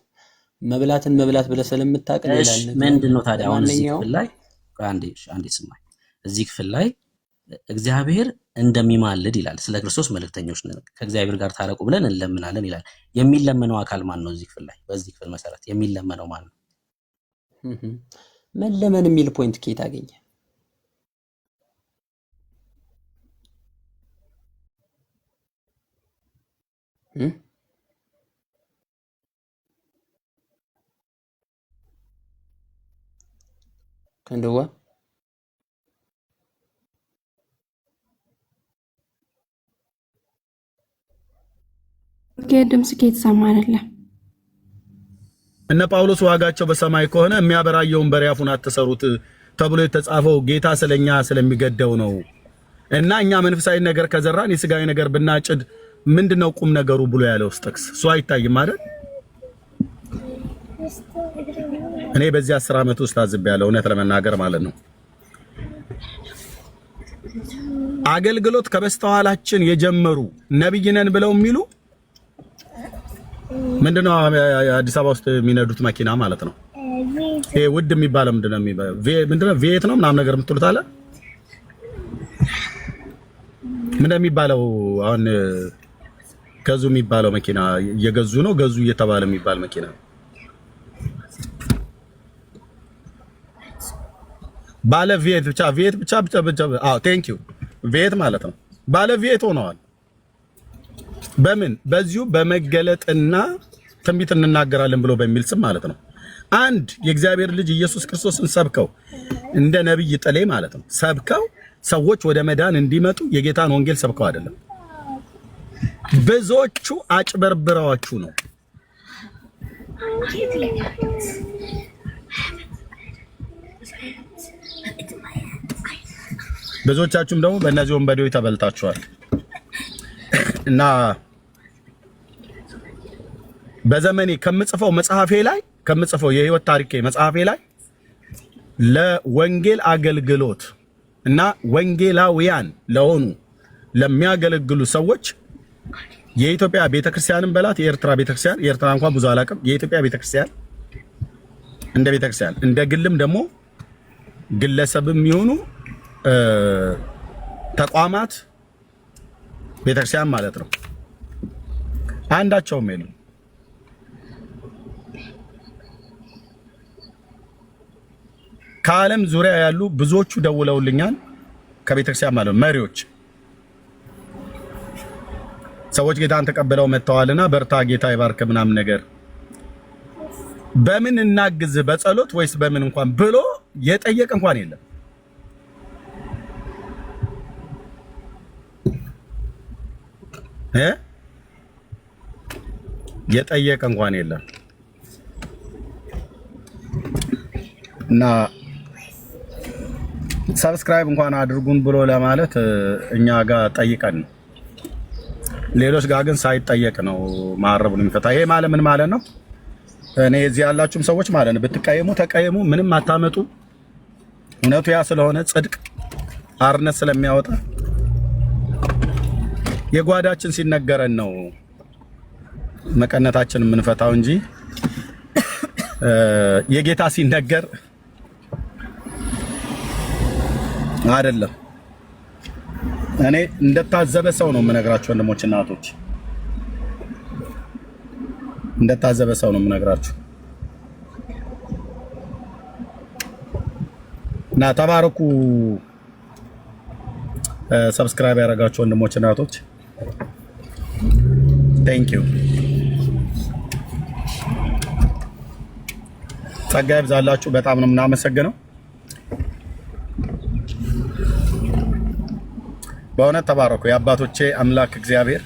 መብላትን መብላት ብለህ ስለምታውቅ ሌላ ምንድን ነው ታዲያ? አሁን እዚህ ክፍል ላይ አንዴ ስማኝ። እዚህ ክፍል ላይ እግዚአብሔር እንደሚማልድ ይላል። ስለ ክርስቶስ መልእክተኞች ነን፣ ከእግዚአብሔር ጋር ታረቁ ብለን እንለምናለን ይላል። የሚለመነው አካል ማን ነው? እዚህ ክፍል ላይ በዚህ ክፍል መሰረት የሚለመነው ማን ነው? መለመን የሚል ፖይንት ከየት አገኘ? ከንደዋ ድምጽ ከተሰማ አይደለም። እነ ጳውሎስ ዋጋቸው በሰማይ ከሆነ የሚያበራየውን በሬ አፉን አትሰሩት ተብሎ የተጻፈው ጌታ ስለኛ ስለሚገደው ነው እና እኛ መንፈሳዊ ነገር ከዘራን የስጋዊ ነገር ብናጭድ ምንድነው ቁም ነገሩ ብሎ ያለው ጥቅስ እሱ አይታይም አይደል? እኔ በዚህ 10 ዓመት ውስጥ ታዝቤያለሁ እውነት ለመናገር ማለት ነው። አገልግሎት ከበስተኋላችን የጀመሩ ነብይ ነን ብለው የሚሉ ምንድነው አዲስ አበባ ውስጥ የሚነዱት መኪና ማለት ነው። ይሄ ውድ የሚባለው ምንድነው ቪኤት ነው ምናምን ነገር የምትሉት አለ ምንድነው የሚባለው አሁን ገዙ የሚባለው መኪና እየገዙ ነው ገዙ እየተባለ የሚባል መኪና ባለ ቪኤት ብቻ አዎ ቴንክ ዩ ቪኤት ማለት ነው። ባለ ቪኤት ሆነዋል። በምን በዚሁ በመገለጥና ትንቢት እንናገራለን ብሎ በሚል ስም ማለት ነው። አንድ የእግዚአብሔር ልጅ ኢየሱስ ክርስቶስን ሰብከው እንደ ነብይ ጥሌ ማለት ነው ሰብከው ሰዎች ወደ መዳን እንዲመጡ የጌታን ወንጌል ሰብከው አይደለም። ብዙዎቹ አጭበርብረዋችሁ ነው። ብዙዎቻችሁም ደግሞ በእነዚህ ወንበዴዎች ተበልታችኋል እና በዘመኔ ከምጽፈው መጽሐፌ ላይ ከምጽፈው የህይወት ታሪኬ መጽሐፌ ላይ ለወንጌል አገልግሎት እና ወንጌላውያን ለሆኑ ለሚያገለግሉ ሰዎች የኢትዮጵያ ቤተክርስቲያንን በላት የኤርትራ ቤተክርስቲያን የኤርትራ እንኳን ብዙ አላውቅም የኢትዮጵያ ቤተክርስቲያን እንደ ቤተክርስቲያን እንደ ግልም ደግሞ ግለሰብም ይሁኑ ተቋማት ቤተክርስቲያን ማለት ነው አንዳቸውም የሉም። ከዓለም ዙሪያ ያሉ ብዙዎቹ ደውለውልኛል ከቤተክርስቲያን ማለት መሪዎች ሰዎች ጌታን ተቀበለው መተዋልና በርታ ጌታ ይባርክ ምናምን ነገር በምን እናግዝ በጸሎት ወይስ በምን እንኳን ብሎ የጠየቀ እንኳን የለም። የጠየቀ እንኳን የለም እና ሰብስክራይብ እንኳን አድርጉን ብሎ ለማለት እኛ ጋር ጠይቀን ሌሎች ጋር ግን ሳይጠየቅ ነው ማረቡን የሚፈታ። ይሄ ማለት ምን ማለት ነው? እኔ እዚህ ያላችሁም ሰዎች ማለት ነው ብትቀየሙ ተቀየሙ ምንም አታመጡ። እውነቱ ያ ስለሆነ ጽድቅ አርነት ስለሚያወጣ የጓዳችን ሲነገረን ነው መቀነታችን የምንፈታው እንጂ የጌታ ሲነገር አይደለም። እኔ እንደታዘበ ሰው ነው የምነግራችሁ ወንድሞች እና እህቶች እንደታዘበ ሰው ነው የምነግራችሁ እና ተባረኩ። ሰብስክራይብ ያደረጋችሁ ወንድሞች እና እህቶች ቴንክ ዩ ጸጋ ይብዛላችሁ። በጣም ነው የምናመሰግነው። በእውነት ተባረኩ። የአባቶቼ አምላክ እግዚአብሔር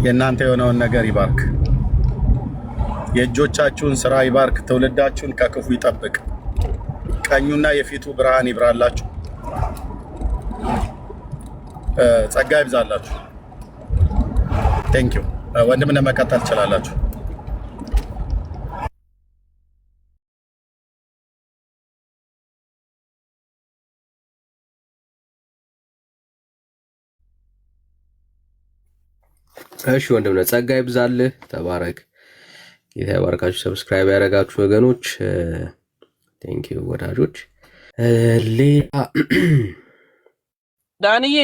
የእናንተ የሆነውን ነገር ይባርክ፣ የእጆቻችሁን ስራ ይባርክ፣ ትውልዳችሁን ከክፉ ይጠብቅ፣ ቀኙና የፊቱ ብርሃን ይብራላችሁ፣ ጸጋ ይብዛላችሁ። ቴንክ ዩ ወንድምነት መቀጠል ትችላላችሁ። እሺ ወንድምነት ጸጋ ይብዛልህ፣ ተባረክ። ጌታ ይባርካችሁ። ሰብስክራይብ ያደረጋችሁ ወገኖች ቴንክ ዩ ወዳጆች። ሌላ ዳንዬ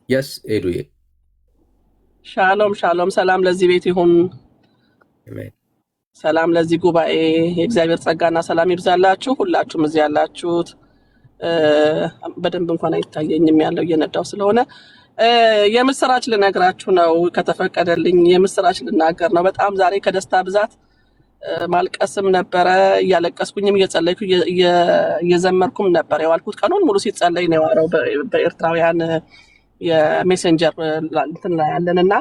የስ ኤዱዬ ሻሎም ሻሎም፣ ሰላም ለዚህ ቤት ይሁን፣ ሰላም ለዚህ ጉባኤ። የእግዚአብሔር ጸጋና ሰላም ይብዛላችሁ ሁላችሁም እዚህ ያላችሁት። በደንብ እንኳን አይታየኝም ያለው እየነዳው ስለሆነ የምስራች ልነግራችሁ ነው ከተፈቀደልኝ። የምስራች ልናገር ነው። በጣም ዛሬ ከደስታ ብዛት ማልቀስም ነበረ፣ እያለቀስኩኝም እየጸለይኩ እየዘመርኩም ነበር የዋልኩት። ቀኑን ሙሉ ሲጸለይ ነው የዋለው በኤርትራውያን የሜሴንጀር እንትን ላይ ያለንና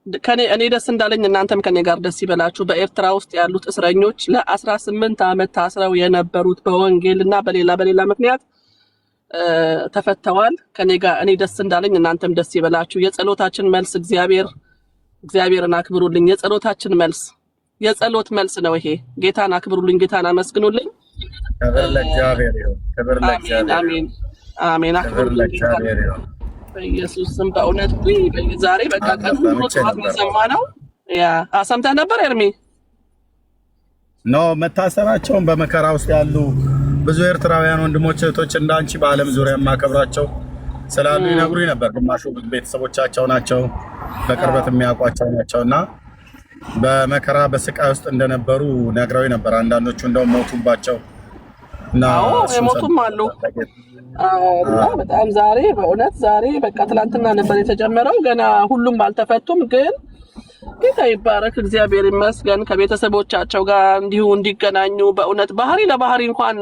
እኔ ደስ እንዳለኝ እናንተም ከኔ ጋር ደስ ይበላችሁ። በኤርትራ ውስጥ ያሉት እስረኞች ለ18 ዓመት ታስረው የነበሩት በወንጌልና በሌላ ምክንያት ተፈተዋል። ከኔ ጋር እኔ ደስ እንዳለኝ እናንተም ደስ ይበላችሁ። የጸሎታችን መልስ እግዚአብሔርን አክብሩልኝ። የጸሎት መልስ ነው ይሄ። ጌታን አክብሩልኝ፣ ጌታን አመስግኑልኝ። ክብር ለእግዚአብሔር ይሁን። ክብር አሜን ለእግዚአብሔር አሜን አሜን። ክብር አክብሩልኝ ጌታን ለእግዚአብሔር ይሁን። በኢየሱስ ስም። በእውነት ዛሬ በቃ ቀኑ ሙሉ ጠዋት የሚሰማ ነው። ያ ሰምተህ ነበር ኤርሚ? ኖ መታሰራቸውን በመከራ ውስጥ ያሉ ብዙ ኤርትራውያን ወንድሞች እህቶች እንዳንቺ በዓለም ዙሪያ የማከብራቸው ስላሉ ይነግሩኝ ነበር። ግማሹ ቤተሰቦቻቸው ናቸው፣ በቅርበት የሚያውቋቸው ናቸውና በመከራ በስቃይ ውስጥ እንደነበሩ ነግረው ነበር። አንዳንዶቹ እንደውም ሞቱባቸው እና የሞቱም አሉ። እና በጣም ዛሬ በእውነት ዛሬ በቃ ትላንትና ነበር የተጀመረው፣ ገና ሁሉም አልተፈቱም። ግን ጌታ ይባረክ፣ እግዚአብሔር ይመስገን ከቤተሰቦቻቸው ጋር እንዲሁ እንዲገናኙ በእውነት ባህሪ ለባህሪ እንኳን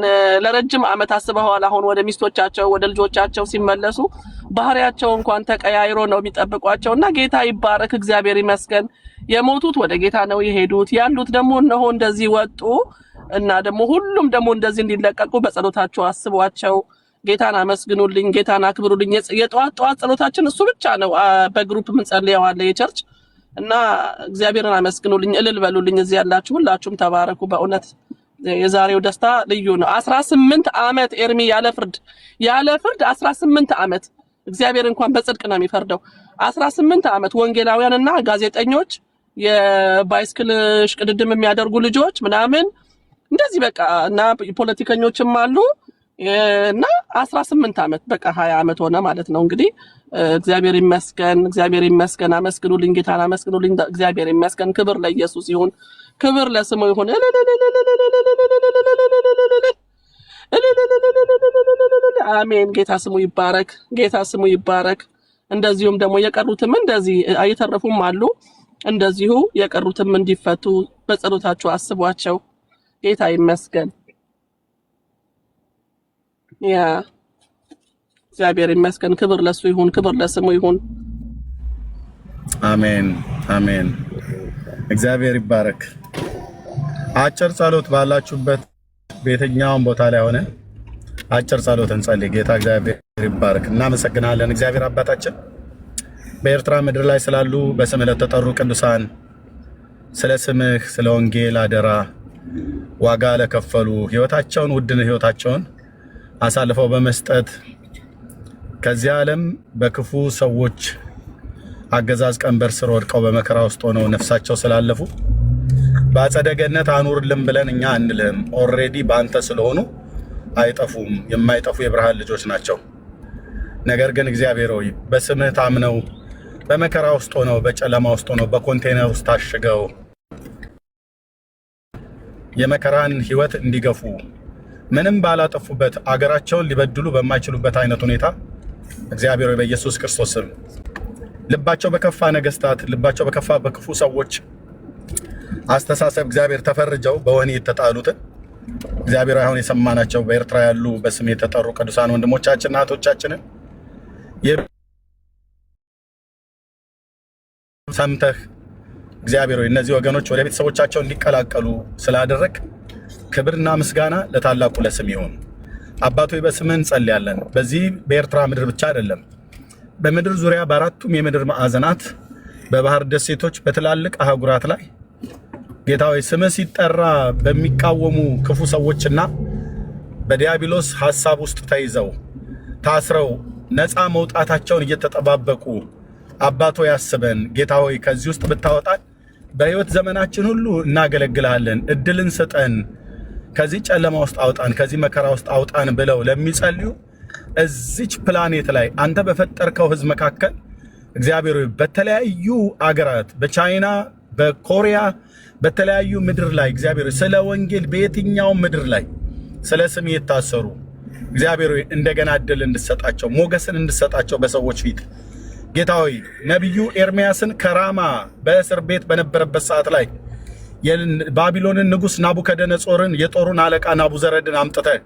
ለረጅም ዓመት አስበዋል። አሁን ወደ ሚስቶቻቸው ወደ ልጆቻቸው ሲመለሱ ባህሪያቸው እንኳን ተቀያይሮ ነው የሚጠብቋቸው። እና ጌታ ይባረክ፣ እግዚአብሔር ይመስገን። የሞቱት ወደ ጌታ ነው የሄዱት፣ ያሉት ደግሞ እነሆ እንደዚህ ወጡ። እና ደግሞ ሁሉም ደግሞ እንደዚህ እንዲለቀቁ በጸሎታቸው አስቧቸው። ጌታን አመስግኑልኝ፣ ጌታን አክብሩልኝ። የጠዋት ጸሎታችን እሱ ብቻ ነው። በግሩፕ ምን ጸልየዋለ የቸርች እና እግዚአብሔርን አመስግኑልኝ፣ እልል በሉልኝ። እዚህ ያላችሁ ሁላችሁም ተባረኩ። በእውነት የዛሬው ደስታ ልዩ ነው። 18 ዓመት ኤርሚ ያለ ፍርድ 18 ዓመት። እግዚአብሔር እንኳን በጽድቅ ነው የሚፈርደው። 18 ዓመት ወንጌላውያንና ጋዜጠኞች፣ የባይስክል ሽቅድድም የሚያደርጉ ልጆች ምናምን እንደዚህ በቃ እና ፖለቲከኞችም አሉ እና 18 ዓመት በቃ 20 ዓመት ሆነ ማለት ነው እንግዲህ። እግዚአብሔር ይመስገን። አመስግኑልኝ፣ ጌታን አመስግኑልኝ። እግዚአብሔር ይመስገን። ክብር ለኢየሱስ ይሁን፣ ክብር ለስሙ ይሁን። አሜን። ጌታ ስሙ ይባረክ። እንደዚሁም ደግሞ የቀሩትም እንደዚህ የተረፉም አሉ። እንደዚሁ የቀሩትም እንዲፈቱ በጸሎታችሁ አስቧቸው። ጌታ ይመስገን። ያ እግዚአብሔር ይመስገን። ክብር ለሱ ይሁን፣ ክብር ለስሙ ይሁን። አሜን አሜን። እግዚአብሔር ይባረክ። አጭር ጸሎት ባላችሁበት በየትኛውም ቦታ ላይ ሆነ አጭር ጸሎት እንጸልይ። ጌታ እግዚአብሔር ይባረክ። እናመሰግናለን። እግዚአብሔር አባታችን በኤርትራ ምድር ላይ ስላሉ በስምህ ለተጠሩ ቅዱሳን ስለ ስምህ ስለ ወንጌል አደራ ዋጋ ለከፈሉ ህይወታቸውን ውድን ህይወታቸውን አሳልፈው በመስጠት ከዚህ ዓለም በክፉ ሰዎች አገዛዝ ቀንበር ስር ወድቀው በመከራ ውስጥ ሆነው ነፍሳቸው ስላለፉ በአጸደ ገነት አኑርልን ብለን እኛ አንልም። ኦልሬዲ በአንተ ስለሆኑ አይጠፉም፣ የማይጠፉ የብርሃን ልጆች ናቸው። ነገር ግን እግዚአብሔር ሆይ በስምህ ታምነው በመከራ ውስጥ ሆነው በጨለማ ውስጥ ሆነው በኮንቴነር ውስጥ ታሽገው የመከራን ህይወት እንዲገፉ ምንም ባላጠፉበት አገራቸውን ሊበድሉ በማይችሉበት አይነት ሁኔታ እግዚአብሔር ሆይ በኢየሱስ ክርስቶስ ስም ልባቸው በከፋ ነገስታት፣ ልባቸው በከፋ በክፉ ሰዎች አስተሳሰብ እግዚአብሔር ተፈርጀው በወህኒ የተጣሉትን እግዚአብሔር አሁን የሰማናቸው በኤርትራ ያሉ በስም የተጠሩ ቅዱሳን ወንድሞቻችንና እህቶቻችንን ሰምተህ እግዚአብሔር ሆይ እነዚህ ወገኖች ወደ ቤተሰቦቻቸው እንዲቀላቀሉ ስላደረግ ክብርና ምስጋና ለታላቁ ለስም ይሁን። አባቶ በስምህ እንጸልያለን። በዚህ በኤርትራ ምድር ብቻ አይደለም፣ በምድር ዙሪያ በአራቱም የምድር ማዕዘናት በባህር ደሴቶች በትላልቅ አህጉራት ላይ ጌታ ሆይ ስምህ ሲጠራ በሚቃወሙ ክፉ ሰዎችና በዲያብሎስ ሐሳብ ውስጥ ተይዘው ታስረው ነፃ መውጣታቸውን እየተጠባበቁ አባቶ ያስበን። ጌታ ሆይ ከዚህ ውስጥ ብታወጣን በህይወት ዘመናችን ሁሉ እናገለግልሃለን። እድልን ስጠን፣ ከዚህ ጨለማ ውስጥ አውጣን፣ ከዚህ መከራ ውስጥ አውጣን ብለው ለሚጸልዩ እዚች ፕላኔት ላይ አንተ በፈጠርከው ህዝብ መካከል እግዚአብሔር ሆይ በተለያዩ አገራት በቻይና በኮሪያ በተለያዩ ምድር ላይ እግዚአብሔር ሆይ ስለ ወንጌል በየትኛው ምድር ላይ ስለ ስም የታሰሩ እግዚአብሔር ሆይ እንደገና እድል እንድሰጣቸው ሞገስን እንድሰጣቸው በሰዎች ፊት ጌታ ሆይ ነብዩ ኤርሚያስን ከራማ በእስር ቤት በነበረበት ሰዓት ላይ የባቢሎንን ንጉስ ናቡከደነጾርን የጦሩን አለቃ ናቡዘረድን አምጥተህ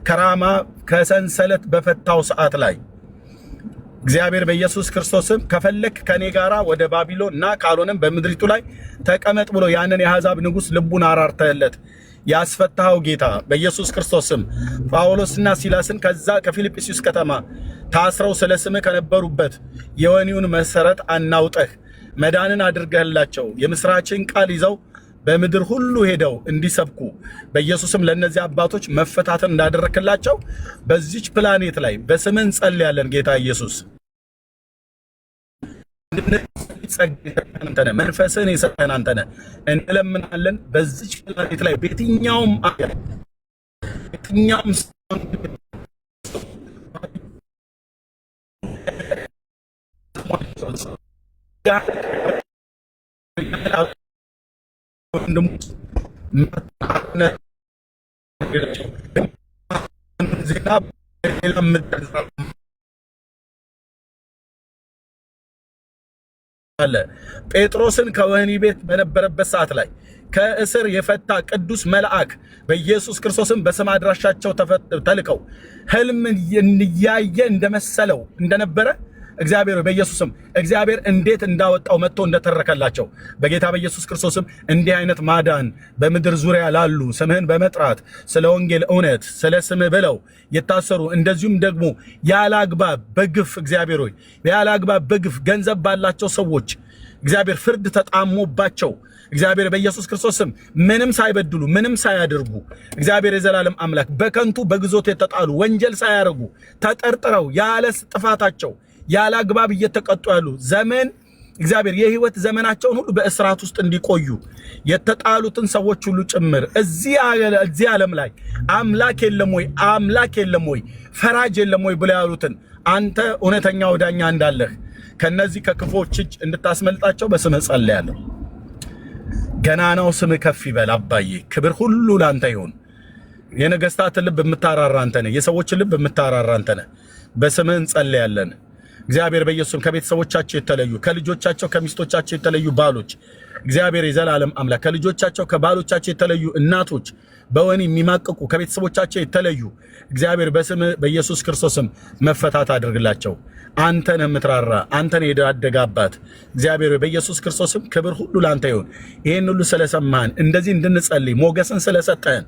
ከራማ ከሰንሰለት በፈታው ሰዓት ላይ እግዚአብሔር በኢየሱስ ክርስቶስም ከፈለክ ከኔ ጋራ ወደ ባቢሎን እና ካልሆነም በምድሪቱ ላይ ተቀመጥ ብሎ ያንን የአሕዛብ ንጉሥ ልቡን አራርተለት ያስፈታው ጌታ በኢየሱስ ክርስቶስም ጳውሎስና ሲላስን ከዛ ከፊልጵስዩስ ከተማ ታስረው ስለ ስምህ ከነበሩበት የወህኒውን መሰረት አናውጠህ መዳንን አድርገህላቸው የምስራችን ቃል ይዘው በምድር ሁሉ ሄደው እንዲሰብኩ በኢየሱስም ለነዚህ አባቶች መፈታትን እንዳደረክላቸው በዚች ፕላኔት ላይ በስምህ እንጸልያለን። ጌታ ኢየሱስ መንፈስህን የሰጠን አንተ ነህ እንለምናለን። በዚች ፕላኔት ላይ በየትኛውም አገር የትኛውም ጴጥሮስን ከወህኒ ቤት በነበረበት ሰዓት ላይ ከእስር የፈታ ቅዱስ መልአክ በኢየሱስ ክርስቶስም በስም አድራሻቸው ተልከው ህልም ያየ እንደመሰለው እንደነበረ እግዚአብሔር በኢየሱስም እግዚአብሔር እንዴት እንዳወጣው መጥቶ እንደተረከላቸው በጌታ በኢየሱስ ክርስቶስም እንዲህ አይነት ማዳን በምድር ዙሪያ ላሉ ስምህን በመጥራት ስለ ወንጌል እውነት ስለ ስምህ ብለው የታሰሩ እንደዚሁም ደግሞ ያላግባብ በግፍ እግዚአብሔር ሆይ ያላግባብ በግፍ ገንዘብ ባላቸው ሰዎች እግዚአብሔር ፍርድ ተጣሞባቸው እግዚአብሔር በኢየሱስ ክርስቶስም ምንም ሳይበድሉ ምንም ሳያደርጉ እግዚአብሔር የዘላለም አምላክ በከንቱ በግዞት የተጣሉ ወንጀል ሳያደርጉ ተጠርጥረው ያለ ጥፋታቸው ያላግባብ እየተቀጡ ያሉ ዘመን እግዚአብሔር የህይወት ዘመናቸውን ሁሉ በእስራት ውስጥ እንዲቆዩ የተጣሉትን ሰዎች ሁሉ ጭምር እዚህ ዓለም ላይ አምላክ የለም ወይ ፈራጅ የለም ወይ ብለው ያሉትን አንተ እውነተኛው ዳኛ እንዳለህ ከነዚህ ከክፎች እጅ እንድታስመልጣቸው በስምህ ጸልያለሁ። ገናናው ስምህ ከፍ ይበል አባዬ፣ ክብር ሁሉ ላንተ ይሁን። የነገስታት ልብ የምታራራ አንተ ነህ፣ የሰዎች ልብ የምታራራ አንተ ነህ። በስምህ እንጸልያለን። እግዚአብሔር በኢየሱስም ከቤተሰቦቻቸው የተለዩ ከልጆቻቸው ከሚስቶቻቸው የተለዩ ባሎች እግዚአብሔር የዘላለም አምላክ ከልጆቻቸው ከባሎቻቸው የተለዩ እናቶች በወህኒ የሚማቅቁ ከቤተሰቦቻቸው የተለዩ እግዚአብሔር በስም በኢየሱስ ክርስቶስም መፈታት አድርግላቸው። አንተን የምትራራ አንተን የዳደገ አባት እግዚአብሔር በኢየሱስ ክርስቶስም ክብር ሁሉ ላንተ ይሁን። ይሄን ሁሉ ስለሰማን እንደዚህ እንድንጸልይ ሞገስን ስለሰጠን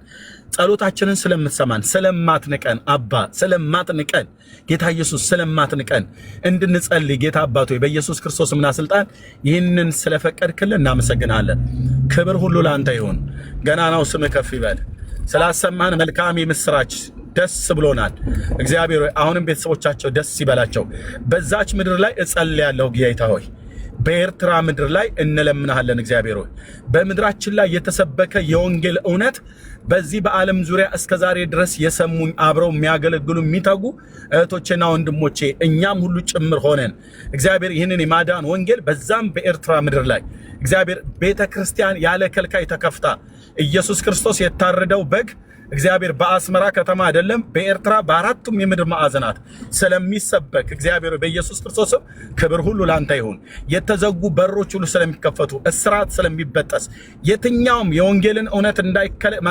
ጸሎታችንን ስለምትሰማን ስለማትንቀን አባ ስለማትንቀን ጌታ ኢየሱስ ስለማትንቀን እንድንጸልይ ጌታ አባቶ በኢየሱስ ክርስቶስምና ስልጣን ይህንን ስለፈቀድክልን እናመሰግናለን። ክብር ሁሉ ላንተ ይሁን። ገናናው ስምህ ከፍ ይበል። ስላሰማን መልካም የምስራች ደስ ብሎናል። እግዚአብሔር ሆይ አሁንም ቤተሰቦቻቸው ደስ ይበላቸው። በዛች ምድር ላይ እጸልያለሁ ጌታ ሆይ በኤርትራ ምድር ላይ እንለምናለን። እግዚአብሔር ሆይ በምድራችን ላይ የተሰበከ የወንጌል እውነት በዚህ በዓለም ዙሪያ እስከዛሬ ድረስ የሰሙኝ አብረው የሚያገለግሉ የሚተጉ እህቶቼና ወንድሞቼ እኛም ሁሉ ጭምር ሆነን እግዚአብሔር ይህንን የማዳን ወንጌል በዛም በኤርትራ ምድር ላይ እግዚአብሔር ቤተክርስቲያን ያለ ከልካይ ተከፍታ ኢየሱስ ክርስቶስ የታረደው በግ እግዚአብሔር በአስመራ ከተማ አይደለም በኤርትራ በአራቱም የምድር ማዕዘናት ስለሚሰበክ እግዚአብሔር በኢየሱስ ክርስቶስም ክብር ሁሉ ላንተ ይሁን። የተዘጉ በሮች ሁሉ ስለሚከፈቱ እስራት ስለሚበጠስ የትኛውም የወንጌልን እውነት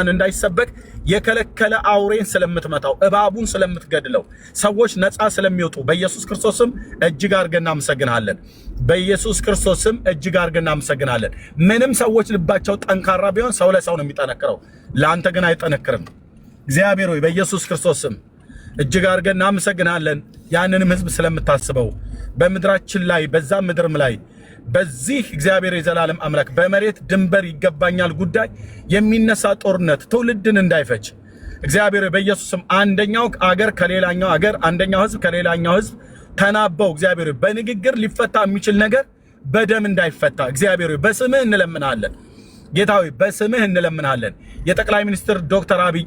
እንዳይሰበክ የከለከለ አውሬን ስለምትመታው እባቡን ስለምትገድለው ሰዎች ነፃ ስለሚወጡ በኢየሱስ ክርስቶስም እጅግ አድርገን እናመሰግናለን። በኢየሱስ ክርስቶስም እጅግ አድርገን እናመሰግናለን። ምንም ሰዎች ልባቸው ጠንካራ ቢሆን ሰው ለሰው ነው የሚጠነክረው፣ ለአንተ ግን አይጠነክርም። እግዚአብሔር ሆይ በኢየሱስ ክርስቶስም እጅግ አድርገን እናመሰግናለን። ያንንም ህዝብ ስለምታስበው በምድራችን ላይ በዛ ምድርም ላይ በዚህ እግዚአብሔር የዘላለም አምላክ በመሬት ድንበር ይገባኛል ጉዳይ የሚነሳ ጦርነት ትውልድን እንዳይፈጅ እግዚአብሔር በኢየሱስም አንደኛው አገር ከሌላኛው አገር አንደኛው ህዝብ ከሌላኛው ህዝብ ተናበው እግዚአብሔር በንግግር ሊፈታ የሚችል ነገር በደም እንዳይፈታ እግዚአብሔር በስምህ እንለምናለን። ጌታ ሆይ በስምህ እንለምናለን። የጠቅላይ ሚኒስትር ዶክተር አብይ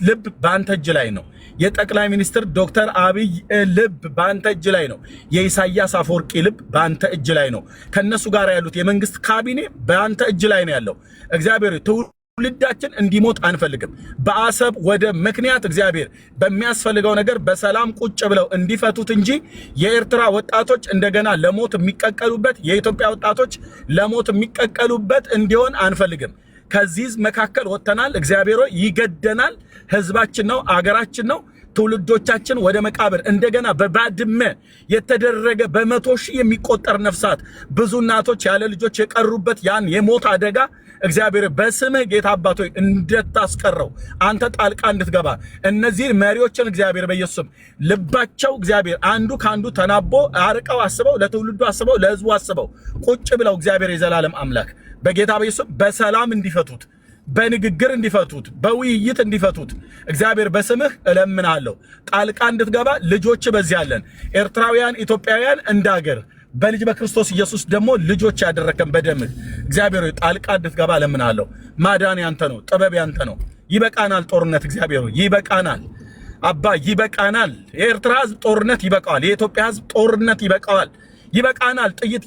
ልብ በአንተ እጅ ላይ ነው። የጠቅላይ ሚኒስትር ዶክተር አብይ ልብ በአንተ እጅ ላይ ነው። የኢሳያስ አፈወርቂ ልብ በአንተ እጅ ላይ ነው። ከነሱ ጋር ያሉት የመንግስት ካቢኔ በአንተ እጅ ላይ ነው ያለው። እግዚአብሔር ትውልዳችን እንዲሞት አንፈልግም። በአሰብ ወደ ምክንያት እግዚአብሔር በሚያስፈልገው ነገር በሰላም ቁጭ ብለው እንዲፈቱት እንጂ የኤርትራ ወጣቶች እንደገና ለሞት የሚቀቀሉበት የኢትዮጵያ ወጣቶች ለሞት የሚቀቀሉበት እንዲሆን አንፈልግም። ከዚህ መካከል ወጥተናል። እግዚአብሔር ይገደናል። ህዝባችን ነው፣ አገራችን ነው። ትውልዶቻችን ወደ መቃብር እንደገና በባድመ የተደረገ በመቶ ሺህ የሚቆጠር ነፍሳት ብዙ እናቶች ያለ ልጆች የቀሩበት ያን የሞት አደጋ እግዚአብሔር በስምህ ጌታ አባቶ እንደታስቀረው አንተ ጣልቃ እንድትገባ እነዚህ መሪዎችን እግዚአብሔር በኢየሱስም ልባቸው እግዚአብሔር አንዱ ካንዱ ተናቦ አርቀው አስበው ለትውልዱ አስበው ለህዝቡ አስበው ቁጭ ብለው እግዚአብሔር የዘላለም አምላክ በጌታ በኢየሱስ በሰላም እንዲፈቱት በንግግር እንዲፈቱት በውይይት እንዲፈቱት እግዚአብሔር በስምህ እለምናለሁ ጣልቃ እንድትገባ ልጆች በዚህ ያለን ኤርትራውያን ኢትዮጵያውያን እንዳገር በልጅ በክርስቶስ ኢየሱስ ደግሞ ልጆች ያደረከን በደምህ እግዚአብሔር ጣልቃ እንድትገባ እለምናለሁ ማዳን ያንተ ነው ጥበብ ያንተ ነው ይበቃናል ጦርነት እግዚአብሔር ይበቃናል አባ ይበቃናል የኤርትራ ህዝብ ጦርነት ይበቃዋል የኢትዮጵያ ህዝብ ጦርነት ይበቃዋል ይበቃናል ጥይት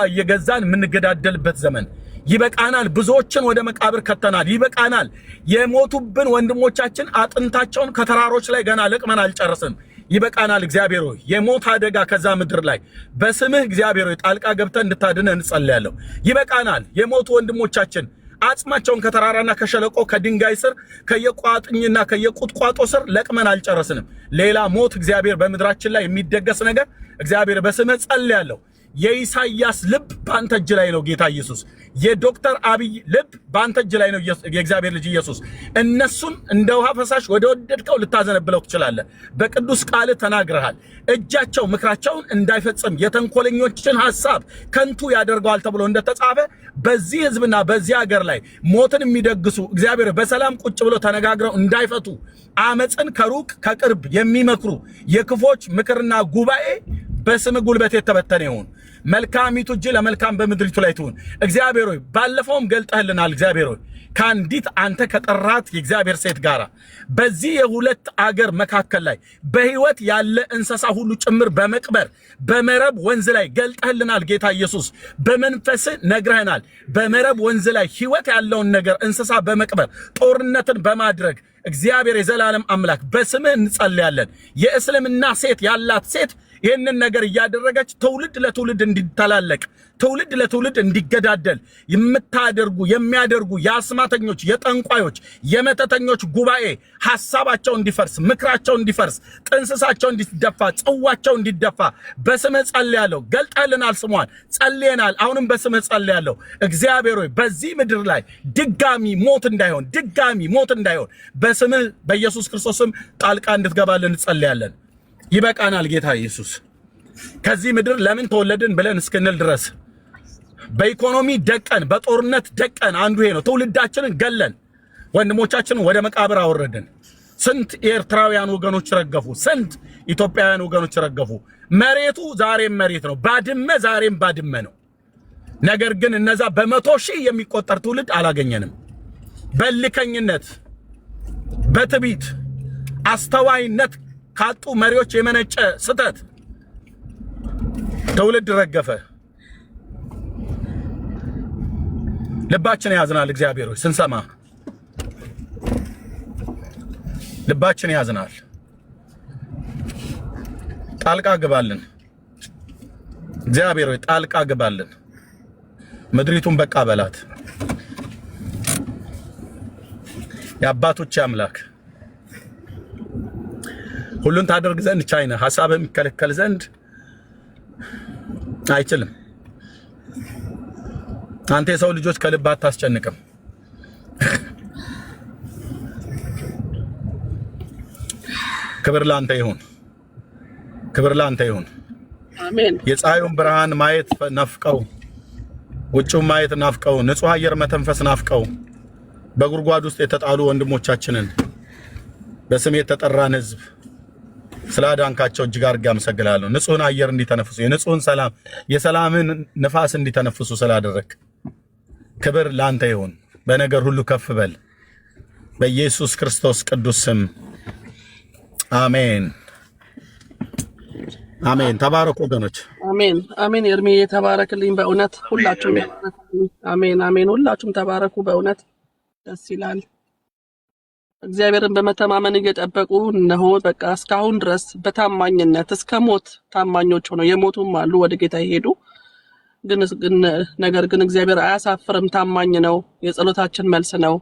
እየገዛን የምንገዳደልበት ዘመን ይበቃናል ብዙዎችን ወደ መቃብር ከተናል ይበቃናል የሞቱብን ወንድሞቻችን አጥንታቸውን ከተራሮች ላይ ገና ለቅመን አልጨረስን ይበቃናል እግዚአብሔር ሆይ የሞት አደጋ ከዛ ምድር ላይ በስምህ እግዚአብሔር ሆይ ጣልቃ ገብተህ እንድታድነን እንጸልያለሁ ይበቃናል የሞቱ ወንድሞቻችን አጽማቸውን ከተራራና ከሸለቆ ከድንጋይ ስር ከየቋጥኝና ከየቁጥቋጦ ስር ለቅመን አልጨረስንም ሌላ ሞት እግዚአብሔር በመድራችን ላይ የሚደገስ ነገር እግዚአብሔር በስምህ ጸልያለሁ የኢሳይያስ ልብ ባንተ እጅ ላይ ነው ጌታ ኢየሱስ የዶክተር አብይ ልብ ባንተ እጅ ላይ ነው የእግዚአብሔር ልጅ ኢየሱስ እነሱን እንደ ውሃ ፈሳሽ ወደ ወደድከው ልታዘነብለው ትችላለህ በቅዱስ ቃል ተናግረሃል እጃቸው ምክራቸውን እንዳይፈጽም የተንኮለኞችን ሐሳብ ከንቱ ያደርገዋል ተብሎ እንደተጻፈ በዚህ ህዝብና በዚህ ሀገር ላይ ሞትን የሚደግሱ እግዚአብሔር በሰላም ቁጭ ብሎ ተነጋግረው እንዳይፈቱ አመጽን ከሩቅ ከቅርብ የሚመክሩ የክፎች ምክርና ጉባኤ በስም ጉልበት የተበተነ ይሁን መልካሚቱ እጅ ለመልካም በምድሪቱ ላይ ትሁን እግዚአብሔር ሆይ ባለፈውም ገልጠህልናል እግዚአብሔር ሆይ ካንዲት አንተ ከጠራት የእግዚአብሔር ሴት ጋራ በዚህ የሁለት አገር መካከል ላይ በህይወት ያለ እንስሳ ሁሉ ጭምር በመቅበር በመረብ ወንዝ ላይ ገልጠህልናል ጌታ ኢየሱስ በመንፈስ ነግረህናል በመረብ ወንዝ ላይ ህይወት ያለውን ነገር እንስሳ በመቅበር ጦርነትን በማድረግ እግዚአብሔር የዘላለም አምላክ በስምህ እንጸልያለን የእስልምና ሴት ያላት ሴት ይህንን ነገር እያደረገች ትውልድ ለትውልድ እንዲተላለቅ ትውልድ ለትውልድ እንዲገዳደል የሚያደርጉ የአስማተኞች የጠንቋዮች የመተተኞች ጉባኤ ሐሳባቸው እንዲፈርስ ምክራቸው እንዲፈርስ ጥንስሳቸው እንዲደፋ ጽዋቸው እንዲደፋ በስምህ ጸልያለሁ ገልጠህልናል ስሟን ጸልየናል አሁንም በስምህ ጸልያለሁ እግዚአብሔር ሆይ በዚህ ምድር ላይ ድጋሚ ሞት እንዳይሆን በስምህ በኢየሱስ ክርስቶስም ጣልቃ እንድትገባልን ጸልያለን ይበቃናል ጌታ ኢየሱስ ከዚህ ምድር ለምን ተወለድን ብለን እስክንል ድረስ በኢኮኖሚ ደቀን በጦርነት ደቀን አንዱ ይሄ ነው ትውልዳችንን ገለን ወንድሞቻችንን ወደ መቃብር አወረድን ስንት ኤርትራውያን ወገኖች ረገፉ ስንት ኢትዮጵያውያን ወገኖች ረገፉ መሬቱ ዛሬም መሬት ነው ባድመ ዛሬም ባድመ ነው ነገር ግን እነዛ በመቶ ሺህ የሚቆጠር ትውልድ አላገኘንም በልከኝነት በትቢት አስተዋይነት ካጡ መሪዎች የመነጨ ስተት ትውልድ ረገፈ ልባችን ያዝናል እግዚአብሔር ሆይ ስንሰማ ልባችን ያዝናል ጣልቃ ግባልን እግዚአብሔር ሆይ ጣልቃ ግባልን ምድሪቱን በቃ በላት የአባቶች አምላክ ሁሉን ታደርግ ዘንድ ቻይና ሐሳብም ይከለከል ዘንድ አይችልም አንተ የሰው ልጆች ከልብ አታስጨንቅም ክብር ላንተ ይሁን አሜን የፀሐዩን ብርሃን ማየት ናፍቀው ውጭው ማየት ናፍቀው ንጹህ አየር መተንፈስ ናፍቀው በጉርጓድ ውስጥ የተጣሉ ወንድሞቻችንን በስም የተጠራን ህዝብ ስላዳንካቸው እጅግ አድርጌ አመሰግናለሁ ንጹህን አየር እንዲተነፍሱ የንጹህን ሰላም የሰላምን ንፋስ እንዲተነፍሱ ስላደረክ ክብር ላንተ ይሁን በነገር ሁሉ ከፍ በል በኢየሱስ ክርስቶስ ቅዱስ ስም አሜን አሜን ተባረኩ ወገኖች አሜን ኤርሚ የተባረክልኝ በእውነት ሁላችሁም አሜን ሁላችሁም ተባረኩ በእውነት ደስ ይላል እግዚአብሔርን በመተማመን እየጠበቁ እነሆ በቃ እስካሁን ድረስ በታማኝነት እስከ ሞት ታማኞች ሆነው የሞቱም አሉ ወደ ጌታ ይሄዱ ነገር ግን እግዚአብሔር አያሳፍርም ታማኝ ነው የጸሎታችን መልስ ነው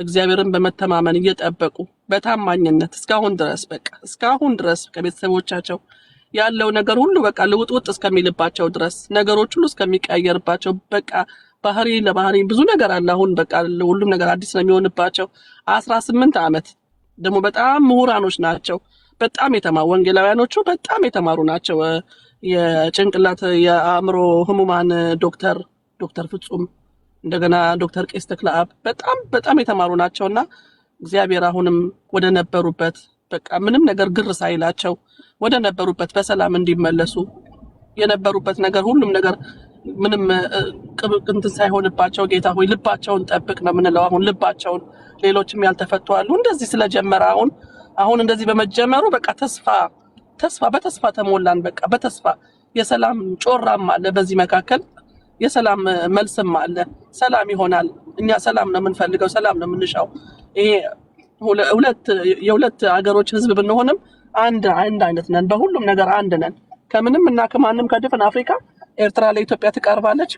እግዚአብሔርን በመተማመን እየጠበቁ በታማኝነት እስካሁን ድረስ ከቤተሰቦቻቸው ያለው ነገር ሁሉ በቃ ልውጥውጥ እስከሚልባቸው ድረስ ነገሮች ሁሉ እስከሚቀየርባቸው በቃ ባህሪ ለባህሪ ብዙ ነገር አለ። አሁን በቃ ሁሉም ነገር አዲስ ነው የሚሆንባቸው። 18 ዓመት ደግሞ በጣም ምሁራኖች ናቸው። በጣም የተማሩ ወንጌላውያኖቹ በጣም የተማሩ ናቸው። የጭንቅላት የአእምሮ ህሙማን ዶክተር ፍጹም እንደገና ዶክተር ቄስ ተክለአብ በጣም የተማሩ ናቸውና እግዚአብሔር አሁንም ወደ ነበሩበት በቃ ምንም ነገር ግር ሳይላቸው ወደ ነበሩበት በሰላም እንዲመለሱ የነበሩበት ነገር ሁሉም ነገር ምንም ቅብቅንት ሳይሆንባቸው ጌታ ሆይ ልባቸውን ጠብቅ ነው የምንለው። አሁን ልባቸውን ሌሎችም ያልተፈቱ አሉ። እንደዚህ ስለጀመረ አሁን እንደዚህ በመጀመሩ በቃ በተስፋ ተሞላን። በቃ በተስፋ የሰላም ጮራም አለ በዚህ መካከል የሰላም መልስም አለ። ሰላም ይሆናል። እኛ ሰላም ነው የምንፈልገው፣ ሰላም ነው የምንሻው። ይሄ የሁለት ሀገሮች ህዝብ ብንሆንም አንድ አይነት ነን። በሁሉም ነገር አንድ ነን። ከምንም እና ከማንም ከድፍን አፍሪካ ኤርትራ ለኢትዮጵያ ትቀርባለች፣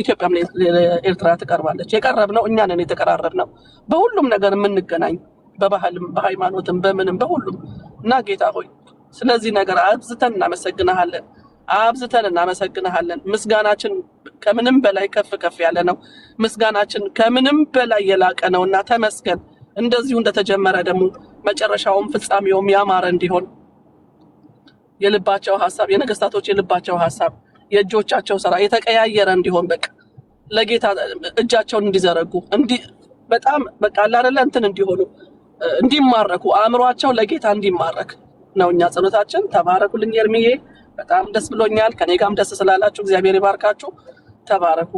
ኢትዮጵያም ለኤርትራ ትቀርባለች። የቀረብነው እኛ ነን፣ የተቀራረብነው በሁሉም ነገር የምንገናኝ በባህልም በሃይማኖትም በምንም በሁሉም እና ጌታ ሆይ ስለዚህ ነገር አብዝተን እናመሰግናለን። ምስጋናችን ከምንም በላይ ከፍ ያለ ነው። ምስጋናችን ከምንም በላይ የላቀ ነውና ተመስገን። እንደዚሁ እንደተጀመረ ደግሞ መጨረሻውም ፍጻሜውም ያማረ እንዲሆን የልባቸው ሐሳብ የነገስታቶች የልባቸው ሐሳብ የእጆቻቸው ስራ የተቀያየረ እንዲሆን በቃ ለጌታ እጃቸውን እንዲዘረጉ በጣም በቃ አላረለ እንትን እንዲሆኑ እንዲማረኩ አእምሯቸው ለጌታ እንዲማረክ ነው እኛ ጸሎታችን። ተባረኩልኝ ኤርሚዬ፣ በጣም ደስ ብሎኛል። ከኔ ጋርም ደስ ስላላችሁ እግዚአብሔር ይባርካችሁ። ተባረኩ።